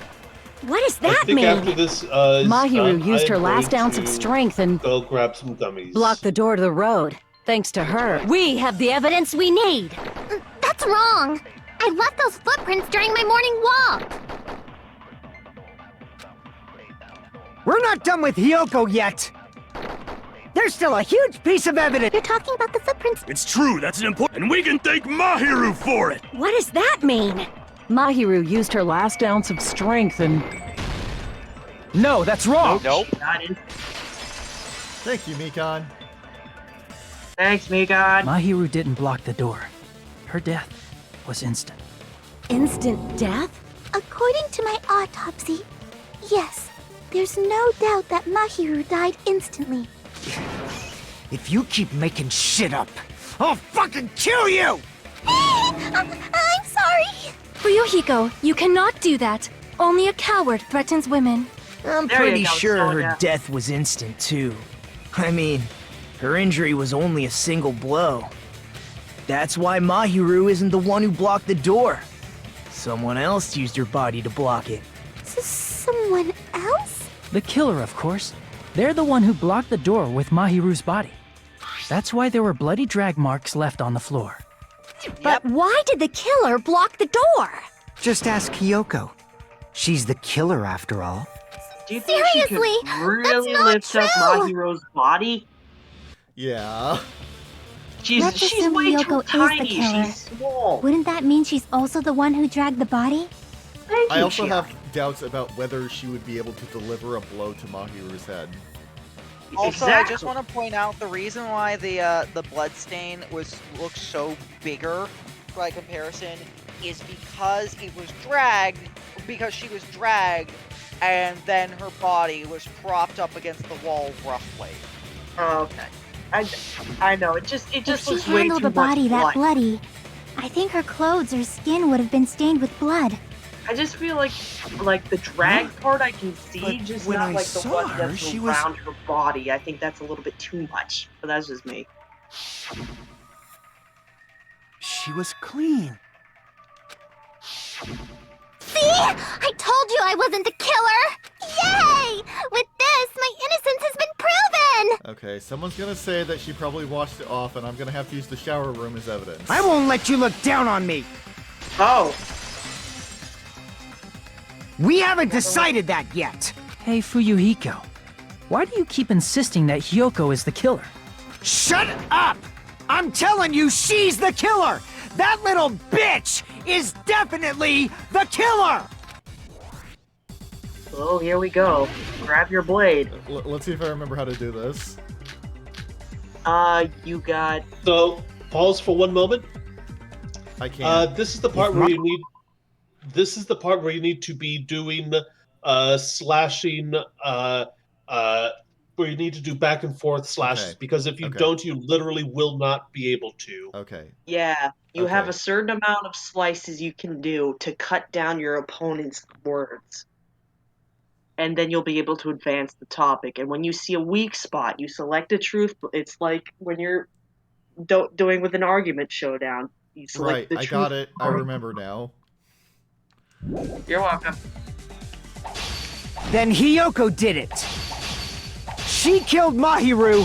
What does I that think mean? after this, Mahiru stop, used her I'm last going ounce of to strength and go grab some gummies. blocked the door to the road. Thanks to her, we have the evidence we need. That's wrong! I left those footprints during my morning walk! We're not done with Hyoko yet. There's still a huge piece of evidence. You're talking about the footprints. It's true, that's an important... And we can thank Mahiru for it! What does that mean? Mahiru used her last ounce of strength and... No, that's wrong! Nope. Thank you, Mikan. Thanks, Mikan. Mahiru didn't block the door. Her death was instant. Instant death? According to my autopsy, yes, there's no doubt that Mahiru died instantly. If you keep making shit up, I'll fucking kill you! I'm sorry! Fuyuhiko, you cannot do that. Only a coward threatens women. I'm There you pretty go, sure her Sonya. death was instant, too. I mean, her injury was only a single blow. That's why Mahiru isn't the one who blocked the door. Someone else used her body to block it. Someone else? The killer, of course. They're the one who blocked the door with Mahiru's body. That's why there were bloody drag marks left on the floor. But why did the killer block the door? Just ask Hiyoko. She's the killer, after all. Do you think Seriously? she could really That's not lift up true. Mahiro's body? Yeah. Let's She's assume way Hiyoko too is the tiny. killer. She's small. Wouldn't that mean she's also the one who dragged the body? Thank I you, also Shion. have doubts about whether she would be able to deliver a blow to Mahiru's head. Also, I just want to point out the reason why the blood stain looks so bigger by comparison is because she was dragged, and then her body was propped up against the wall roughly. Oh, okay. I know. It just If she looks way handled too a body much that blood. bloody, I think her clothes or skin would have been stained with blood. I just feel like the drag part I can see, But just when not I like the saw one her, that's she was- around her body. I think that's a little bit too much. But that's just me. She was clean. See? I told you I wasn't the killer! Yay! With this, my innocence has been proven! Okay, someone's gonna say that she probably washed it off, and I'm gonna have to use the shower room as evidence. I won't let you look down on me! Oh! We haven't decided that yet! Hey, Fuyuhiko. Why do you keep insisting that Hiyoko is the killer? Shut up! I'm telling you, she's the killer! That little bitch is definitely the killer! Oh, here we go. Grab your blade. Let's see if I remember how to do this. You got... So, pause for one moment. I can't. This is the part where you need. This is the part where you need to be doing slashing. Where you need to do back and forth slashes, Okay. because if you Okay. don't, you literally will not be able to. Okay. Yeah, you have Okay. a certain amount of slices you can do to cut down your opponent's words. And then you'll be able to advance the topic. And when you see a weak spot, you select a truth. It's like when you're doing with an argument showdown. You select Right, the I truth. got it. I remember now. You're welcome. Then Hiyoko did it. She killed Mahiru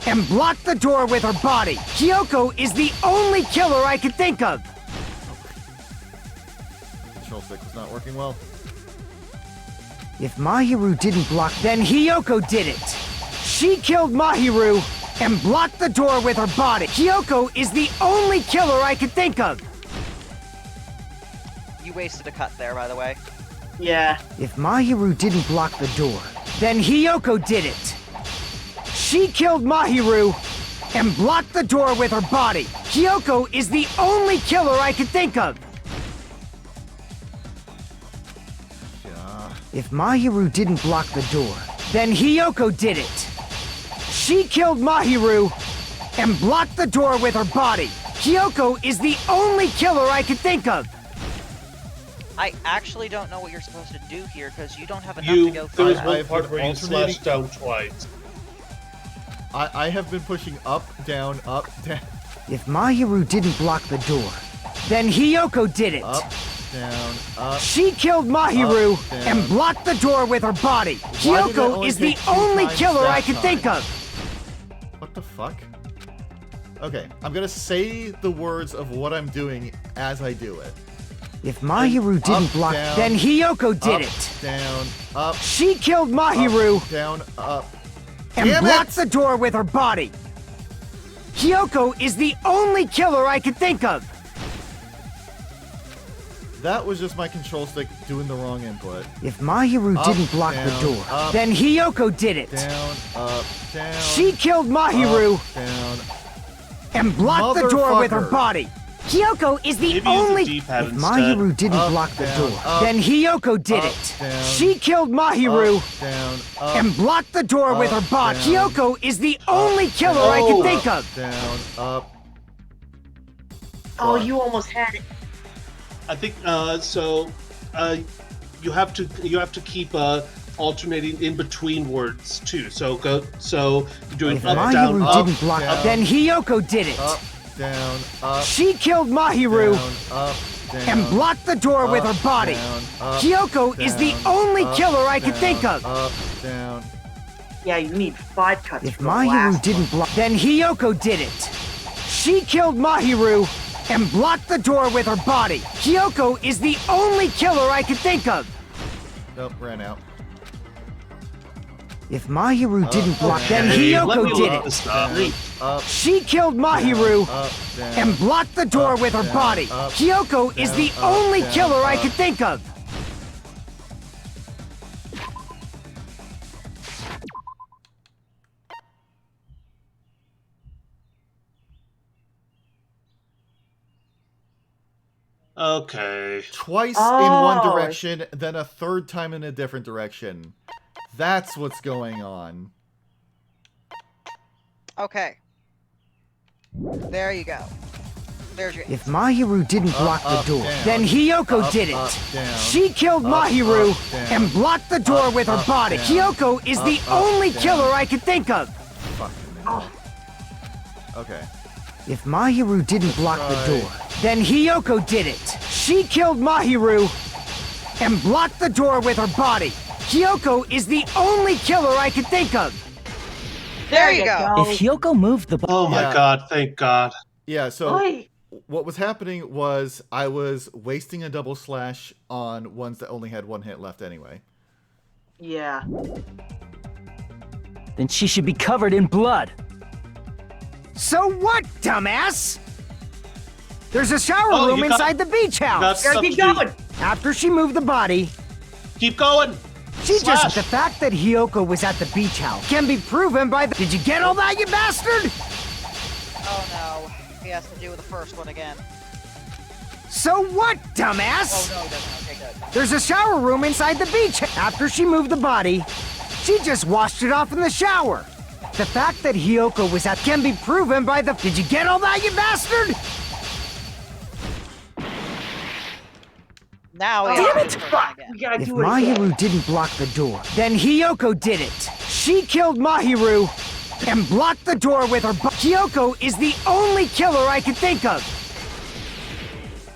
and blocked the door with her body. Hiyoko is the only killer I could think of. Control stick was not working well. If Mahiru didn't block, then Hiyoko did it. She killed Mahiru and blocked the door with her body. Hiyoko is the only killer I could think of. You wasted a cut there, by the way. Yeah. If Mahiru didn't block the door, then Hiyoko did it. She killed Mahiru and blocked the door with her body. Hiyoko is the only killer I could think of. Yeah. If Mahiru didn't block the door, then Hiyoko did it. She killed Mahiru and blocked the door with her body. Hiyoko is the only killer I could think of. I actually don't know what you're supposed to do here because you don't have enough to go There through. was that. one part where you alternating- slashed down twice. I have been pushing up, down, up, down. If Mahiru didn't block the door, then Hiyoko did it. Up, down, up. She killed Mahiru Up, down. and blocked the door with her body. Why did it Hiyoko only is the take two only times killer that I could think time? of. What the fuck? Okay, I'm gonna say the words of what I'm doing as I do it. If Mahiru didn't Up, block, down, then Hiyoko did up, it. Down, up. She killed Mahiru Up, down, up. and Damn blocked it! the door with her body. Hiyoko is the only killer I could think of. That was just my control stick doing the wrong input. If Mahiru Up, didn't block down, the door, up, then Hiyoko did it. Down, up, down. She killed Mahiru Up, down. and blocked the door with her Motherfucker. body. Hiyoko is the Maybe use the only. D-pad If instead. Mahiru didn't Up, block the down, door, up, then Hiyoko did up, it. down, She killed Mahiru Up, down, up, and blocked the door with her up, body. down, Hiyoko is the only killer I can think of. down, up. Oh, you almost had it. I think you have to keep alternating in between words too. So you're doing If up, Mahiru down, up, didn't block, down, then Hiyoko did it. Up, down, up. She killed Mahiru Down, up, down, and blocked the door with up, her body. down, up, Hiyoko is the down, only up, killer I can down, think of. Up, down. Yeah, you need 5 cuts. If for the Mahiru last didn't one. block, then Hiyoko did it. She killed Mahiru and blocked the door with her body. Hiyoko is the only killer I can think of. Nope, ran out. If Mahiru didn't block, then Hey, let Hiyoko me did look it. this stuff. Up, She killed Mahiru up, down, and blocked the door up, with her down, body. up, Hiyoko is down, the up, only down, killer I up. can think of. Okay. Twice in Oh. one direction, then a third time in a different direction. That's what's going on. Okay. There you go. There's your. If Mahiru didn't block up, the door, down. then Hiyoko Up, did it. up, down. She killed Up, Mahiru up, down. and blocked the door Up, with her up, body. down. Hiyoko is the Up, up, only down. killer I can think of. Fuck. Oh. Okay. If Mahiru didn't block the Right. door, then Hiyoko did it. She killed Mahiru and blocked the door with her body. Hiyoko is the only killer I can think of. There you go. If Hyoko moved the Oh my Yeah. god, thank god. Yeah, so Oi. what was happening was I was wasting a double slash on ones that only had one hit left anyway. Yeah. then she should be covered in blood. So what, dumbass? There's a shower Oh, room you got- inside the beach got house. stuff Keep to do. going. After she moved the body, Keep going. she Slash. just the fact that Hiyoko was at the beach house can be proven by the. Did you get all that, you bastard? Oh no. He has to do with the first one again. So what, Oh dumbass? no, he doesn't. Okay, good. There's a shower room inside the beach. After she moved the body, she just washed it off in the shower. The fact that Hiyoko was at can be proven by the. Did you get all that, you bastard? Now he Damn has it! to do the first Fuck! one again. We gotta If do it again. Mahiru didn't block the door, then Hiyoko did it. She killed Mahiru and blocked the door with her. Hiyoko is the only killer I can think of.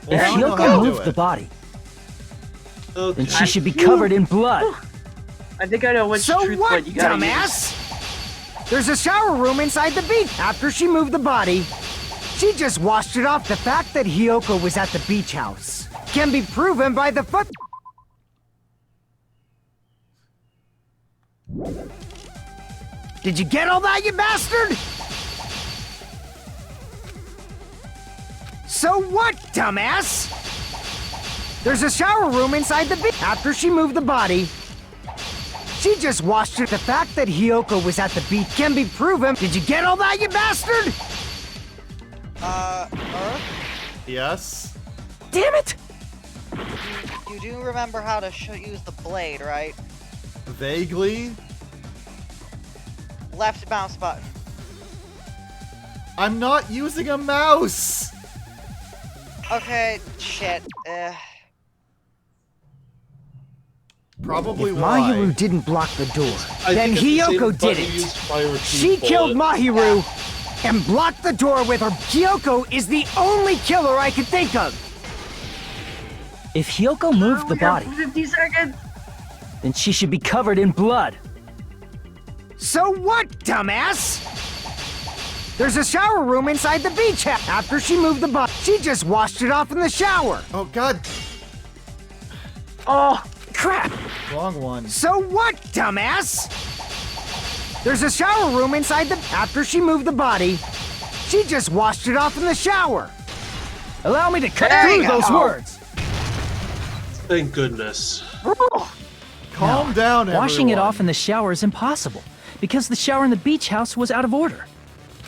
If Well, I know how Hyoko to do moved it. the body, Okay. then she should be covered in blood. I think I know which So truth what, one you gotta dumbass? There's a shower room inside the beach. After she moved the body, she just washed it off. The fact that Hiyoko was at the beach house can be proven by the foot. Did you get all that, you bastard? So what, dumbass? There's a shower room inside the beach. After she moved the body, she just washed it. The fact that Hiyoko was at the beach can be proven. Did you get all that, you bastard? Earth? Yes? Damn it! You do remember how to use the blade, right? Vaguely? Left mouse button. I'm not using a mouse! Okay, shit. Probably If why. Mahiru didn't block the door, I then think it's the same Hiyoko did button it. used to fire a She two killed bullet. Mahiru and blocked the door with her. Hiyoko is the only killer I can think of. If Hyoko moved the We got body, 50 seconds. then she should be covered in blood. So what, dumbass? There's a shower room inside the beach house. After she moved the body, she just washed it off in the shower. Oh god, Oh, Crap! wrong one. So what, dumbass? There's a shower room inside the. After she moved the body, she just washed it off in the shower. Allow me to cut There through you those go. words. Thank goodness. Calm down, everyone. Washing it off in the shower is impossible, because the shower in the beach house was out of order.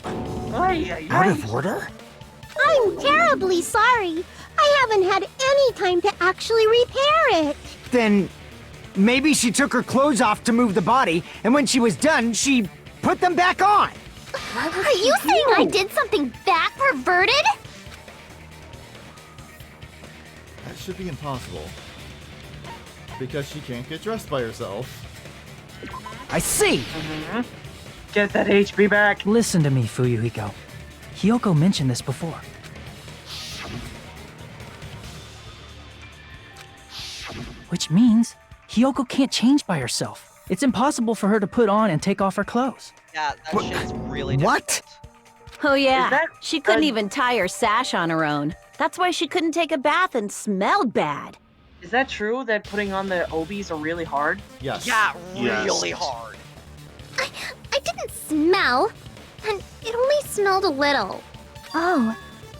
Out of order? I'm terribly sorry. I haven't had any time to actually repair it. Then maybe she took her clothes off to move the body, and when she was done, she put them back on. Are you saying I did something that perverted? That should be impossible. Because she can't get dressed by herself. I see. Get that HP back. Listen to me, Fuyuhiko. Hiyoko mentioned this before. Which means Hiyoko can't change by herself. It's impossible for her to put on and take off her clothes. Yeah, that shit's really What? difficult. Oh, yeah. that She couldn't a- even tie her sash on her own. That's why she couldn't take a bath and smelled bad. Is that true that putting on the obies are really hard? Yes. Yeah, Yes. really hard. I didn't smell, and it only smelled a little. Oh,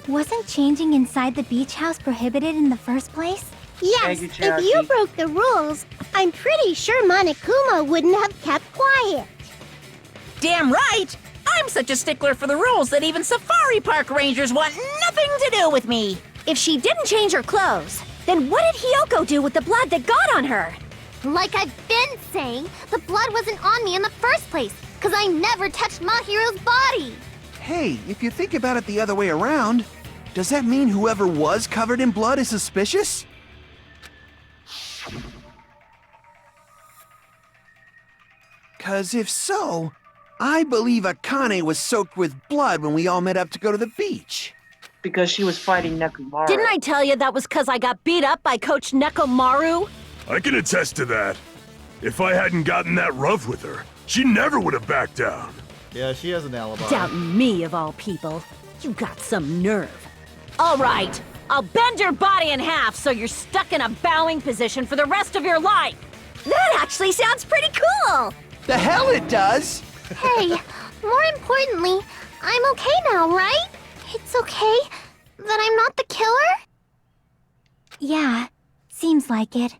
wasn't changing inside the beach house prohibited in the first place? Yes, you, if Cherokee. you broke the rules, I'm pretty sure Monokuma wouldn't have kept quiet. Damn right! I'm such a stickler for the rules that even safari park rangers want nothing to do with me. If she didn't change her clothes, then what did Hiyoko do with the blood that got on her? Like I've been saying, the blood wasn't on me in the first place, because I never touched Mahiro's body. Hey, if you think about it the other way around, does that mean whoever was covered in blood is suspicious? Cause if so, I believe Akane was soaked with blood when we all met up to go to the beach. Because she was fighting Nekomaru. Didn't I tell you that was because I got beat up by Coach Nekomaru? I can attest to that. If I hadn't gotten that rough with her, she never would have backed down. Yeah, she has an alibi. Doubting me, of all people. You got some nerve. All right, I'll bend your body in half so you're stuck in a bowing position for the rest of your life. That actually sounds pretty cool! The hell it does! Hey, more importantly, I'm okay now, right? It's okay that I'm not the killer? Yeah, seems like it.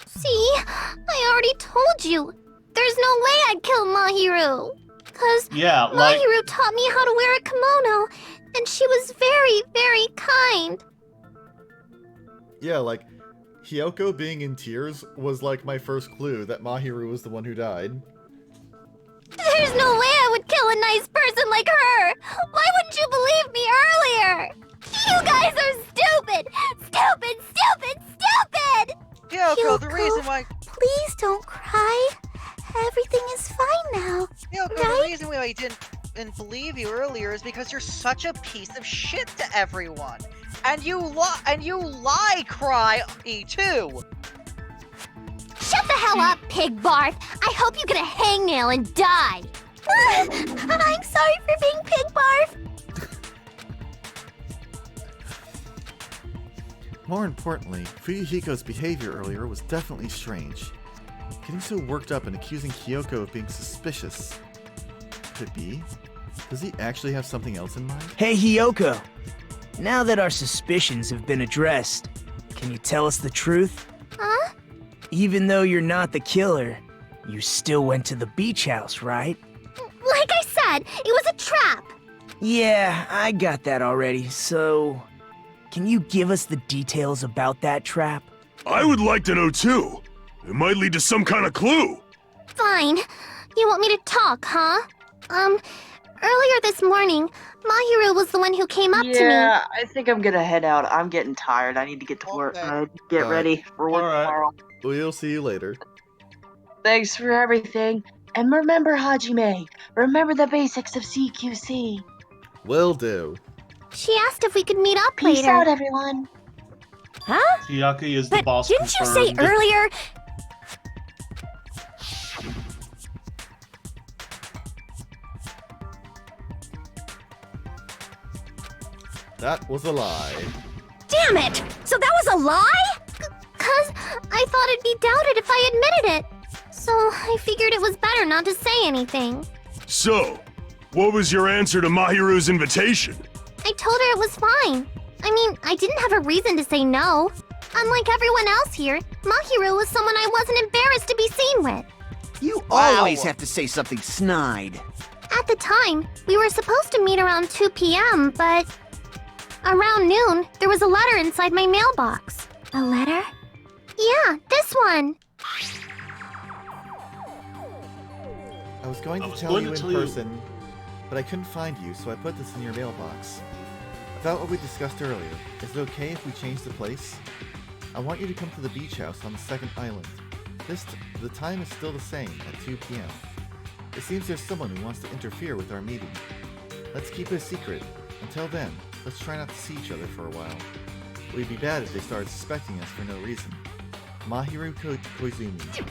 See, I already told you. There's no way I'd kill Mahiru. Cause Yeah, like, Mahiru taught me how to wear a kimono, and she was very, very kind. Yeah, like, Hiyoko being in tears was like my first clue that Mahiru was the one who died. There's no way I would kill a nice person like her! Why wouldn't you believe me earlier? You guys are stupid! Stupid, stupid, stupid! Hiyoko, the reason why... Please don't cry. Everything is fine now. Hiyoko, the right? reason why I didn't believe you earlier is because you're such a piece of shit to everyone. And you lie cry too. Shut the hell up, pig barf! I hope you get a hangnail and die! I'm sorry for being pig barf! More importantly, Fuyuhiko's behavior earlier was definitely strange. Getting so worked up and accusing Hiyoko of being suspicious. Could it be? Does he actually have something else in mind? Hey, Hiyoko. Now that our suspicions have been addressed, can you tell us the truth? Huh? Even though you're not the killer, you still went to the beach house, right? Like I said, it was a trap! Yeah, I got that already, so... Can you give us the details about that trap? I would like to know too. It might lead to some kind of clue. Fine. You want me to talk, huh? Earlier this morning, Mahiru was the one who came up to me. Yeah, I think I'm gonna head out. I'm getting tired. I need to get to work. Get Alright. ready for work tomorrow. We'll see you later. Thanks for everything. And remember, Hajime, remember the basics of CQC. Will do. She asked if we could meet up Peace later. out, everyone. Huh? Chiaki is the But boss didn't you say confirmed. earlier? That was a lie. Damn it! So that was a lie? Cause I thought it'd be doubted if I admitted it. So I figured it was better not to say anything. So, what was your answer to Mahiru's invitation? I told her it was fine. I mean, I didn't have a reason to say no. Unlike everyone else here, Mahiru was someone I wasn't embarrassed to be seen with. You Wow. always have to say something snide. At the time, we were supposed to meet around 2 p.m., but around noon, there was a letter inside my mailbox. A letter? Yeah, this one. I was going to tell you in person, but I couldn't find you, so I put this in your mailbox. About what we discussed earlier, is it okay if we change the place? I want you to come to the beach house on the second island. The time is still the same, at 2 p.m. It seems there's someone who wants to interfere with our meeting. Let's keep it a secret. Until then, let's try not to see each other for a while. It would be bad if they started suspecting us for no reason. Mahiru Koizumi.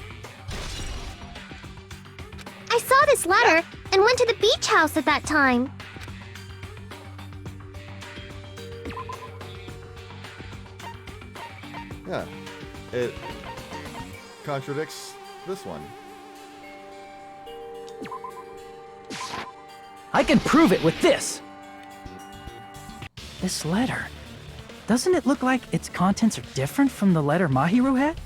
I saw this letter and went to the beach house at that time. Yeah, it contradicts this one. I can prove it with this! This letter. Doesn't it look like its contents are different from the letter Mahiru had?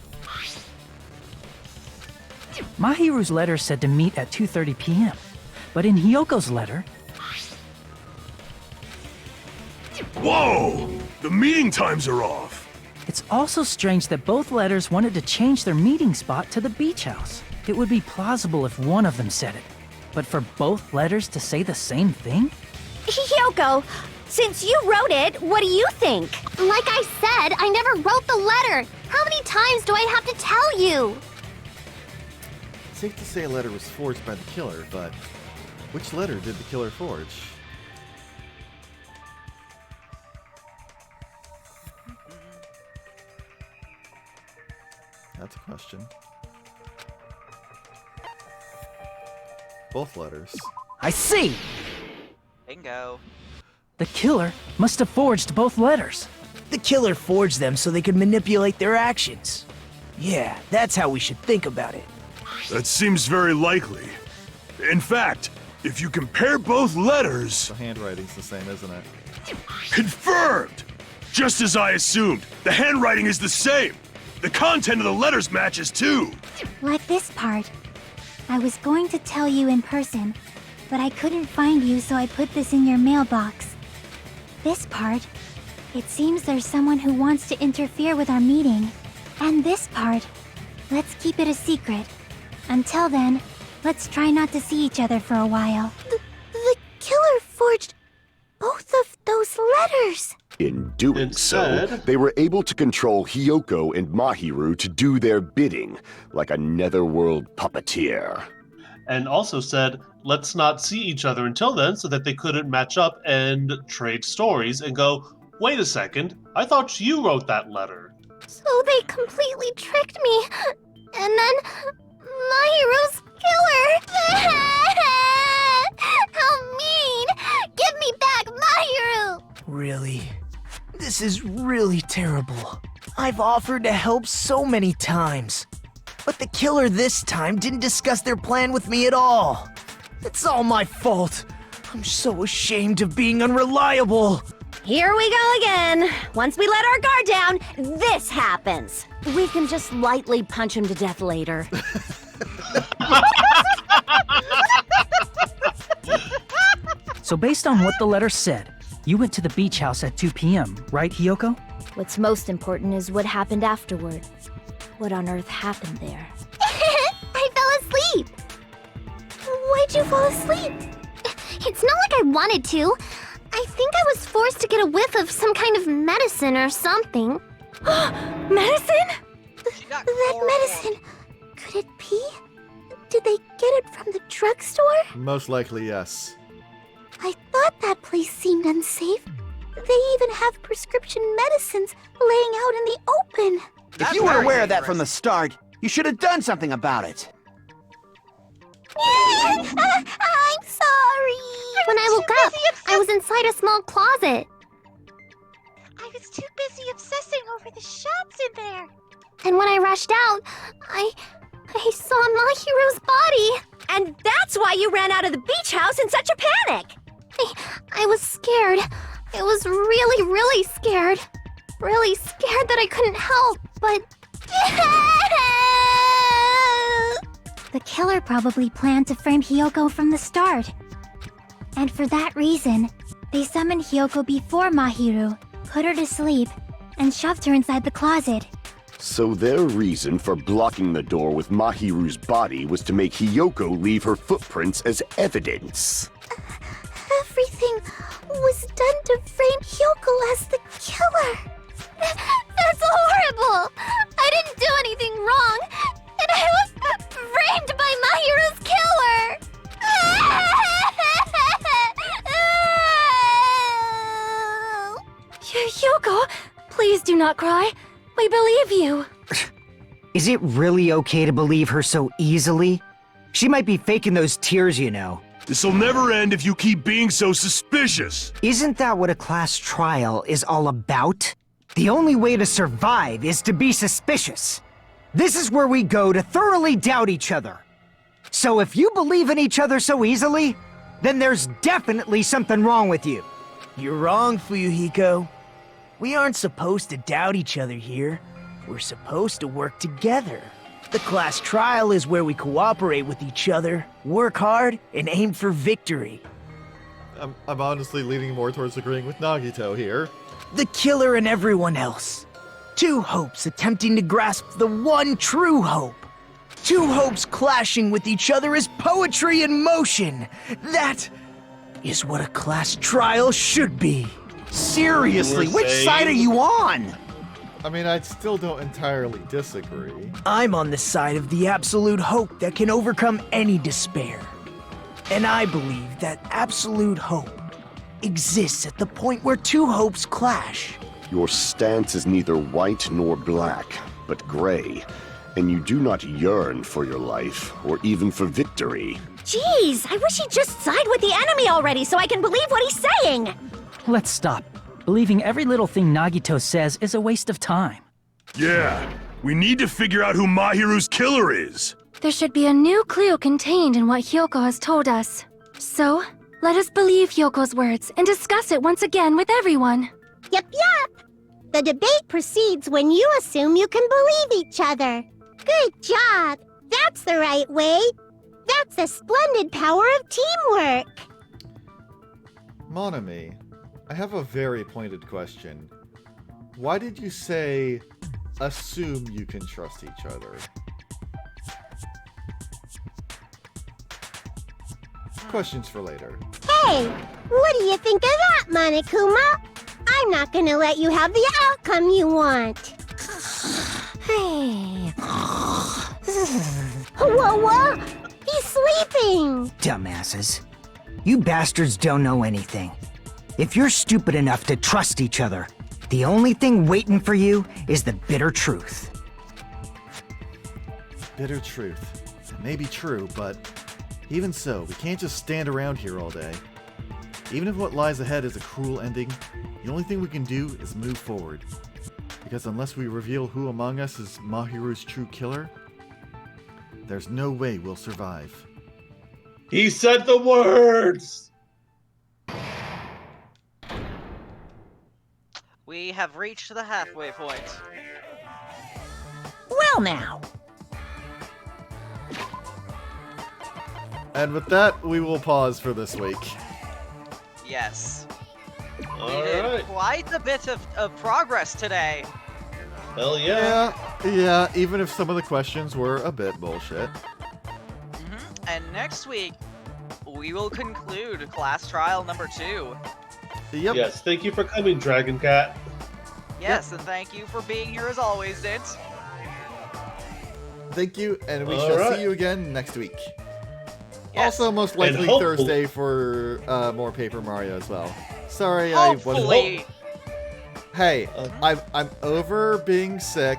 Mahiru's letter said to meet at 2:30 p.m., but in Hyoko's letter... Whoa! The meeting times are off! It's also strange that both letters wanted to change their meeting spot to the beach house. It would be plausible if one of them said it, but for both letters to say the same thing? Hyoko, since you wrote it, what do you think? Like I said, I never wrote the letter. How many times do I have to tell you? It's safe to say a letter was forged by the killer, but which letter did the killer forge? That's a question. Both letters. I see! Bingo. The killer must have forged both letters. The killer forged them so they could manipulate their actions. Yeah, that's how we should think about it. That seems very likely. In fact, if you compare both letters... The handwriting's the same, isn't it? Confirmed! Just as I assumed, the handwriting is the same. The content of the letters matches too. Like this part. I was going to tell you in person, but I couldn't find you, so I put this in your mailbox. This part. It seems there's someone who wants to interfere with our meeting. And this part. Let's keep it a secret. Until then, let's try not to see each other for a while. The killer forged both of those letters. In doing so, Instead- they were able to control Hiyoko and Mahiru to do their bidding, like a netherworld puppeteer. And also said, let's not see each other until then, so that they couldn't match up and trade stories and go, wait a second, I thought you wrote that letter. So they completely tricked me. And then Mahiru's killer. How mean! Give me back Mahiru! Really? This is really terrible. I've offered to help so many times. But the killer this time didn't discuss their plan with me at all. It's all my fault. I'm so ashamed of being unreliable. Here we go again. Once we let our guard down, this happens. We can just lightly punch him to death later. So based on what the letter said, you went to the beach house at 2 p.m., right, Hiyoko? What's most important is what happened afterward. What on earth happened there? I fell asleep. Why'd you fall asleep? It's not like I wanted to. I think I was forced to get a whiff of some kind of medicine or something. Medicine? That medicine. Could it be? Did they get it from the drugstore? Most likely, yes. I thought that place seemed unsafe. They even have prescription medicines laying out in the open. If you were aware of that from the start, you should have done something about it. I'm sorry. When I woke up, I was inside a small closet. I was too busy obsessing over the shots in there. And when I rushed out, I saw Mahiru's body. And that's why you ran out of the beach house in such a panic. I was scared. I was really, really scared. really scared that I couldn't help, but... The killer probably planned to frame Hiyoko from the start. And for that reason, they summoned Hiyoko before Mahiru, put her to sleep, and shoved her inside the closet. So their reason for blocking the door with Mahiru's body was to make Hiyoko leave her footprints as evidence. Everything was done to frame Hiyoko as the killer. That's horrible! I didn't do anything wrong, and I was framed by Mahiru's killer! Hiyoko, please do not cry. We believe you. Is it really okay to believe her so easily? She might be faking those tears, you know. This'll never end if you keep being so suspicious. Isn't that what a class trial is all about? The only way to survive is to be suspicious. This is where we go to thoroughly doubt each other. So if you believe in each other so easily, then there's definitely something wrong with you. You're wrong, Fuyuhiko. We aren't supposed to doubt each other here. We're supposed to work together. The class trial is where we cooperate with each other, work hard, and aim for victory. I'm honestly leaning more towards agreeing with Nagito here. The killer and everyone else. Two hopes attempting to grasp the one true hope. Two hopes clashing with each other is poetry in motion. That is what a class trial should be. Seriously, which side are you on? I mean, I still don't entirely disagree. I'm on the side of the absolute hope that can overcome any despair. And I believe that absolute hope exists at the point where two hopes clash. Your stance is neither white nor black, but gray, and you do not yearn for your life, or even for victory. Jeez, I wish he'd just side with the enemy already so I can believe what he's saying! Let's stop. Believing every little thing Nagito says is a waste of time. Yeah, we need to figure out who Mahiru's killer is. There should be a new clue contained in what Hiyoko has told us. So, let us believe Hyoko's words and discuss it once again with everyone. Yup, yup. The debate proceeds when you assume you can believe each other. Good job. That's the right way. That's the splendid power of teamwork. Monami, I have a very pointed question. Why did you say, assume you can trust each other? Questions for later. Hey, what do you think of that, Monokuma? I'm not gonna let you have the outcome you want. Hey. Whoa, he's sleeping. Dumbasses. You bastards don't know anything. If you're stupid enough to trust each other, the only thing waiting for you is the bitter truth. Bitter truth. It may be true, but even so, we can't just stand around here all day. Even if what lies ahead is a cruel ending, the only thing we can do is move forward. Because unless we reveal who among us is Mahiru's true killer, there's no way we'll survive. He said the words! We have reached the halfway point. Well now. And with that, we will pause for this week. Yes. All We did right. quite a bit of progress today. Hell yeah. Yeah, even if some of the questions were a bit bullshit. And next week, we will conclude class trial number 2. Yep. Yes, thank you for coming, Dragon Cat. Yes, and thank you for being here as always, Dint. Thank you, and we All shall right. see you again next week. Yes. Also, most likely hopefully- Thursday for more Paper Mario as well. Sorry, I wasn't. Hopefully. Hey, I'm over being sick.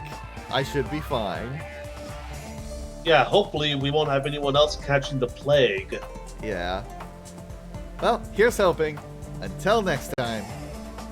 I should be fine. Yeah, hopefully we won't have anyone else catching the plague. Yeah. Well, here's hoping. Until next time.